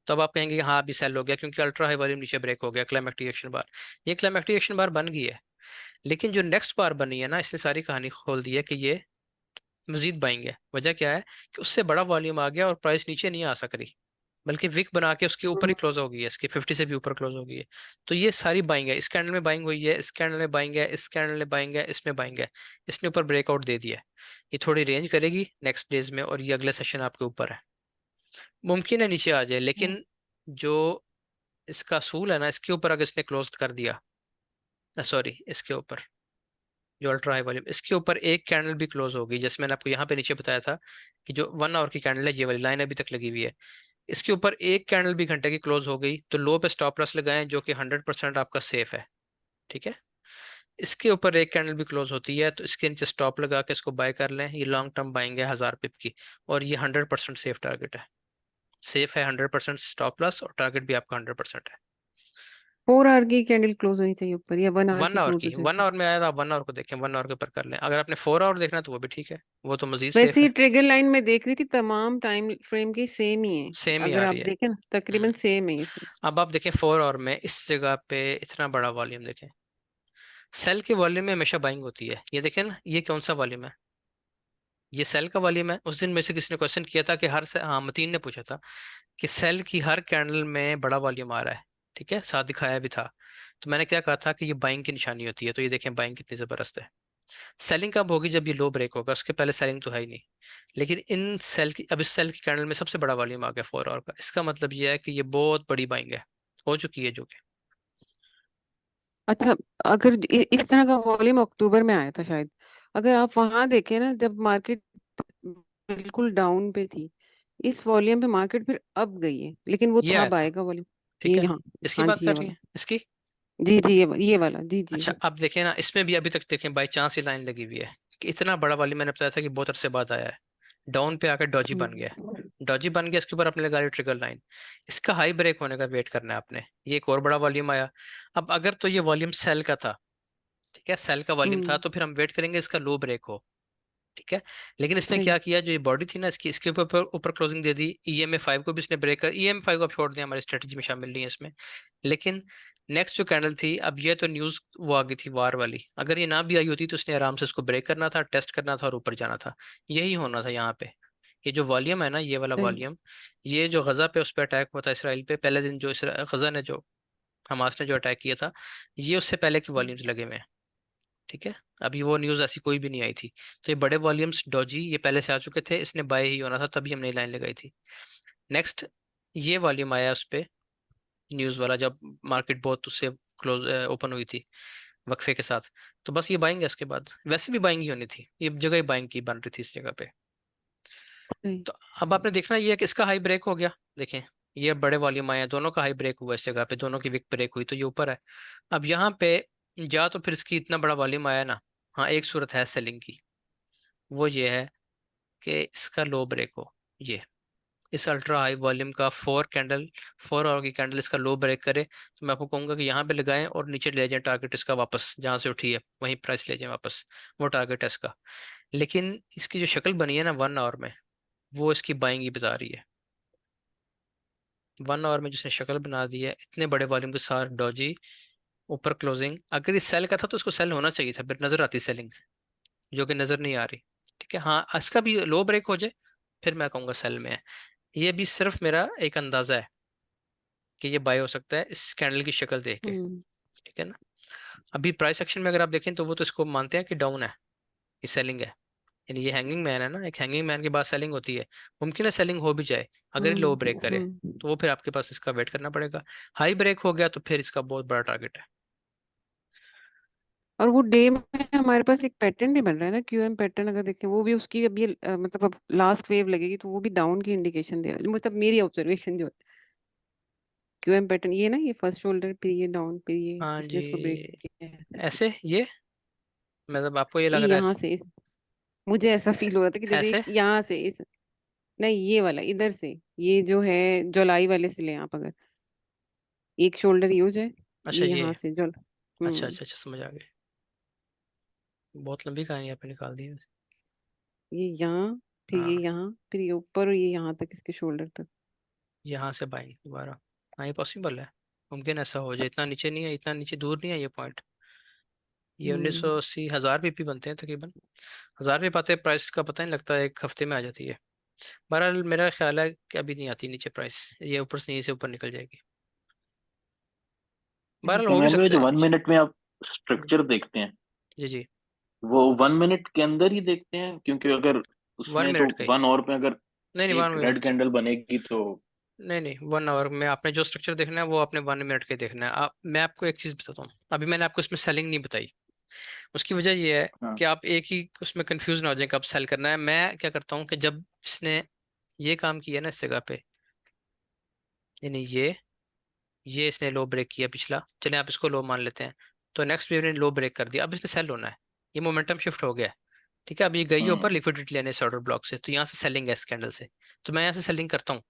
[SPEAKER 1] तब आप कहेंगे कि हाँ अभी सेल हो गया, क्योंकि अल्ट्रा हाई वॉल्यूम नीचे ब्रेक हो गया, क्लाइमेक्टिकेशन बार। ये क्लाइमेक्टिकेशन बार बन गई है, लेकिन जो नेक्स्ट बार बनी है ना, इसने सारी कहानी खोल दी है कि ये मजीद बाइंग है। वजह क्या है कि उससे बड़ा वॉल्यूम आ गया और प्राइस नीचे नहीं आ सक रही, बल्कि विक बना के उसके ऊपर ही क्लोज हो गई है, इसके 50 से भी ऊपर क्लोज हो गई है। तो ये सारी बाइंग है, इस कैंडल में बाइंग हुई है, इस कैंडल में बाइंग है, इस कैंडल में बाइंग है, इसमें बाइंग है। इसने ऊपर ब्रेकआउट दे दिया है। ये थोड़ी रेंज करेगी नेक्स्ट डेज में, और ये अगले सेशन आपके ऊपर है, मुमकिन है नीचे आ जाए। लेकिन जो इसका असूल है ना, इसके ऊपर अगर इसने क्लोज कर दिया, सॉरी इसके ऊपर जो अल्ट्रा हाई वॉल्यूम, इसके ऊपर एक कैंडल भी क्लोज होगी, जैसे मैंने आपको यहाँ पे नीचे बताया था कि जो 1 आवर की कैंडल है, ये वाली लाइन अभी तक लगी हुई है, इसके ऊपर एक कैंडल भी घंटे की क्लोज हो गई, तो लो पे स्टॉप लॉस लगाएं, जो कि 100% आपका सेफ है। ठीक है, इसके ऊपर एक कैंडल भी क्लोज होती है, तो इसके नीचे स्टॉप लगा के इसको बाय कर लें। ये लॉन्ग टर्म बाइंग है 1000 पिप की, और ये 100% सेफ टारगेट है। सेफ है 100%, स्टॉप लॉस और टारगेट भी आपका 100% है।
[SPEAKER 6] 4 आवर की कैंडल क्लोज होनी चाहिए ऊपर, या 1 आवर
[SPEAKER 1] वन
[SPEAKER 6] की
[SPEAKER 1] आवर
[SPEAKER 6] क्लोज
[SPEAKER 1] की,
[SPEAKER 6] हो
[SPEAKER 1] 1 आवर में आया था, 1 आवर को देखें, 1 आवर के ऊपर कर लें। अगर आपने 4 आवर देखना है तो वो भी ठीक है, वो तो मजीद सेफ
[SPEAKER 6] वैसे
[SPEAKER 1] है।
[SPEAKER 6] ही ट्रिगर लाइन में देख रही थी, तमाम टाइम फ्रेम की सेम ही है।
[SPEAKER 1] सेम ही आ
[SPEAKER 6] अगर आप
[SPEAKER 1] रही है।
[SPEAKER 6] देखें ना, तकरीबन सेम है ये सब।
[SPEAKER 1] अब आप देखें 4 आवर में इस जगह पे इतना बड़ा वॉल्यूम देखें, सेल के वॉल्यूम में हमेशा बाइंग होती है। ये देखें ना, ये कौन सा वॉल्यूम है? ये सेल का वॉल्यूम है। उस दिन में से किसी ने क्वेश्चन किया था कि हाँ मतीन ने पूछा था कि सेल की हर कैंडल में बड़ा वॉल्यूम आ रहा है। ठीक है, साथ दिखाया भी था। तो मैंने क्या कहा था कि ये बाइंग की निशानी होती है। तो ये देखें बाइंग कितनी जबरदस्त है। सेलिंग कब होगी? जब ये लो ब्रेक होगा, उसके पहले सेलिंग तो है ही नहीं। लेकिन इन सेल की, अब इस सेल की कैंडल में सबसे बड़ा वॉल्यूम आ गया 4 आवर का। इसका मतलब ये है कि ये बहुत बड़ी बाइंग है, हो चुकी है, जो कि
[SPEAKER 6] अच्छा, अगर इस तरह का वॉल्यूम अक्टूबर में आया था शायद, अगर आप वहां देखें ना, जब मार्केट बिल्कुल डाउन पे थी, इस वॉल्यूम पे मार्केट फिर अब गई है, लेकिन वो
[SPEAKER 1] ये
[SPEAKER 6] था
[SPEAKER 1] आया था।
[SPEAKER 6] बाय का वॉल्यूम।
[SPEAKER 1] ठीक
[SPEAKER 6] ये
[SPEAKER 1] है,
[SPEAKER 6] हाँ।
[SPEAKER 1] इसकी
[SPEAKER 6] हाँ
[SPEAKER 1] बात
[SPEAKER 6] जी, ये
[SPEAKER 1] कर रही
[SPEAKER 6] वाला।
[SPEAKER 1] है, इसकी।
[SPEAKER 6] जी जी, ये वाला, जी जी
[SPEAKER 1] अच्छा,
[SPEAKER 6] जी।
[SPEAKER 1] अब देखें ना, इसमें भी अभी तक देखें बाई चांस ही लाइन लगी हुई है कि इतना बड़ा वाली, मैंने बताया था कि बहुत अरसे बाद आया है, डाउन पे आकर डॉजी बन गया।
[SPEAKER 6] हम्म
[SPEAKER 1] डॉजी बन गया, इसके ऊपर अपने लगा ली ट्रिगर लाइन। इसका हाई ब्रेक होने का वेट करना है आपने। ये एक और बड़ा वॉल्यूम आया। अब अगर तो ये वॉल्यूम सेल का था, ठीक है, सेल का वॉल्यूम था,
[SPEAKER 6] हम्म,
[SPEAKER 1] तो फिर हम वेट करेंगे इसका लो ब्रेक हो। ठीक है, लेकिन इसने
[SPEAKER 6] सही।
[SPEAKER 1] क्या किया, जो ये बॉडी थी ना इसकी, इसके ऊपर ऊपर क्लोजिंग दे दी। EMA 5 को भी इसने ब्रेक कर, EMA 5 को आप छोड़ दें, हमारी स्ट्रेटजी में शामिल नहीं है इसमें। लेकिन नेक्स्ट जो कैंडल थी, अब ये तो न्यूज वो आ गई थी वार वाली, अगर ये ना भी आई होती तो उसने आराम से इसको ब्रेक करना था, टेस्ट करना था और ऊपर जाना था। यही होना था यहाँ पे। ये जो वॉल्यूम है ना, ये वाला
[SPEAKER 6] सही।
[SPEAKER 1] वॉल्यूम, ये जो गजा पे उस पर अटैक हुआ था इसराइल पे पहले दिन, जो गजा ने जो हमास ने जो अटैक किया था, ये उससे पहले के वॉल्यूम्स लगे हुए हैं। ठीक है, अभी वो न्यूज़ ऐसी कोई भी नहीं आई थी। तो ये बड़े वॉल्यूम्स डॉजी ये पहले से आ चुके थे, इसने बाय ही होना था, तभी हमने लाइन लगाई थी। नेक्स्ट ये वॉल्यूम आया उस पे, न्यूज़ वाला, जब मार्केट बहुत उससे क्लोज ओपन हुई थी वक्फे के साथ। तो बस ये बाइंग है, इसके बाद वैसे भी बाइंग ही होनी थी, ये जगह ही बाइंग की बन रही थी इस जगह पे।
[SPEAKER 6] सही।
[SPEAKER 1] तो अब आपने देखना ये है कि इसका हाई ब्रेक हो गया। देखें, ये बड़े वॉल्यूम आए हैं, दोनों का हाई ब्रेक हुआ इस जगह पे, दोनों की विक ब्रेक हुई, तो ये ऊपर है। अब यहाँ पे या तो फिर इसकी इतना बड़ा वॉल्यूम आया ना, हाँ एक सूरत है सेलिंग की, वो ये है कि इसका लो ब्रेक हो, ये इस अल्ट्रा हाई वॉल्यूम का 4 आवर की कैंडल इसका लो ब्रेक करे, तो मैं आपको कहूंगा कि यहाँ पे लगाएं और नीचे ले जाएं टारगेट इसका, वापस जहां से उठी है वहीं प्राइस ले जाएं वापस, वो टारगेट है इसका। लेकिन इसकी जो शक्ल बनी है ना 1 आवर में, वो इसकी बाइंग ही बता रही है। 1 आवर में जिसने शक्ल बना दी है इतने बड़े वॉल्यूम के साथ, डॉजी ऊपर क्लोजिंग। अगर ये सेल का था तो इसको सेल होना चाहिए था, फिर नजर आती सेलिंग, जो कि नजर नहीं आ रही। ठीक है, हाँ इसका भी लो ब्रेक हो जाए फिर मैं कहूँगा सेल में है। ये भी सिर्फ मेरा एक अंदाजा है कि ये बाय हो सकता है इस कैंडल की शक्ल देख के। ठीक है ना। अभी प्राइस एक्शन में अगर आप देखें तो वो तो इसको मानते हैं कि डाउन है, ये सेलिंग है। यानी ये हैंगिंग मैन है ना, एक हैंगिंग मैन के बाद सेलिंग होती है। मुमकिन है सेलिंग हो भी जाए अगर लो ब्रेक करे, तो वो फिर आपके पास इसका वेट करना पड़ेगा। हाई ब्रेक हो गया तो फिर इसका बहुत बड़ा टारगेट है।
[SPEAKER 6] और वो डे में हमारे पास एक पैटर्न भी बन रहा है ना, क्यूएम पैटर्न, अगर देखें वो भी उसकी अभी मतलब अब लास्ट वेव लगेगी तो वो भी डाउन की इंडिकेशन दे रहा है, मतलब मेरी ऑब्जर्वेशन जो है। क्यूएम पैटर्न ये ना, ये फर्स्ट शोल्डर पे ये डाउन पे ये
[SPEAKER 1] हाँ
[SPEAKER 6] इसने
[SPEAKER 1] जी,
[SPEAKER 6] इसको ब्रेक किया है।
[SPEAKER 1] ऐसे ये मतलब आपको ये लग
[SPEAKER 6] ये
[SPEAKER 1] रहा है
[SPEAKER 6] यहाँ से मुझे ऐसा फील हो रहा था कि जैसे
[SPEAKER 1] ऐसे?
[SPEAKER 6] एक यहाँ से इस, नहीं ये वाला इधर से, ये जो है जुलाई वाले से ले आप, अगर एक शोल्डर ये हो जाए,
[SPEAKER 1] अच्छा
[SPEAKER 6] ये
[SPEAKER 1] ये,
[SPEAKER 6] यहाँ से जुल
[SPEAKER 1] अच्छा अच्छा अच्छा, समझ आ गई। बहुत लंबी कहानी आपने निकाल दी है।
[SPEAKER 6] ये यहाँ, फिर ये
[SPEAKER 1] हाँ,
[SPEAKER 6] यहाँ, फिर ये ऊपर और ये यहाँ तक इसके शोल्डर तक।
[SPEAKER 1] यहाँ से बाइंग दोबारा, हाँ ये पॉसिबल है। मुमकिन ऐसा हो जाए, इतना नीचे नहीं है, इतना नीचे दूर नहीं है ये पॉइंट। ये 1980, 1000 BP बनते हैं तकरीबन। 1000 BP आते हैं, प्राइस का पता नहीं लगता, एक हफ्ते में आ जाती है। बहरहाल मेरा ख्याल है कि अभी नहीं आती नीचे प्राइस, ये ऊपर से नीचे ऊपर निकल जाएगी। बहरहाल हो भी
[SPEAKER 5] कैमरे में
[SPEAKER 1] सकता
[SPEAKER 5] जो
[SPEAKER 1] है।
[SPEAKER 5] 1 मिनट में आप स्ट्रक्चर देखते हैं,
[SPEAKER 1] जी जी,
[SPEAKER 5] वो 1 मिनट के अंदर ही देखते हैं, क्योंकि अगर
[SPEAKER 1] 1 मिनट
[SPEAKER 5] उसमें तो
[SPEAKER 1] का ही।
[SPEAKER 5] 1 आवर पे अगर
[SPEAKER 1] नहीं नहीं,
[SPEAKER 5] एक
[SPEAKER 1] 1 मिनट।
[SPEAKER 5] रेड कैंडल बनेगी तो
[SPEAKER 1] नहीं नहीं, 1 आवर में आपने जो स्ट्रक्चर देखना है वो आपने 1 मिनट के देखना है। मैं आपको एक चीज़ बताता हूँ, अभी मैंने आपको इसमें सेलिंग नहीं बताई। उसकी वजह ये है
[SPEAKER 5] हाँ।
[SPEAKER 1] कि आप एक ही उसमें कंफ्यूज ना हो जाए कब सेल करना है। मैं क्या करता हूँ कि जब इसने ये काम किया ना इस जगह पे, यानी ये इसने लो ब्रेक किया पिछला, चले आप इसको लो मान लेते हैं, तो नेक्स्ट वेव ने लो ब्रेक कर दिया, अब इसने सेल होना है। ये मोमेंटम शिफ्ट हो गया है। ठीक है, अब ये गई है ऊपर
[SPEAKER 5] हम्म
[SPEAKER 1] लिक्विडिटी लेने से ऑर्डर ब्लॉक से, तो यहाँ से सेलिंग है इस कैंडल से। तो मैं यहाँ से सेलिंग करता हूँ।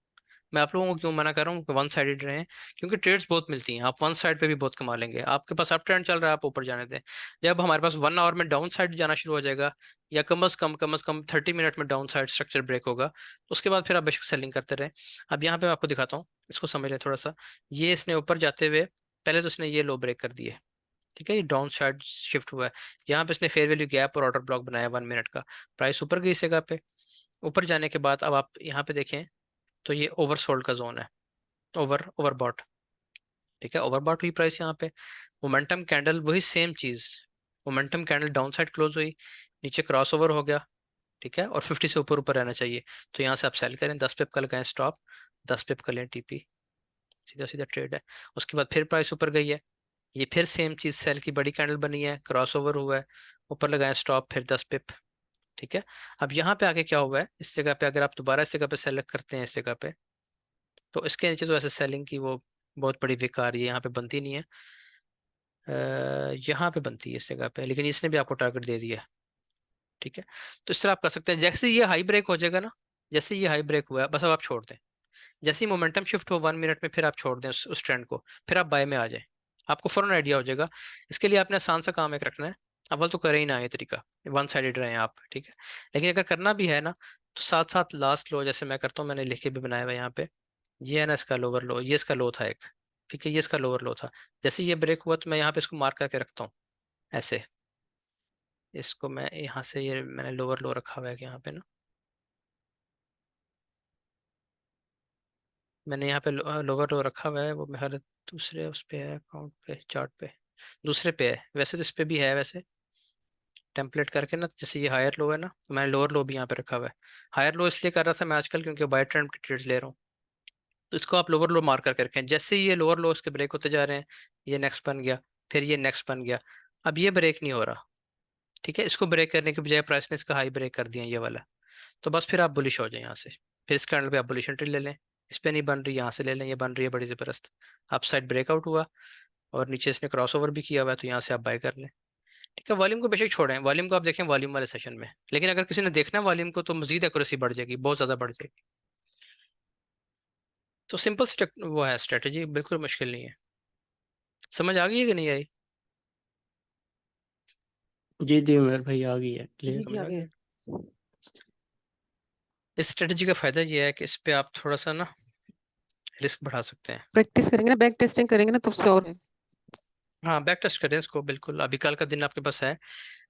[SPEAKER 1] मैं आप लोगों को क्यों मना कर रहा हूँ कि वन साइडेड रहे, क्योंकि ट्रेड्स बहुत मिलती हैं, आप वन साइड पे भी बहुत कमा लेंगे। आपके पास अप ट्रेंड चल रहा है, आप ऊपर जाने दें। जब हमारे पास 1 आवर में डाउन साइड जाना शुरू हो जाएगा, या कम अज कम 30 मिनट में डाउन साइड स्ट्रक्चर ब्रेक होगा, तो उसके बाद फिर आप बेशक सेलिंग करते रहे। अब यहाँ पे मैं आपको दिखाता हूँ, इसको समझ लें थोड़ा सा। ये इसने ऊपर जाते हुए पहले तो इसने ये लो ब्रेक कर दिए, ठीक है, ये डाउन साइड शिफ्ट हुआ है। यहाँ पे इसने फेयर वैल्यू गैप और ऑर्डर ब्लॉक बनाया 1 मिनट का। प्राइस ऊपर गई इस जगह पे। ऊपर जाने के बाद अब आप यहाँ पे देखें तो ये ओवरसोल्ड का जोन है, ओवरबॉट। ठीक है, ओवरबॉट हुई प्राइस यहाँ पे। मोमेंटम कैंडल वही सेम चीज, momentum candle down side close हुई, नीचे क्रॉस ओवर हो गया। ठीक है, और 50 से ऊपर ऊपर रहना चाहिए। तो यहाँ से आप सेल करें, 10 पिप का लगाएं स्टॉप, 10 पिप का लें टीपी, सीधा सीधा ट्रेड है। उसके बाद फिर प्राइस ऊपर गई है, ये फिर सेम चीज, सेल की बड़ी कैंडल बनी है, क्रॉस ओवर हुआ है, ऊपर लगाएं स्टॉप, फिर 10 पिप। ठीक है, अब यहाँ पे आके क्या हुआ है, इस जगह पे अगर आप दोबारा इस जगह पे सेलेक्ट करते हैं इस जगह पे, तो इसके नीचे तो ऐसे सेलिंग की वो बहुत बड़ी बेकार, ये यहाँ पे बनती नहीं है। यहाँ पे बनती है इस जगह पे, लेकिन इसने भी आपको टारगेट दे दिया है। ठीक है, तो इस तरह आप कर सकते हैं। जैसे ये हाई ब्रेक हो जाएगा ना, जैसे ये हाई ब्रेक हुआ है बस अब आप छोड़ दें। जैसे ही मोमेंटम शिफ्ट हो 1 मिनट में, फिर आप छोड़ दें उस ट्रेंड को, फिर आप बाय में आ जाएं। आपको फौरन आइडिया हो जाएगा। इसके लिए आपने आसान सा काम एक रखना है, अव्वल तो करें ही ना ये तरीका, वन साइडेड रहे आप। ठीक है, लेकिन अगर करना भी है ना, तो साथ साथ लास्ट लो जैसे मैं करता हूँ, मैंने लिख के भी बनाया हुआ है यहाँ पे। ये है ना इसका लोअर लो, ये इसका लो था एक। ठीक है, ये इसका लोअर लो था। जैसे ये ब्रेक हुआ तो मैं यहाँ पे इसको मार्क करके रखता हूँ ऐसे। इसको मैं यहाँ से, ये मैंने लोअर लो रखा हुआ है यहाँ पे ना, मैंने यहाँ पे लोअर लो रखा हुआ है, वो मेरे दूसरे उस पे है, अकाउंट पे, चार्ट पे, दूसरे पे है। वैसे तो इस पे भी है वैसे, टेम्पलेट करके ना, जैसे ये हायर लो है ना, तो मैंने लोअर लो भी यहाँ पे रखा हुआ है। हायर लो इसलिए कर रहा था मैं आजकल, क्योंकि बाय ट्रेंड की ट्रेड्स ले रहा हूँ। तो इसको आप लोअर लो मार्क करके रखें। जैसे ही ये लोअर लो इसके ब्रेक होते जा रहे हैं, ये नेक्स्ट बन गया, फिर ये नेक्स्ट बन गया, अब ये ब्रेक नहीं हो रहा। ठीक है, इसको ब्रेक करने के बजाय प्राइस ने इसका हाई ब्रेक कर दिया ये वाला, तो बस फिर आप बुलिश हो जाए यहाँ से। फिर इस कैंडल पे आप बुलिश एंट्री ले लें। इस पे नहीं बन रही, यहाँ से ले लें, ये बन रही है बड़ी ज़बरदस्त। अप साइड ब्रेकआउट हुआ और नीचे इसने क्रॉस ओवर भी किया हुआ है, तो यहाँ से आप बाय कर लें। ठीक है, वॉल्यूम को बेशक छोड़ें, वॉल्यूम को आप देखें वॉल्यूम वाले सेशन में, लेकिन अगर किसी ने देखना है वॉल्यूम को तो मजीद एक्यूरेसी बढ़ जाएगी, बहुत ज़्यादा बढ़ जाएगी। तो सिंपल वो है स्ट्रेटजी, बिल्कुल मुश्किल नहीं है। समझ आ गई है कि नहीं आई?
[SPEAKER 4] जी जी उमर भाई आ गई है,
[SPEAKER 6] जी
[SPEAKER 4] क्लियर।
[SPEAKER 6] जी
[SPEAKER 1] समझ आ
[SPEAKER 6] आगे।
[SPEAKER 1] गया। इस स्ट्रेटजी का फ़ायदा ये है कि इस पे आप थोड़ा सा ना रिस्क बढ़ा सकते हैं।
[SPEAKER 6] प्रैक्टिस करेंगे ना, बैक टेस्टिंग करेंगे ना तो श्योर है।
[SPEAKER 1] हाँ बैक टेस्ट करें इसको बिल्कुल, अभी कल का दिन आपके पास है,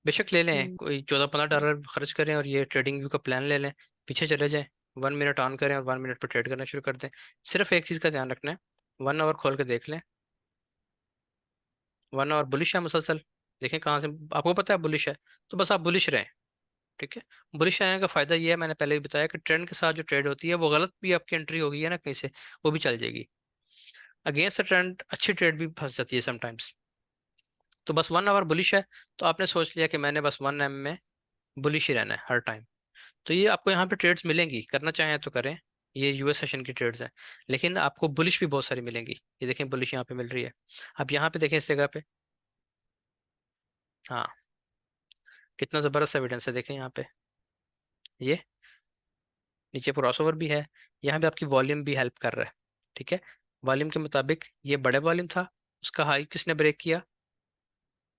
[SPEAKER 1] बेशक ले लें,
[SPEAKER 6] हम्म।
[SPEAKER 1] कोई $14-15 खर्च करें और ये ट्रेडिंग व्यू का प्लान ले लें, पीछे चले जाएं, 1 मिनट ऑन करें और 1 मिनट पर ट्रेड करना शुरू कर दें। सिर्फ एक चीज़ का ध्यान रखना है, 1 आवर खोल के देख लें, 1 आवर बुलिश है मुसलसल, देखें कहाँ से आपको पता है बुलिश है, तो बस आप बुलिश रहें। ठीक है, बुलिश रहने का फायदा ये है, मैंने पहले भी बताया कि ट्रेंड के साथ जो ट्रेड होती है वो गलत भी आपकी एंट्री होगी है ना कहीं से, वो भी चल जाएगी। अगेंस्ट द ट्रेंड अच्छी ट्रेड भी फंस जाती है समटाइम्स। तो बस 1 आवर बुलिश है, तो आपने सोच लिया कि मैंने बस 1 एम में बुलिश ही रहना है हर टाइम, तो ये आपको यहाँ पे ट्रेड्स मिलेंगी, करना चाहें तो करें, ये यूएस सेशन की ट्रेड्स हैं, लेकिन आपको बुलिश भी बहुत सारी मिलेंगी। ये देखें बुलिश यहाँ पे मिल रही है, आप यहाँ पे देखें इस जगह पे, हाँ कितना ज़बरदस्त एविडेंस है, देखें यहाँ पे ये नीचे क्रॉसओवर भी है, यहाँ पे आपकी वॉल्यूम भी हेल्प कर रहा है। ठीक है, वॉल्यूम के मुताबिक ये बड़े वॉल्यूम था, उसका हाई किसने ब्रेक किया,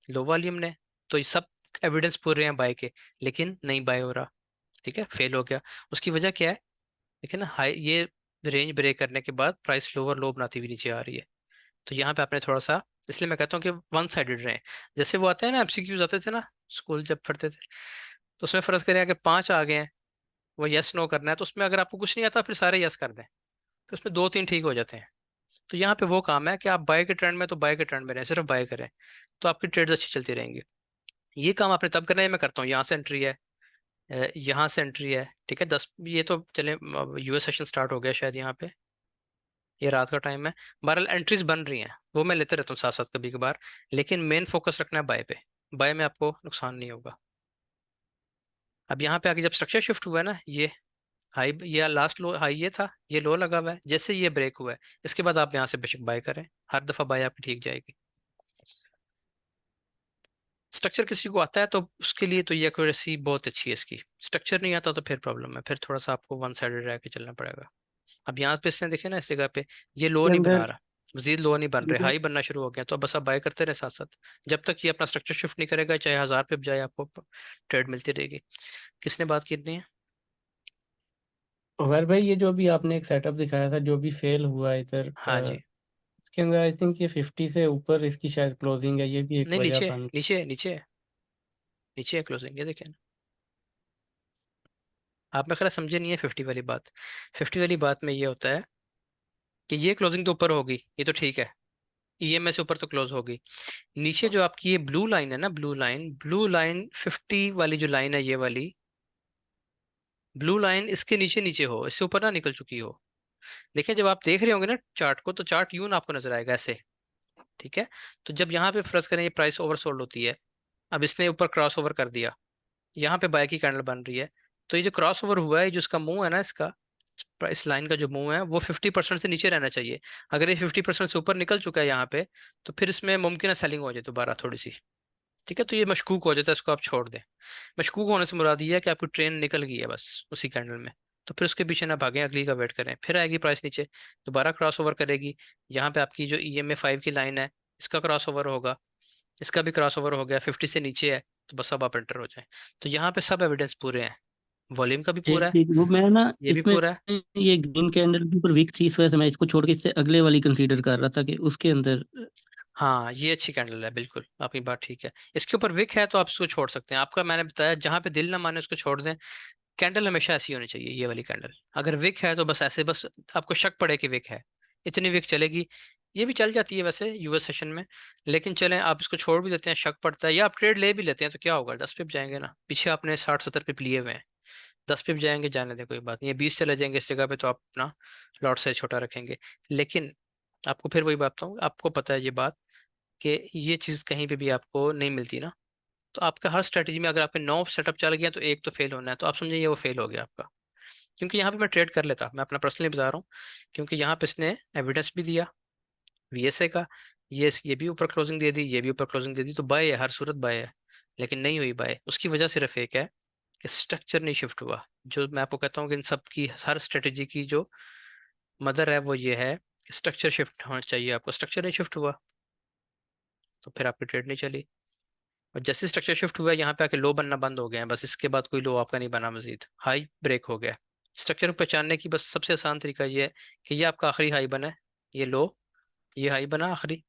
[SPEAKER 1] लो वॉल्यूम ने, तो ये सब एविडेंस पूरे हैं बाय के, लेकिन नहीं बाय हो रहा। ठीक है, फेल हो गया, उसकी वजह क्या है, देखिए ना हाई ये रेंज ब्रेक करने के बाद प्राइस लोअर लो बनाती हुई नीचे आ रही है, तो यहाँ पे आपने थोड़ा सा, इसलिए मैं कहता हूँ कि वन साइडेड रहे, जैसे वो आते हैं ना एमसीक्यूज आते थे ना स्कूल जब पढ़ते थे, तो उसमें फर्ज करें अगर 5 आ गए हैं, वो यस नो करना है, तो उसमें अगर आपको कुछ नहीं आता फिर सारे यस कर दें, फिर उसमें 2-3 ठीक हो जाते हैं। तो यहाँ पे वो काम है कि आप बाय के ट्रेंड में तो बाय के ट्रेंड में रहें, सिर्फ बाय करें, तो आपकी ट्रेड्स अच्छी चलती रहेंगी। ये काम आपने तब करना है, मैं करता हूँ, यहाँ से एंट्री है, यहाँ से एंट्री है, ठीक है 10, ये तो चले यूएस सेशन स्टार्ट हो गया शायद यहाँ पे, ये रात का टाइम है, बहरहाल एंट्रीज बन रही हैं, वो मैं लेते रहता हूँ साथ साथ कभी कभार, लेकिन मेन फोकस रखना है बाय पे, बाय में आपको नुकसान नहीं होगा। अब यहाँ पे आके जब स्ट्रक्चर शिफ्ट हुआ है ना, ये हाई, ये लास्ट लो हाई ये था, ये लो लगा हुआ है, जैसे ये ब्रेक हुआ है इसके बाद आप यहाँ से बेशक बाय करें, हर दफा बाय आपकी ठीक जाएगी। स्ट्रक्चर किसी को आता है तो उसके लिए तो ये एक्यूरेसी बहुत अच्छी है इसकी, स्ट्रक्चर नहीं आता तो फिर प्रॉब्लम है, फिर थोड़ा सा आपको वन साइडेड रह के चलना पड़ेगा। अब यहाँ पे इसने देखे ना इस जगह पे ये लो
[SPEAKER 4] के
[SPEAKER 1] नहीं बना
[SPEAKER 4] अंदर
[SPEAKER 1] रहा, मजीद लो नहीं बन रहे,
[SPEAKER 4] मुझे
[SPEAKER 1] हाई बनना शुरू हो गया, तो अब बस आप बाय करते रहे साथ साथ, जब तक ये अपना स्ट्रक्चर शिफ्ट नहीं करेगा, चाहे 1000 पे जाए आपको ट्रेड मिलती रहेगी। किसने बात करनी है?
[SPEAKER 4] उमर भाई, ये जो भी आपने एक सेटअप दिखाया था जो भी फेल हुआ इधर,
[SPEAKER 1] हाँ जी,
[SPEAKER 4] इसके अंदर आई थिंक ये 50 से ऊपर इसकी शायद क्लोजिंग है, ये भी एक
[SPEAKER 1] नहीं
[SPEAKER 4] वजह
[SPEAKER 1] नीचे
[SPEAKER 4] बन।
[SPEAKER 1] नीचे नीचे नीचे है क्लोजिंग, ये देखें, आप में खरा समझे नहीं है 50 वाली बात। 50 वाली बात में ये होता है कि ये क्लोजिंग तो ऊपर होगी, ये तो ठीक है, ईएमए से ऊपर तो क्लोज होगी, नीचे जो आपकी ये ब्लू लाइन है ना, ब्लू लाइन 50 वाली जो लाइन है, ये वाली ब्लू लाइन इसके नीचे नीचे हो, इससे ऊपर ना निकल चुकी हो। देखिए जब आप देख रहे होंगे ना चार्ट को, तो चार्ट यूं आपको नजर आएगा ऐसे। ठीक है, तो जब यहाँ पे फर्ज करें ये प्राइस ओवरसोल्ड होती है, अब इसने ऊपर क्रॉस ओवर कर दिया, यहाँ पे बाय की कैंडल बन रही है, तो ये जो क्रॉस ओवर हुआ है, जो इसका मुंह है ना, इसका इस लाइन का जो मुंह है वो 50% से नीचे रहना चाहिए। अगर ये 50% से ऊपर निकल चुका है यहाँ पे, तो फिर इसमें मुमकिन है सेलिंग हो जाए दोबारा थोड़ी सी। ठीक है, तो ये मशकूक हो जाता है, इसको आप छोड़ दें। मशकूक होने से मुराद ये है कि आपकी ट्रेन निकल गई है बस उसी कैंडल में, तो फिर उसके पीछे ना भागें, अगली का वेट करें, फिर आएगी प्राइस नीचे, दोबारा क्रॉस ओवर करेगी, यहाँ पे आपकी जो EMA 5 की लाइन है, इसका क्रॉस ओवर होगा, इसका भी क्रॉस ओवर हो गया, 50 से नीचे है, तो बस अब आप एंटर हो जाएं। तो यहाँ पे सब एविडेंस पूरे हैं, वॉल्यूम का भी पूरा
[SPEAKER 7] ठीक
[SPEAKER 1] है,
[SPEAKER 7] ठीक, वो मैं ना
[SPEAKER 1] ये भी
[SPEAKER 7] इसमें
[SPEAKER 1] पूरा है।
[SPEAKER 7] ये ग्रीन कैंडल के ऊपर वीक थी, इस वजह से मैं इसको छोड़ के इससे अगले वाली कंसीडर कर रहा था कि उसके अंदर।
[SPEAKER 1] हाँ ये अच्छी कैंडल है, बिल्कुल आपकी बात ठीक है, इसके ऊपर विक है तो आप इसको छोड़ सकते हैं, आपका मैंने बताया जहां पे दिल ना माने उसको छोड़ दें। कैंडल हमेशा ऐसी होनी चाहिए, ये वाली कैंडल, अगर विक है तो बस ऐसे, बस आपको शक पड़े कि विक है, इतनी विक चलेगी। ये भी चल जाती है वैसे यूएस सेशन में, लेकिन चलें आप इसको छोड़ भी देते हैं, शक पड़ता है, या आप ट्रेड ले भी लेते हैं, तो क्या होगा, 10 पिप जाएंगे ना, पीछे आपने 60-70 पिप लिए हुए हैं, 10 पिप जाएंगे, जाने दें कोई बात नहीं है, 20 चले जाएंगे इस जगह पे, तो आप अपना लॉट साइज छोटा रखेंगे। लेकिन आपको फिर वही बात बताऊँ, आपको पता है ये बात कि ये चीज़ कहीं पे भी आपको नहीं मिलती ना, तो आपका हर स्ट्रेटजी में अगर आपके 9 सेटअप चल गया तो एक तो फेल होना है, तो आप समझिए ये वो फेल हो गया आपका। क्योंकि यहाँ पे मैं ट्रेड कर लेता, मैं अपना पर्सनली बता रहा हूँ, क्योंकि यहाँ पे इसने एविडेंस भी दिया VSA का, ये भी ऊपर क्लोजिंग दे दी, ये भी ऊपर क्लोजिंग दे दी, तो बाय है, हर सूरत बाय है, लेकिन नहीं हुई बाय, उसकी वजह सिर्फ एक है कि स्ट्रक्चर नहीं शिफ्ट हुआ। जो मैं आपको कहता हूँ कि इन सब की हर स्ट्रेटेजी की जो मदर है वो ये है कि स्ट्रक्चर शिफ्ट होना चाहिए, आपको स्ट्रक्चर नहीं शिफ्ट हुआ तो फिर आपकी ट्रेड नहीं चली। और जैसे स्ट्रक्चर शिफ्ट हुआ है यहाँ पे आके लो बनना बंद हो गए हैं, बस इसके बाद कोई लो आपका नहीं बना, मजीद हाई ब्रेक हो गया, स्ट्रक्चर को पहचानने की बस सबसे आसान तरीका ये है कि ये आपका आखिरी हाई बना है, ये लो, ये हाई बना आखिरी,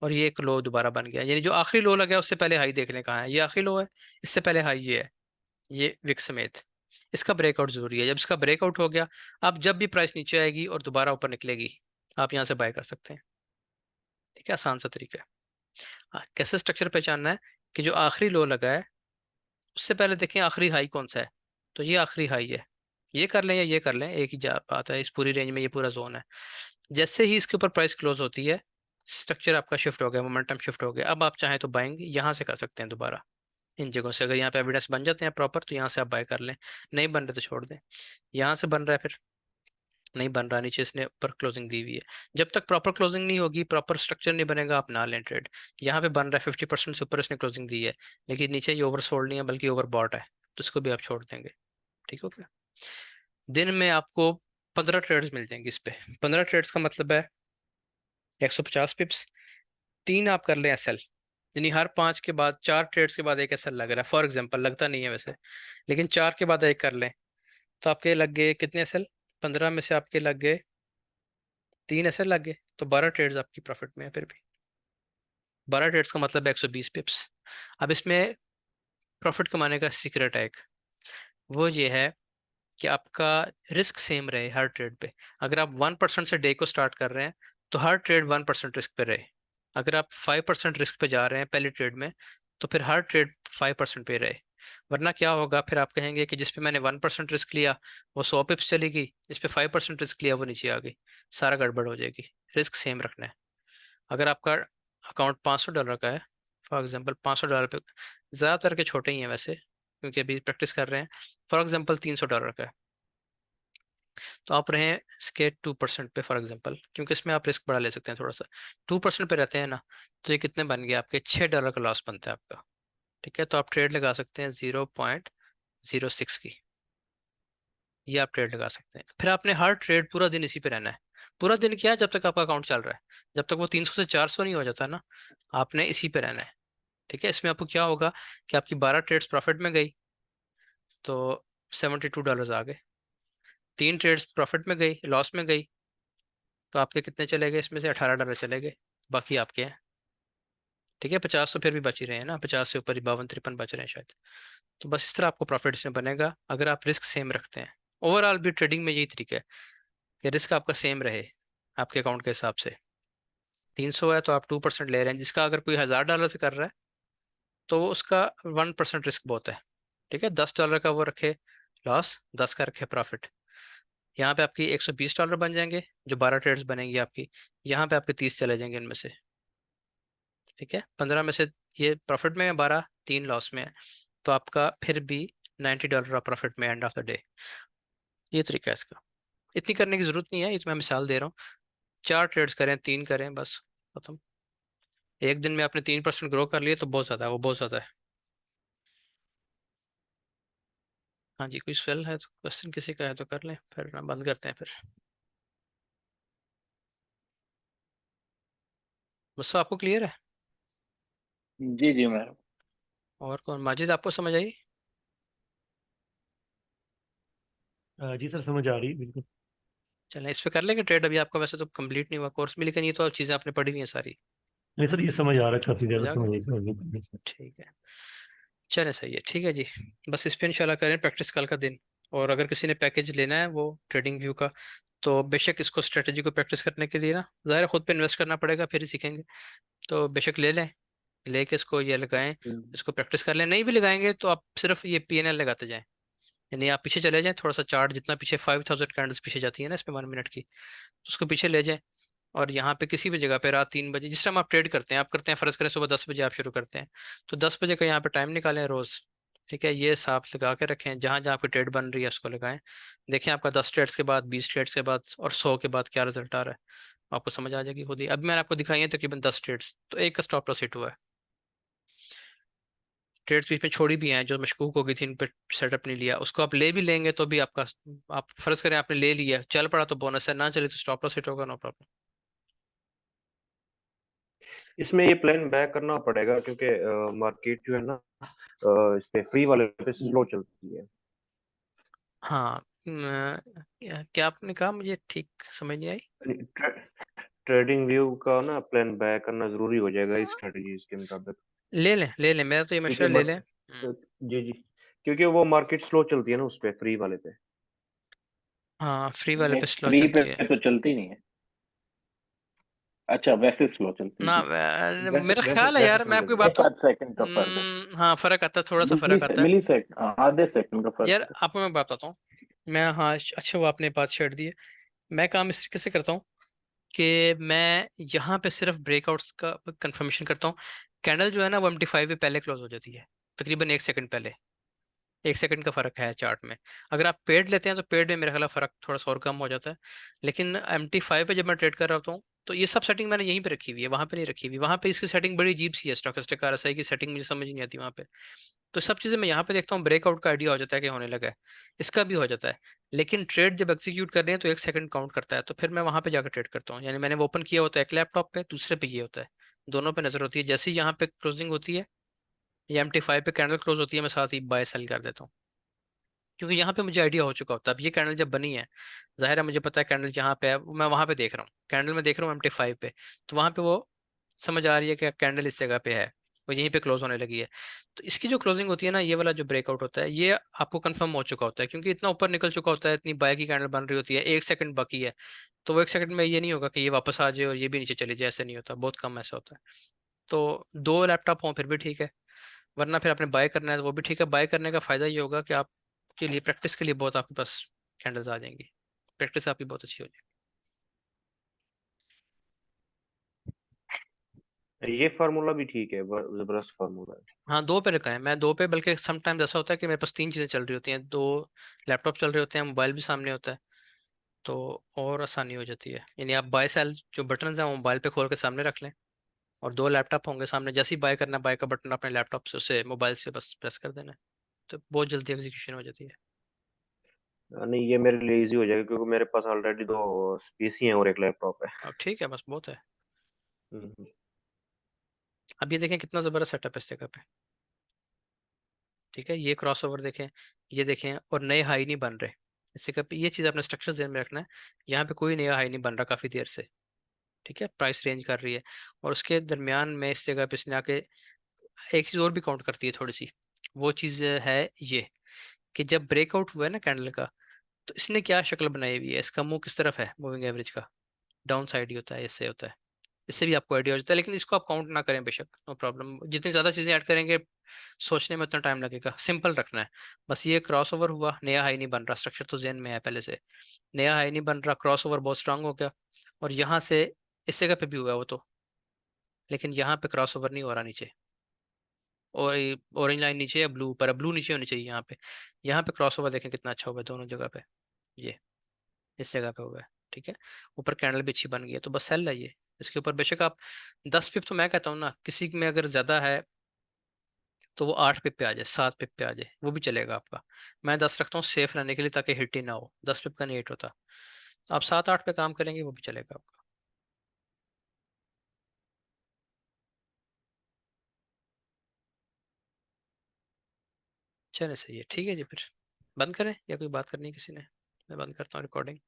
[SPEAKER 1] और ये एक लो दोबारा बन गया, यानी जो आखिरी लो लगा है उससे पहले हाई देखने कहाँ है, ये आखिरी लो है, इससे पहले हाई ये है, ये विक समेत। इसका ब्रेकआउट जरूरी है। जब इसका ब्रेकआउट हो गया, आप जब भी प्राइस नीचे आएगी और दोबारा ऊपर निकलेगी, आप यहाँ से बाय कर सकते हैं। ठीक है, आसान सा तरीका है। हाँ, कैसे स्ट्रक्चर पहचानना है कि जो आखिरी लो लगा है उससे पहले देखें आखिरी हाई कौन सा है, तो ये आखिरी हाई है, ये कर लें या ये कर लें, एक ही बात है, इस पूरी रेंज में ये पूरा जोन है। जैसे ही इसके ऊपर प्राइस क्लोज होती है, स्ट्रक्चर आपका शिफ्ट हो गया, मोमेंटम शिफ्ट हो गया। अब आप चाहें तो बाइंग यहाँ से कर सकते हैं दोबारा, इन जगहों से। अगर यहाँ पे एविडेंस बन जाते हैं प्रॉपर तो यहाँ से आप बाय कर लें, नहीं बन रहे तो छोड़ दें। यहाँ से बन रहा है, फिर नहीं बन रहा, नीचे इसने ऊपर क्लोजिंग दी हुई है, जब तक प्रॉपर क्लोजिंग नहीं होगी, प्रॉपर स्ट्रक्चर नहीं बनेगा, आप ना लें ट्रेड। यहाँ पे बन रहा है 50% से ऊपर इसने क्लोजिंग दी है, लेकिन नीचे ये ओवर सोल्ड नहीं है बल्कि ओवर बॉट है, तो इसको भी आप छोड़ देंगे। ठीक हो गया। दिन में आपको 15 ट्रेड्स मिल जाएंगे इस पे। 15 ट्रेड्स का मतलब है 150 पिप्स। 3 आप कर लें एसएल, यानी हर 5 के बाद 4 ट्रेड्स के बाद एक एसएल लग रहा है, फॉर एग्जांपल, लगता नहीं है वैसे, लेकिन 4 के बाद एक कर लें तो आपके लग गए कितने एसएल, 15 में से आपके लग गए 3 एसएल लग गए, तो 12 ट्रेड्स आपकी प्रॉफिट में है। फिर भी 12 ट्रेड्स का मतलब है 120 पिप्स। अब इसमें प्रॉफिट कमाने का सीक्रेट है एक, वो ये है कि आपका रिस्क सेम रहे हर ट्रेड पे। अगर आप 1% से डे को स्टार्ट कर रहे हैं तो हर ट्रेड 1% रिस्क पे रहे। अगर आप 5% रिस्क पे जा रहे हैं पहले ट्रेड में, तो फिर हर ट्रेड 5% पे रहे। वरना क्या होगा, फिर आप कहेंगे कि जिस पे मैंने 1% रिस्क लिया वो 100 पिप्स चली गई, जिस पे 5% रिस्क लिया वो नीचे आ गई, सारा गड़बड़ हो जाएगी। रिस्क सेम रखना है। अगर आपका अकाउंट $500 का है, फॉर एग्जांपल $500 पे, ज़्यादातर के छोटे ही हैं वैसे क्योंकि अभी प्रैक्टिस कर रहे हैं, फॉर एग्जांपल $300 का है, तो आप रहें इसके 2% पे फॉर एग्जांपल, क्योंकि इसमें आप रिस्क बड़ा ले सकते हैं थोड़ा सा। 2% पे रहते हैं ना, तो ये कितने बन गए आपके, $6 का लॉस बनता है आपका। ठीक है, तो आप ट्रेड लगा सकते हैं 0.06 की, ये आप ट्रेड लगा सकते हैं। फिर आपने हर ट्रेड पूरा दिन इसी पे रहना है। पूरा दिन क्या है, जब तक आपका अकाउंट चल रहा है, जब तक वो 300 से 400 नहीं हो जाता ना, आपने इसी पे रहना है। ठीक है, इसमें आपको क्या होगा कि आपकी 12 ट्रेड्स प्रॉफिट में गई तो $72 आ गए, 3 ट्रेड्स प्रॉफिट में गई, लॉस में गई, तो आपके कितने चले गए, इसमें से $18 चले गए, बाकी आपके हैं। ठीक है, 50 तो फिर भी बच ही रहे हैं ना, 50 से ऊपर ही 52-53 बच रहे हैं शायद। तो बस इस तरह आपको प्रॉफिट इसमें बनेगा अगर आप रिस्क सेम रखते हैं। ओवरऑल भी ट्रेडिंग में यही तरीका है कि रिस्क आपका सेम रहे आपके अकाउंट के हिसाब से। 300 है तो आप 2% ले रहे हैं, जिसका अगर कोई $1000 से कर रहा है तो वो उसका 1% रिस्क बहुत है। ठीक है, $10 का वो रखे लॉस, 10 का रखे प्रॉफिट। यहाँ पे आपकी $120 बन जाएंगे, जो 12 ट्रेड्स बनेंगी आपकी, यहाँ पे आपके 30 चले जाएंगे इनमें से। ठीक है, 15 में से ये प्रॉफिट में है, 12 3 लॉस में है, तो आपका फिर भी $90 प्रॉफिट में एंड ऑफ द डे। ये तरीका है इसका। इतनी करने की जरूरत नहीं है, इसमें मैं मिसाल दे रहा हूँ। 4 ट्रेड्स करें, 3 करें, बस खत्म। एक दिन में आपने 3% ग्रो कर लिया तो बहुत ज़्यादा है, वो बहुत ज़्यादा है। हाँ जी, कोई सवाल है तो, क्वेश्चन किसी का है तो कर लें, फिर ना बंद करते हैं फिर। मुझसे आपको क्लियर है?
[SPEAKER 5] जी जी मैम।
[SPEAKER 1] और कौन, माजिद आपको समझ आई?
[SPEAKER 8] जी सर, समझ आ रही है बिल्कुल।
[SPEAKER 1] चलें इस पे कर लेंगे ट्रेड। अभी आपका वैसे तो कंप्लीट नहीं हुआ कोर्स भी, लेकिन ये तो चीज़ें आपने पढ़ी हुई हैं सारी,
[SPEAKER 8] नहीं सर, ये समझ आ रहा है, काफी
[SPEAKER 1] समझ
[SPEAKER 8] ज्यादा
[SPEAKER 1] आ
[SPEAKER 8] समझ
[SPEAKER 1] गया।
[SPEAKER 8] आई सर।
[SPEAKER 1] ठीक है, चलें सही है, ठीक है जी। बस इस पे इंशाल्लाह करें प्रैक्टिस कल का दिन। और अगर किसी ने पैकेज लेना है वो ट्रेडिंग व्यू का, तो बेशक इसको स्ट्रेटजी को प्रैक्टिस करने के लिए ना, ज़ाहिर है खुद पे इन्वेस्ट करना पड़ेगा फिर ही सीखेंगे, तो बेशक ले लें, लेके इसको ये लगाएं, इसको प्रैक्टिस कर लें। नहीं भी लगाएंगे तो आप सिर्फ ये PNL लगाते जाएं, यानी आप पीछे चले जाएं थोड़ा सा, चार्ट जितना पीछे 5000 कैंडल्स पीछे जाती है ना इसमें 1 मिनट की, तो उसको पीछे ले जाएं। और यहाँ पे किसी भी जगह पे रात 3 बजे, जिस टाइम आप ट्रेड करते हैं, आप करते हैं फर्ज करें सुबह 10 बजे आप शुरू करते हैं, तो 10 बजे का यहाँ पे टाइम निकालें रोज। ठीक है, ये हिसाब लगा के रखें, जहाँ जहाँ आपकी ट्रेड बन रही है उसको लगाएं। देखें आपका 10 ट्रेड्स के बाद, 20 ट्रेड्स के बाद और 100 के बाद क्या रिजल्ट आ रहा है, आपको समझ आ जाएगी खुद ही। अभी मैंने आपको दिखाई है तकरीबन 10 ट्रेड्स, तो एक का स्टॉप लॉस हिट हुआ है। ट्रेड्स बीच में छोड़ी भी हैं जो मशकूक हो गई थी, इन पे सेटअप नहीं लिया, उसको आप ले भी लेंगे तो भी आपका, आप फर्ज करें आपने ले लिया, चल पड़ा तो बोनस है, ना चले तो स्टॉप लॉस हिट होगा, नो प्रॉब्लम।
[SPEAKER 3] इसमें ये प्लान बैक करना पड़ेगा क्योंकि मार्केट जो है ना, इस पे फ्री वाले पे स्लो चलती है।
[SPEAKER 1] हाँ, क्या आपने कहा, मुझे ठीक समझ नहीं आई।
[SPEAKER 3] ट्रेडिंग व्यू का ना प्लान बाय करना जरूरी हो जाएगा इस स्ट्रेटजीज के मुताबिक,
[SPEAKER 1] ले लें, मेरा तो ये
[SPEAKER 3] क्योंकि
[SPEAKER 1] मशवरा ले लें।
[SPEAKER 3] जी जी, क्योंकि वो मार्केट स्लो चलती है ना उस पे, फ्री वाले पे।
[SPEAKER 1] हाँ, फ्री वाले पे स्लो
[SPEAKER 5] फ्री पे
[SPEAKER 1] चलती है
[SPEAKER 5] तो चलती नहीं है। अच्छा, वैसे स्लो चलती है
[SPEAKER 1] ना।
[SPEAKER 5] जी।
[SPEAKER 1] मेरा
[SPEAKER 3] वैसे
[SPEAKER 1] ख्याल है
[SPEAKER 3] वैसे
[SPEAKER 1] यार, मैं
[SPEAKER 3] समझ
[SPEAKER 1] आपकी
[SPEAKER 3] लेंगे।
[SPEAKER 1] बात
[SPEAKER 5] एक
[SPEAKER 1] तो
[SPEAKER 5] आध सेकंड का फर्क है,
[SPEAKER 1] हाँ, फर्क आता है, थोड़ा सा फर्क आता है।
[SPEAKER 5] मिली सेकंड, आधे सेकंड का फर्क
[SPEAKER 1] यार
[SPEAKER 5] है।
[SPEAKER 1] आपको मैं बताता हूँ। मैं, हाँ, अच्छा वो आपने बात छेड़ दी है। मैं काम इस तरीके से करता हूँ कि मैं यहाँ पे सिर्फ ब्रेकआउट्स का कंफर्मेशन करता हूँ। कैंडल जो है ना वो MT5 पे पहले क्लोज हो जाती है, तकरीबन 1 सेकंड पहले। 1 सेकंड का फर्क है चार्ट में। अगर आप पेड लेते हैं तो पेड में मेरा ख्याल फर्क थोड़ा सा और कम हो जाता है। लेकिन MT5 पे जब मैं ट्रेड कर रहा होता हूँ तो ये सब सेटिंग मैंने यहीं पे रखी हुई है, वहां पे नहीं रखी हुई। वहां पे इसकी सेटिंग बड़ी अजीब सी है, स्टोकेस्टिक RSI की सेटिंग मुझे समझ नहीं आती वहां पे। तो सब चीजें मैं यहाँ पे देखता हूँ, ब्रेकआउट का आइडिया हो जाता है कि होने लगा है, इसका भी हो जाता है। लेकिन ट्रेड जब एग्जीक्यूट कर रहे हैं तो 1 सेकंड काउंट करता है, तो फिर मैं वहां पे जाकर ट्रेड करता हूँ। यानी मैंने ओपन किया होता है एक लैपटॉप पे, दूसरे पे ये होता है, दोनों पे नजर होती है। जैसे ही यहाँ पे क्लोजिंग होती है या MT5 पे कैंडल क्लोज होती है, मैं साथ ही बाय सेल कर देता हूँ। क्योंकि यहाँ पे मुझे आइडिया हो चुका होता है। अब ये कैंडल जब बनी है, जाहिर है मुझे पता है कैंडल जहाँ पे है, मैं वहां पे देख रहा हूँ, कैंडल में देख रहा हूँ MT5 पे, तो वहां पे वो समझ आ रही है कि कैंडल इस जगह पे है, वो यहीं पे क्लोज होने लगी है। तो इसकी जो क्लोजिंग होती है ना, ये वाला जो ब्रेकआउट होता है, ये आपको कंफर्म हो चुका होता है, क्योंकि इतना ऊपर निकल चुका होता है, इतनी बाय की कैंडल बन रही होती है, 1 सेकंड बाकी है। तो वो 1 सेकंड में ये नहीं होगा कि ये वापस आ जाए और ये भी नीचे चली जाए, ऐसे नहीं होता, बहुत कम ऐसा होता है। तो दो लैपटॉप हों फिर भी ठीक है, वरना फिर आपने बाय करना है तो वो भी ठीक है। बाय करने का फायदा ये होगा कि आपके लिए, प्रैक्टिस के लिए बहुत आपके पास कैंडल्स आ जाएंगी, प्रैक्टिस आपकी बहुत अच्छी हो जाएगी।
[SPEAKER 3] ये फार्मूला भी ठीक है, जबरदस्त फार्मूला है।
[SPEAKER 1] हाँ, दो पे रखा है मैं, दो पे, बल्कि समटाइम्स ऐसा होता है कि मेरे पास 3 चीज़ें चल रही होती हैं, दो लैपटॉप चल रहे होते हैं, मोबाइल भी सामने होता है, तो और आसानी हो जाती है। यानी आप बाय सेल जो बटन हैं वो मोबाइल पे खोल के सामने रख लें, और दो लैपटॉप होंगे सामने, जैसे ही बाय करना, बाय का बटन अपने लैपटॉप से, उसे मोबाइल से बस प्रेस कर देना है, तो बहुत जल्दी एग्जीक्यूशन हो जाती है।
[SPEAKER 3] नहीं, ये मेरे लिए इजी हो जाएगा, क्योंकि मेरे पास ऑलरेडी 2 पीसी हैं और एक लैपटॉप है।
[SPEAKER 1] अब ठीक है, बस बहुत है।
[SPEAKER 3] हम्म।
[SPEAKER 1] अब ये देखें कितना ज़बरदस्त सेटअप है इस जगह पे। ठीक है, ये क्रॉसओवर देखें, ये देखें, और नए हाई नहीं बन रहे। इससे कभी ये चीज़ अपने स्ट्रक्चर ध्यान में रखना है, यहाँ पे कोई नया हाई नहीं बन रहा काफ़ी देर से। ठीक है, प्राइस रेंज कर रही है, और उसके दरमियान में इस जगह पे इसने आके एक चीज़ और भी काउंट करती है थोड़ी सी। वो चीज़ है ये, कि जब ब्रेकआउट हुआ है ना कैंडल का, तो इसने क्या शक्ल बनाई हुई है, इसका मुंह किस तरफ है मूविंग एवरेज का, डाउन साइड ही होता है, इससे होता है। इससे भी आपको आइडिया हो जाता है, लेकिन इसको आप काउंट ना करें बेशक, नो प्रॉब्लम। जितनी ज़्यादा चीज़ें ऐड करेंगे सोचने में उतना टाइम लगेगा, सिंपल रखना है। बस ये क्रॉसओवर हुआ, नया हाई नहीं बन रहा, स्ट्रक्चर तो जेन में है पहले से, नया हाई नहीं बन रहा, क्रॉसओवर बहुत स्ट्रांग हो गया, और यहाँ से इस जगह पे भी हुआ है वो तो, लेकिन यहाँ पे क्रॉसओवर नहीं हो रहा नीचे, और ऑरेंज लाइन नीचे है, ब्लू ऊपर है, ब्लू नीचे होनी चाहिए यहाँ पे। यहाँ पे क्रॉसओवर देखें कितना अच्छा हुआ है दोनों जगह पे, ये इस जगह पे हुआ है। ठीक है, ऊपर कैंडल भी अच्छी बन गई है, तो बस सेल है ये। इसके ऊपर बेशक आप 10 पिप, तो मैं कहता हूँ ना, किसी में अगर ज़्यादा है तो वो 8 पिप पे आ जाए, 7 पिप पे आ जाए, वो भी चलेगा आपका। मैं 10 रखता हूँ सेफ रहने के लिए, ताकि हिट ही ना हो, 10 पिप का नहीं हिट होता। तो आप 7-8 पे काम करेंगे वो भी चलेगा आपका। चले, सही है, ठीक है जी। फिर बंद करें या कोई बात करनी है किसी ने? मैं बंद करता हूँ रिकॉर्डिंग।